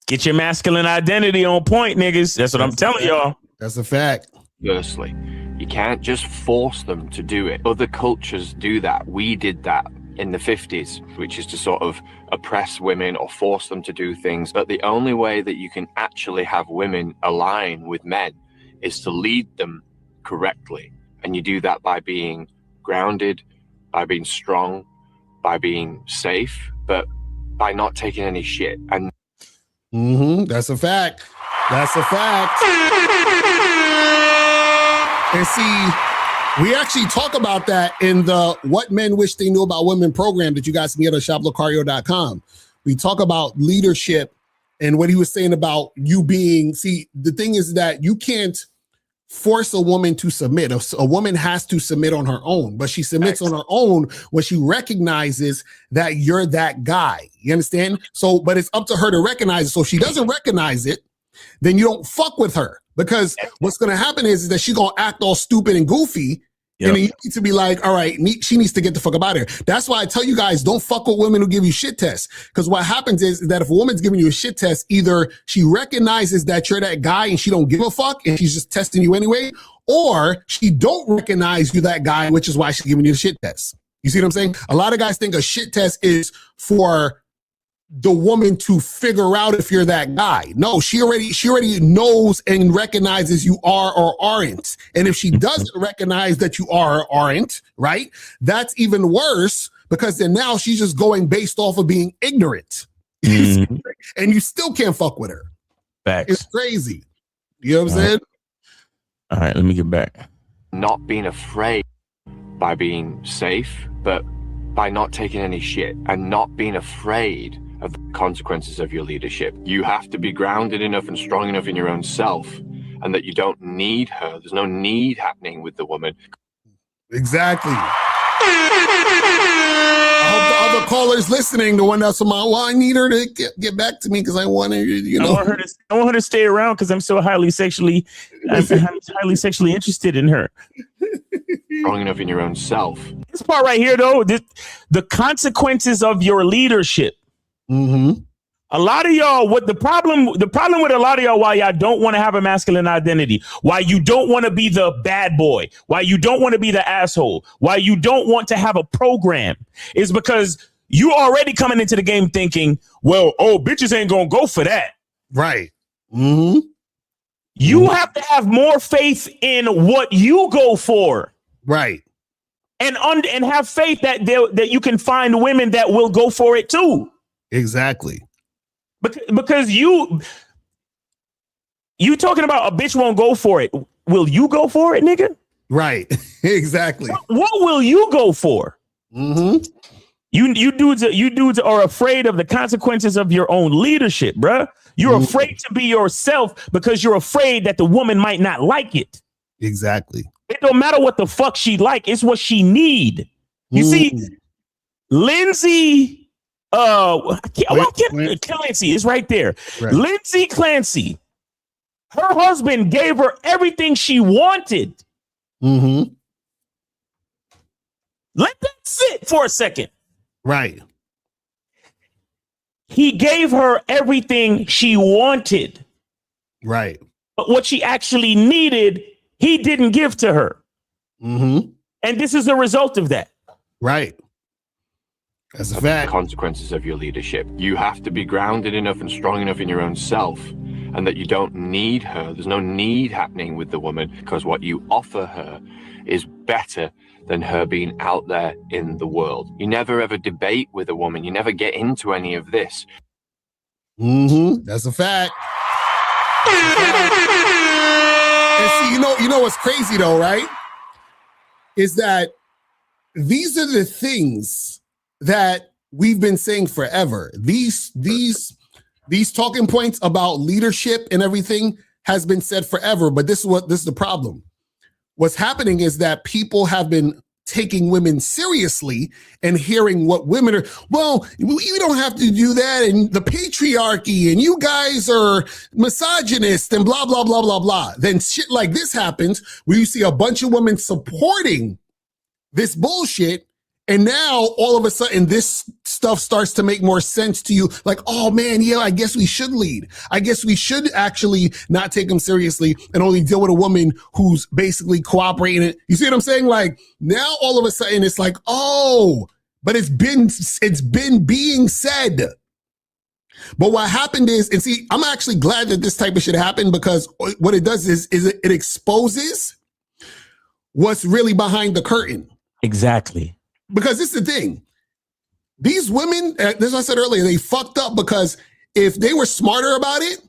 Get your masculine identity on point, niggas. That's what I'm telling y'all. That's a fact. Firstly, you can't just force them to do it. Other cultures do that. We did that in the 50s, which is to sort of oppress women or force them to do things. But the only way that you can actually have women align with men is to lead them correctly. And you do that by being grounded, by being strong, by being safe, but by not taking any shit. And that's a fact. That's a fact. And see, we actually talk about that in the What Men Wish They Knew About Women program that you guys can get on shoplocario.com. We talk about leadership and what he was saying about you being, see, the thing is that you can't force a woman to submit. A woman has to submit on her own, but she submits on her own when she recognizes that you're that guy. You understand? So, but it's up to her to recognize it. So if she doesn't recognize it, then you don't fuck with her, because what's going to happen is that she's going to act all stupid and goofy. Yep. And then you need to be like, all right, she needs to get the fuck up out of here. That's why I tell you guys, don't fuck with women who give you shit tests. Because what happens is that if a woman's giving you a shit test, either she recognizes that you're that guy and she don't give a fuck and she's just testing you anyway, or she don't recognize you that guy, which is why she's giving you the shit test. You see what I'm saying? A lot of guys think a shit test is for the woman to figure out if you're that guy. No, she already knows and recognizes you are or aren't. And if she doesn't recognize that you are or aren't, right, that's even worse, because then now she's just going based off of being ignorant. And you still can't fuck with her. Facts. It's crazy. You know what I'm saying? All right, let me get back. Not being afraid by being safe, but by not taking any shit, and not being afraid of the consequences of your leadership. You have to be grounded enough and strong enough in your own self, and that you don't need her. There's no need happening with the woman. Exactly. I hope the other callers listening, the one that's on my, well, I need her to get back to me because I want her, you know. I want her to stay around because I'm so highly sexually interested in her. Strong enough in your own self. This part right here, though, the consequences of your leadership. A lot of y'all, what the problem with a lot of y'all, why y'all don't want to have a masculine identity, why you don't want to be the bad boy, why you don't want to be the asshole, why you don't want to have a program, is because you already coming into the game thinking, well, bitches ain't gonna go for that. Right. You have to have more faith in what you go for. Right. And have faith that you can find women that will go for it too. Exactly. Because you talking about a bitch won't go for it. Will you go for it, nigga? Right. Exactly. What will you go for? You dudes are afraid of the consequences of your own leadership, bruh. You're afraid to be yourself because you're afraid that the woman might not like it. Exactly. It don't matter what the fuck she like. It's what she need. You see, Lindsay... Clancy is right there. Right. Lindsay Clancy, her husband gave her everything she wanted. Let that sit for a second. Right. He gave her everything she wanted. Right. But what she actually needed, he didn't give to her. And this is the result of that. Right. That's a fact. The consequences of your leadership. You have to be grounded enough and strong enough in your own self, and that you don't need her. There's no need happening with the woman, because what you offer her is better than her being out there in the world. You never ever debate with a woman. You never get into any of this. That's a fact. And see, you know what's crazy though, right? Is that these are the things that we've been saying forever. These talking points about leadership and everything has been said forever, but this is the problem. What's happening is that people have been taking women seriously and hearing what women are, well, you don't have to do that, and the patriarchy, and you guys are misogynist, and blah, blah, blah, blah, blah. Then shit like this happens where you see a bunch of women supporting this bullshit, and now all of a sudden this stuff starts to make more sense to you. Like, oh man, yeah, I guess we should lead. I guess we should actually not take them seriously and only deal with a woman who's basically cooperating. You see what I'm saying? Like, now all of a sudden it's like, oh, but it's been being said. But what happened is, and see, I'm actually glad that this type of shit happened, because what it does is it exposes what's really behind the curtain. Exactly. Because this is the thing. These women, as I said earlier, they fucked up, because if they were smarter about it,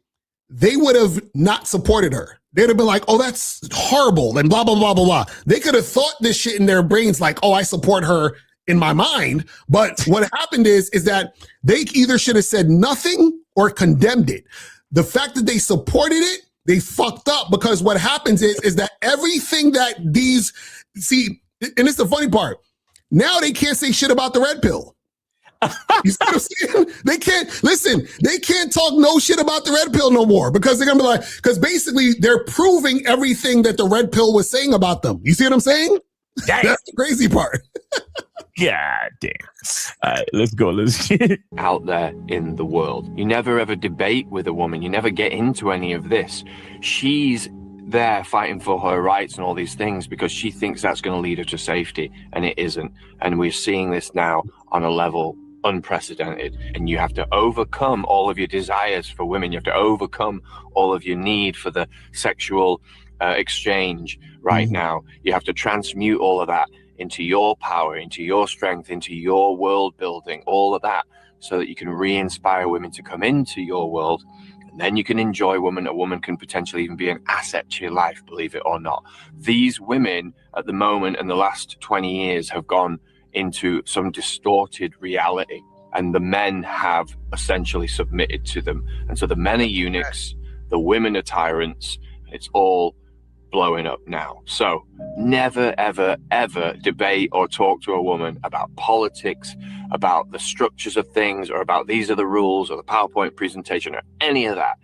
they would have not supported her. They'd have been like, oh, that's horrible, and blah, blah, blah, blah, blah. They could have thought this shit in their brains like, oh, I support her in my mind. But what happened is that they either should have said nothing or condemned it. The fact that they supported it, they fucked up, because what happens is that everything that these, see, and it's the funny part, now they can't say shit about the red pill. You see what I'm saying? They can't talk no shit about the red pill no more, because they're gonna be like, because basically they're proving everything that the red pill was saying about them. You see what I'm saying? That's the crazy part. God damn. All right, let's go. Let's out there in the world. You never ever debate with a woman. You never get into any of this. She's there fighting for her rights and all these things because she thinks that's going to lead her to safety, and it isn't. And we're seeing this now on a level unprecedented, and you have to overcome all of your desires for women. You have to overcome all of your need for the sexual exchange right now. You have to transmute all of that into your power, into your strength, into your world building, all of that, so that you can re-inspire women to come into your world. And then you can enjoy women. A woman can potentially even be an asset to your life, believe it or not. These women at the moment in the last 20 years have gone into some distorted reality, and the men have essentially submitted to them. And so the men are eunuchs, the women are tyrants. It's all blowing up now. So never, ever, ever debate or talk to a woman about politics, about the structures of things, or about these are the rules, or the PowerPoint presentation, or any of that.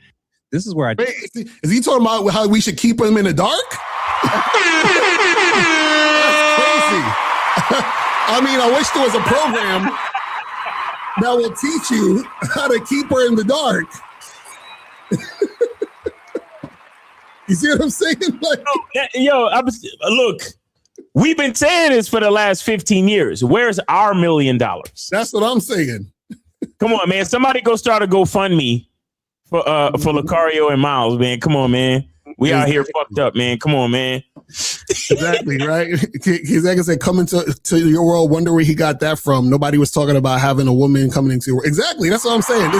This is where I... Wait, is he talking about how we should keep them in the dark? That's crazy. I mean, I wish there was a program that will teach you how to keep her in the dark. You see what I'm saying? Like, look, we've been saying this for the last 15 years. Where's our $1 million? That's what I'm saying. Come on, man. Somebody go start a GoFundMe for Lucario and Miles, man. Come on, man. We out here fucked up, man. Come on, man. Exactly, right? He's like I said, coming to your world, wonder where he got that from. Nobody was talking about having a woman coming into your world. Exactly, that's what I'm saying. All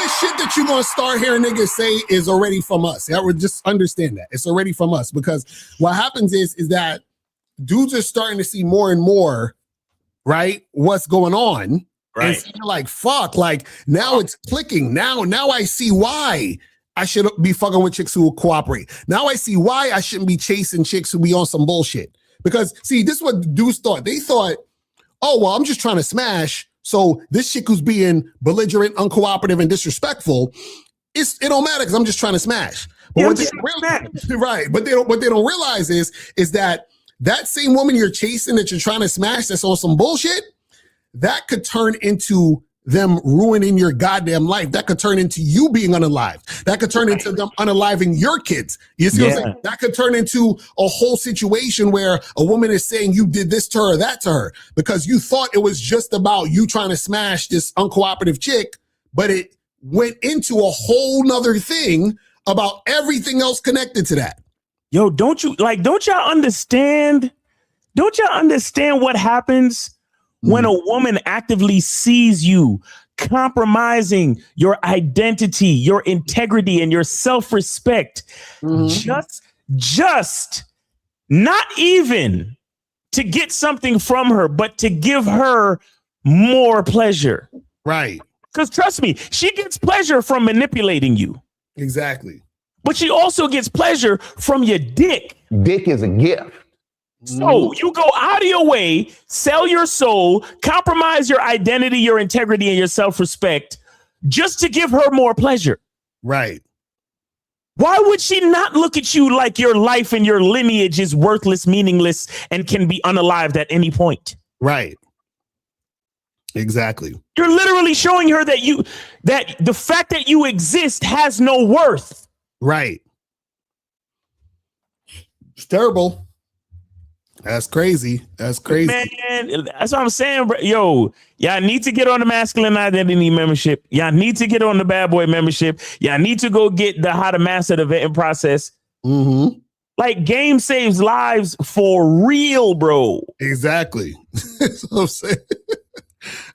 this shit that you're gonna start hearing niggas say is already from us. I would just understand that. It's already from us, because what happens is that dudes are starting to see more and more, right, what's going on. Right. And so you're like, fuck, like now it's clicking. Now I see why I should be fucking with chicks who will cooperate. Now I see why I shouldn't be chasing chicks who be on some bullshit. Because see, this is what dudes thought. They thought, oh, well, I'm just trying to smash. So this chick who's being belligerent, uncooperative, and disrespectful, it don't matter because I'm just trying to smash. But what they don't realize is that same woman you're chasing, that you're trying to smash, that's on some bullshit, that could turn into them ruining your goddamn life. That could turn into you being unalived. That could turn into them unaliving your kids. You see what I'm saying? That could turn into a whole situation where a woman is saying you did this to her or that to her because you thought it was just about you trying to smash this uncooperative chick, but it went into a whole nother thing about everything else connected to that. Yo, don't y'all understand? Don't y'all understand what happens when a woman actively sees you compromising your identity, your integrity, and your self-respect, just not even to get something from her, but to give her more pleasure. Right. Because trust me, she gets pleasure from manipulating you. Exactly. But she also gets pleasure from your dick. Dick is a gift. So you go out of your way, sell your soul, compromise your identity, your integrity, and your self-respect just to give her more pleasure. Right. Why would she not look at you like your life and your lineage is worthless, meaningless, and can be unalived at any point? Right. Exactly. You're literally showing her that the fact that you exist has no worth. Right. It's terrible. That's crazy. That's crazy. Man, that's what I'm saying, bro. Yo, y'all need to get on the masculine identity membership. Y'all need to get on the bad boy membership. Y'all need to go get the how to master the vetting process. Mm-hmm. Like, game saves lives for real, bro. Exactly. That's what I'm saying.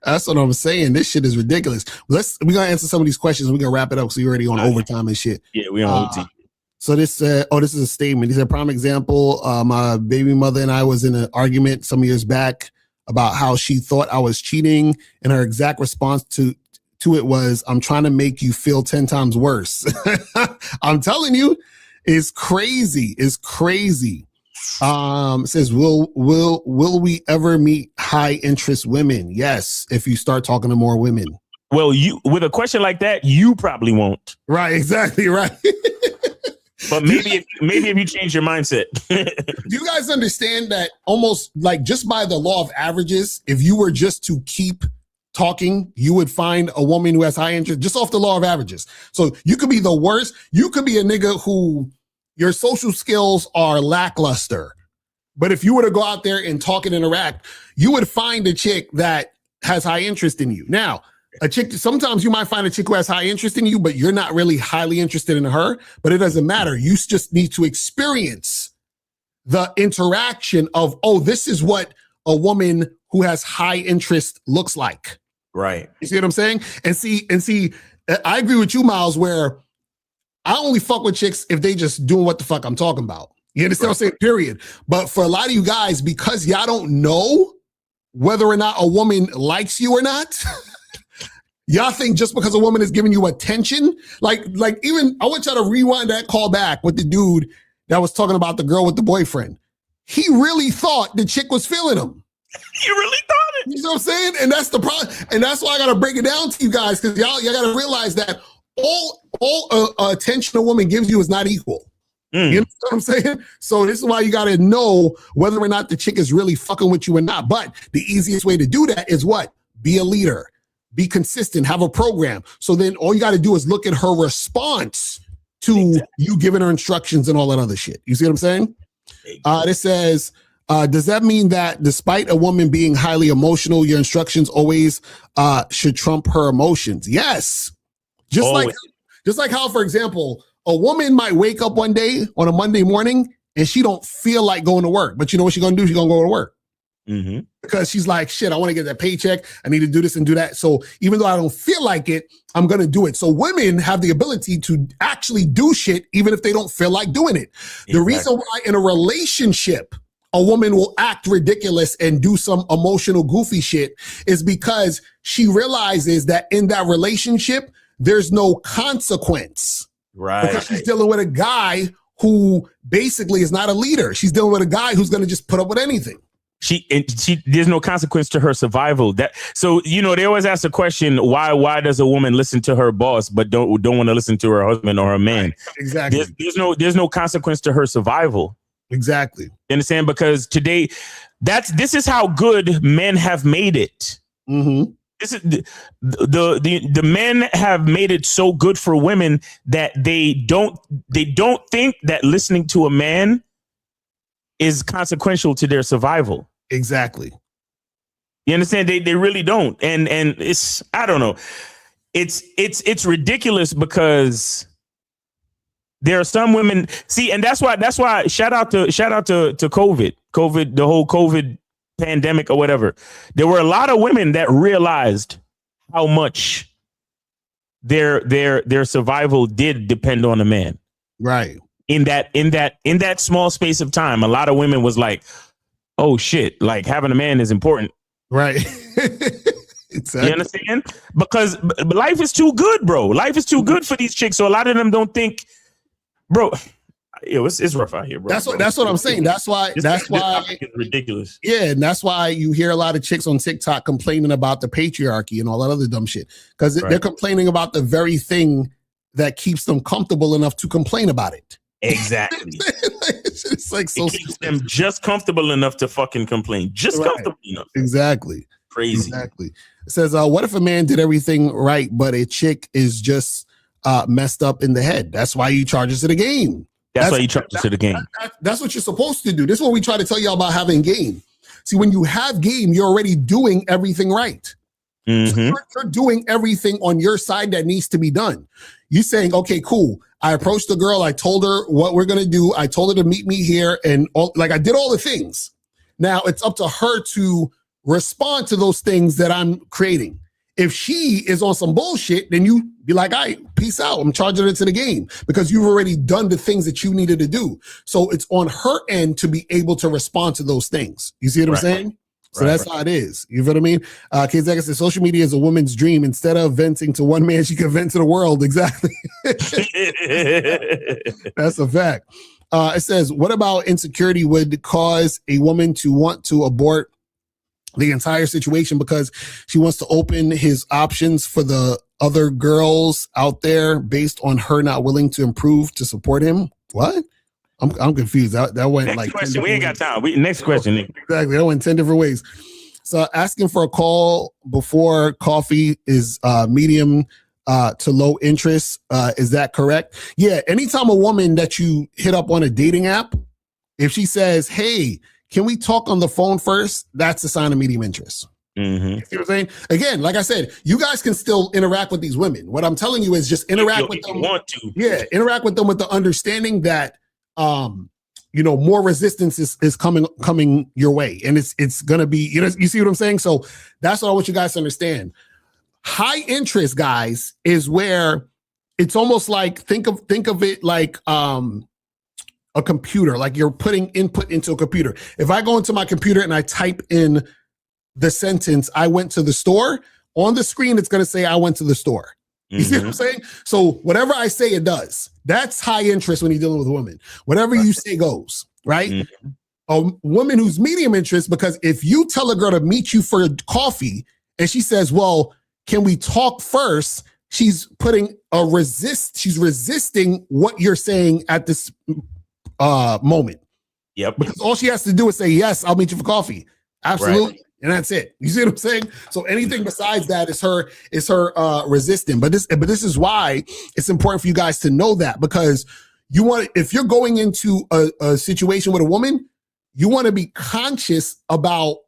That's what I'm saying. This shit is ridiculous. We're gonna answer some of these questions. We're gonna wrap it up. So you're already on overtime and shit. Yeah, we on OT. So this is a statement. He said, prime example, my baby mother and I was in an argument some years back about how she thought I was cheating, and her exact response to it was, "I'm trying to make you feel 10 times worse." I'm telling you, it's crazy. It's crazy. It says, will we ever meet high interest women? Yes, if you start talking to more women. Well, you with a question like that, you probably won't. Right, exactly, right. But maybe if you change your mindset. Do you guys understand that almost like just by the law of averages, if you were just to keep talking, you would find a woman who has high interest just off the law of averages. So you could be the worst. You could be a nigga who your social skills are lackluster. But if you were to go out there and talk and interact, you would find a chick that has high interest in you. Now, a chick, sometimes you might find a chick who has high interest in you, but you're not really highly interested in her, but it doesn't matter. You just need to experience the interaction of, oh, this is what a woman who has high interest looks like. Right. You see what I'm saying? And see, I agree with you, Miles, where I only fuck with chicks if they just doing what the fuck I'm talking about. You understand what I'm saying? Period. But for a lot of you guys, because y'all don't know whether or not a woman likes you or not, y'all think just because a woman is giving you attention, like even, I want y'all to rewind that call back with the dude that was talking about the girl with the boyfriend. He really thought the chick was feeling him. You really thought it? You know what I'm saying? And that's the problem. And that's why I got to break it down to you guys, because y'all got to realize that all attention a woman gives you is not equal. You know what I'm saying? So this is why you got to know whether or not the chick is really fucking with you or not. But the easiest way to do that is what? Be a leader. Be consistent. Have a program. So then all you got to do is look at her response to you giving her instructions and all that other shit. You see what I'm saying? This says, does that mean that despite a woman being highly emotional, your instructions always should trump her emotions? Yes. Just like how, for example, a woman might wake up one day on a Monday morning and she don't feel like going to work. But you know what she's going to do? She's going to go to work. Mm-hmm. Because she's like, shit, I want to get that paycheck. I need to do this and do that. So even though I don't feel like it, I'm going to do it. So women have the ability to actually do shit even if they don't feel like doing it. Exactly. The reason why in a relationship, a woman will act ridiculous and do some emotional goofy shit is because she realizes that in that relationship, there's no consequence. Right. Because she's dealing with a guy who basically is not a leader. She's dealing with a guy who's going to just put up with anything. There's no consequence to her survival. So they always ask the question, why does a woman listen to her boss but don't want to listen to her husband or her man? Right. Exactly. There's no consequence to her survival. Exactly. You understand? Because today, this is how good men have made it. Mm-hmm. This is the men have made it so good for women that they don't think that listening to a man is consequential to their survival. Exactly. You understand? They really don't. And it's, I don't know. It's ridiculous because there are some women, see, and that's why shout out to COVID, the whole COVID pandemic or whatever. There were a lot of women that realized how much their survival did depend on a man. Right. In that small space of time, a lot of women was like, oh shit, like having a man is important. Right. Exactly. You understand? Because life is too good, bro. Life is too good for these chicks. So a lot of them don't think, bro. It's rough out here, bro. That's what I'm saying. That's why it's ridiculous. Yeah, and that's why you hear a lot of chicks on TikTok complaining about the patriarchy and all that other dumb shit. Because they're complaining about the very thing that keeps them comfortable enough to complain about it. Exactly. It's like so it keeps them just comfortable enough to fucking complain. Just comfortable enough. Exactly. Crazy. Exactly. It says, what if a man did everything right, but a chick is just messed up in the head? That's why you charge us to the game. That's why you charge us to the game. That's what you're supposed to do. This is what we try to tell y'all about having game. See, when you have game, you're already doing everything right. Mm-hmm. So you're doing everything on your side that needs to be done. You're saying, okay, cool. I approached the girl. I told her what we're going to do. I told her to meet me here. And I did all the things. Now it's up to her to respond to those things that I'm creating. If she is on some bullshit, then you be like, all right, peace out. I'm charging her to the game because you've already done the things that you needed to do. So it's on her end to be able to respond to those things. You see what I'm saying? So that's how it is. You feel what I mean? Kizaka says social media is a woman's dream. Instead of venting to one man, she can vent to the world. Exactly. That's a fact. It says, what about insecurity would cause a woman to want to abort the entire situation because she wants to open his options for the other girls out there based on her not willing to improve to support him? What? I'm confused. That went next question. We ain't got time. Next question. Nick. Exactly. That went 10 different ways. So asking for a call before coffee is medium to low interest. Is that correct? Yeah. Anytime a woman that you hit up on a dating app, if she says, hey, can we talk on the phone first? That's a sign of medium interest. Mm-hmm. You see what I'm saying? Again, like I said, you guys can still interact with these women. What I'm telling you is just interact with them. You want to. Yeah, interact with them with the understanding that more resistance is coming your way. And it's gonna be, you see what I'm saying? So that's what I want you guys to understand. High interest, guys, is where it's almost like think of it like a computer, like you're putting input into a computer. If I go into my computer and I type in the sentence, I went to the store, on the screen, it's going to say I went to the store. You see what I'm saying? So whatever I say, it does. That's high interest when you're dealing with a woman. Whatever you say goes, right? Mm-hmm. A woman who's medium interest, because if you tell a girl to meet you for coffee and she says, well, can we talk first? She's putting she's resisting what you're saying at this moment. Yep. Because all she has to do is say, yes, I'll meet you for coffee. Absolutely. Right. And that's it. You see what I'm saying? So anything besides that is her resisting. But this is why it's important for you guys to know that, because if you're going into a situation with a woman, you want to be conscious about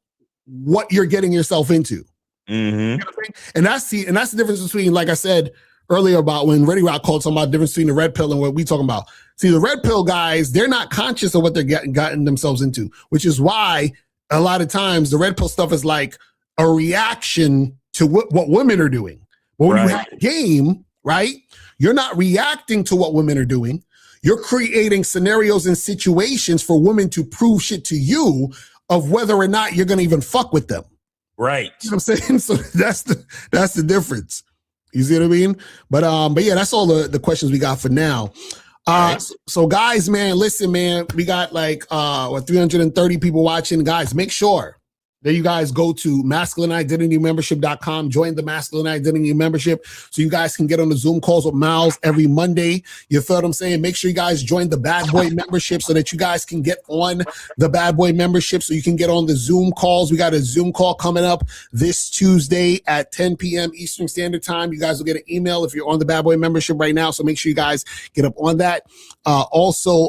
what you're getting yourself into. Mm-hmm. You know what I'm saying? And that's the difference between, like I said earlier about when Ready Rock called something about the difference between the red pill and what we talking about. See, the red pill guys, they're not conscious of what they're getting themselves into, which is why a lot of times the red pill stuff is like a reaction to what women are doing. But when you have a game, right, you're not reacting to what women are doing. You're creating scenarios and situations for women to prove shit to you of whether or not you're going to even fuck with them. Right. You know what I'm saying? So that's the difference. You see what I mean? But yeah, that's all the questions we got for now. So guys, man, listen, man, we got like 330 people watching. Guys, make sure that you guys go to masculineidentitymembership.com, join the Masculine Identity Membership so you guys can get on the Zoom calls with Miles every Monday. You feel what I'm saying? Make sure you guys join the Bad Boy Membership so that you guys can get on the Bad Boy Membership so you can get on the Zoom calls. We got a Zoom call coming up this Tuesday at 10 p.m. Eastern Standard Time. You guys will get an email if you're on the Bad Boy Membership right now, so make sure you guys get up on that. Also,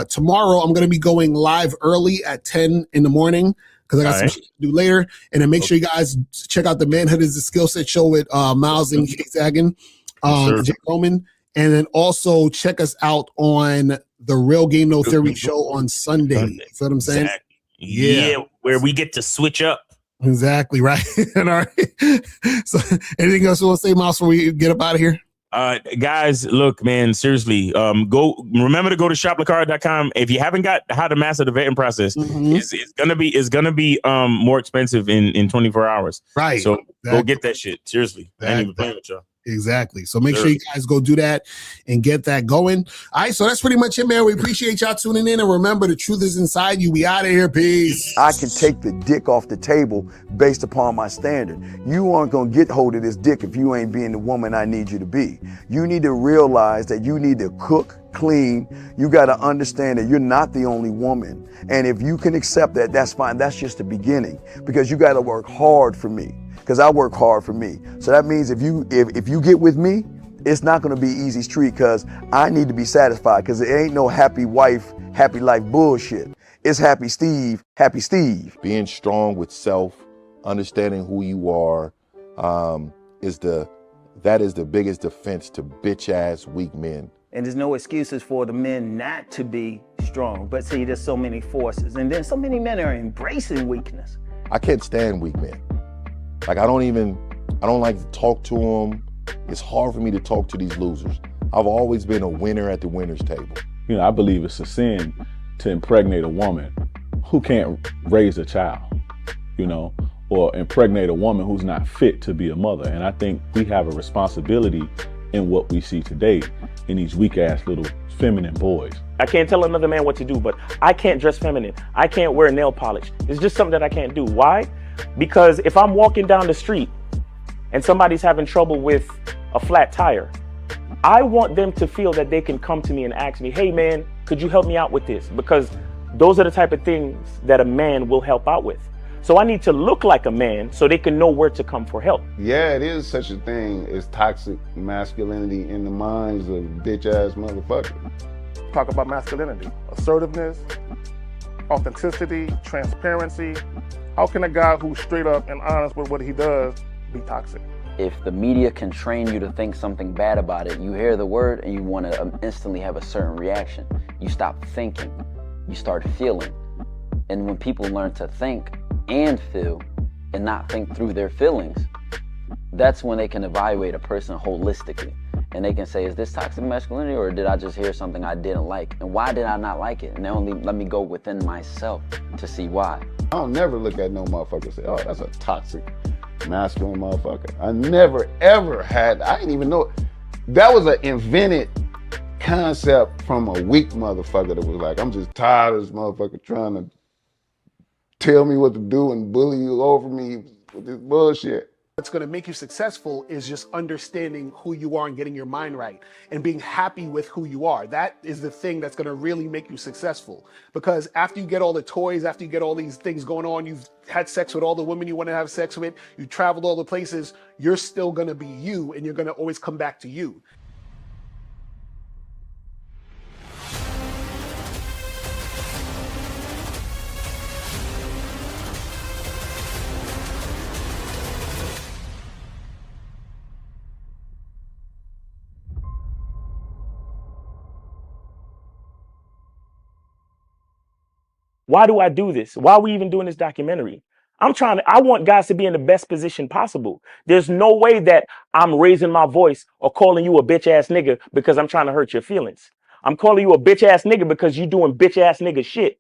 tomorrow I'm going to be going live early at 10 in the morning, because I got some shit to do later. And then make sure you guys check out the Manhood is a Skill Set show with Miles and Zagan, Jake Roman. And then also check us out on the Real Game No Theory show on Sunday. You feel what I'm saying? Exactly. Yeah, where we get to switch up. Exactly, right. All right. So anything else you want to say, Miles, before we get up out of here? Guys, look, man, seriously, remember to go to shoplacard.com. If you haven't got how to master the vetting process, it's gonna be more expensive in 24 hours. Right. So go get that shit. Seriously. I ain't even playing with y'all. Exactly. So make sure you guys go do that and get that going. All right. So that's pretty much it, man. We appreciate y'all tuning in. And remember, the truth is inside you. We out of here. Peace. I can take the dick off the table based upon my standard. You aren't going to get hold of this dick if you ain't being the woman I need you to be. You need to realize that you need to cook, clean. You got to understand that you're not the only woman. And if you can accept that, that's fine. That's just the beginning, because you got to work hard for me. Because I work hard for me. So that means if you get with me, it's not gonna be easy street, because I need to be satisfied, because it ain't no happy wife, happy life bullshit. It's happy Steve, happy Steve. Being strong with self, understanding who you are, is the biggest defense to bitch ass weak men. And there's no excuses for the men not to be strong. But see, there's so many forces, and then so many men are embracing weakness. I can't stand weak men. Like, I don't like to talk to them. It's hard for me to talk to these losers. I've always been a winner at the winner's table. You know, I believe it's a sin to impregnate a woman who can't raise a child, you know, or impregnate a woman who's not fit to be a mother. And I think we have a responsibility in what we see today in these weak ass little feminine boys. I can't tell another man what to do, but I can't dress feminine. I can't wear nail polish. It's just something that I can't do. Why? Because if I'm walking down the street and somebody's having trouble with a flat tire, I want them to feel that they can come to me and ask me, hey man, could you help me out with this? Because those are the type of things that a man will help out with. So I need to look like a man so they can know where to come for help. Yeah, it is such a thing as toxic masculinity in the minds of bitch ass motherfuckers. Talk about masculinity, assertiveness, authenticity, transparency. How can a guy who's straight up and honest with what he does be toxic? If the media can train you to think something bad about it, you hear the word and you want to instantly have a certain reaction. You stop thinking, you start feeling. And when people learn to think and feel and not think through their feelings, that's when they can evaluate a person holistically. And they can say, is this toxic masculinity, or did I just hear something I didn't like? And why did I not like it? And they only let me go within myself to see why. I don't never look at no motherfucker and say, oh, that's a toxic masculine motherfucker. I never ever had, I didn't even know. That was an invented concept from a weak motherfucker that was like, I'm just tired of this motherfucker trying to tell me what to do and bully you over me with this bullshit. What's going to make you successful is just understanding who you are and getting your mind right and being happy with who you are. That is the thing that's going to really make you successful. Because after you get all the toys, after you get all these things going on, you've had sex with all the women you want to have sex with, you traveled all the places, you're still going to be you, and you're going to always come back to you. Why do I do this? Why are we even doing this documentary? I want guys to be in the best position possible. There's no way that I'm raising my voice or calling you a bitch ass nigga because I'm trying to hurt your feelings. I'm calling you a bitch ass nigga because you doing bitch ass nigga shit.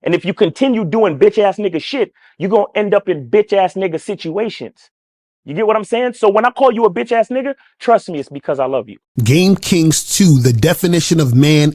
And if you continue doing bitch ass nigga shit, you're going to end up in bitch ass nigga situations. You get what I'm saying? So when I call you a bitch ass nigga, trust me, it's because I love you. Game Kings 2, the definition of man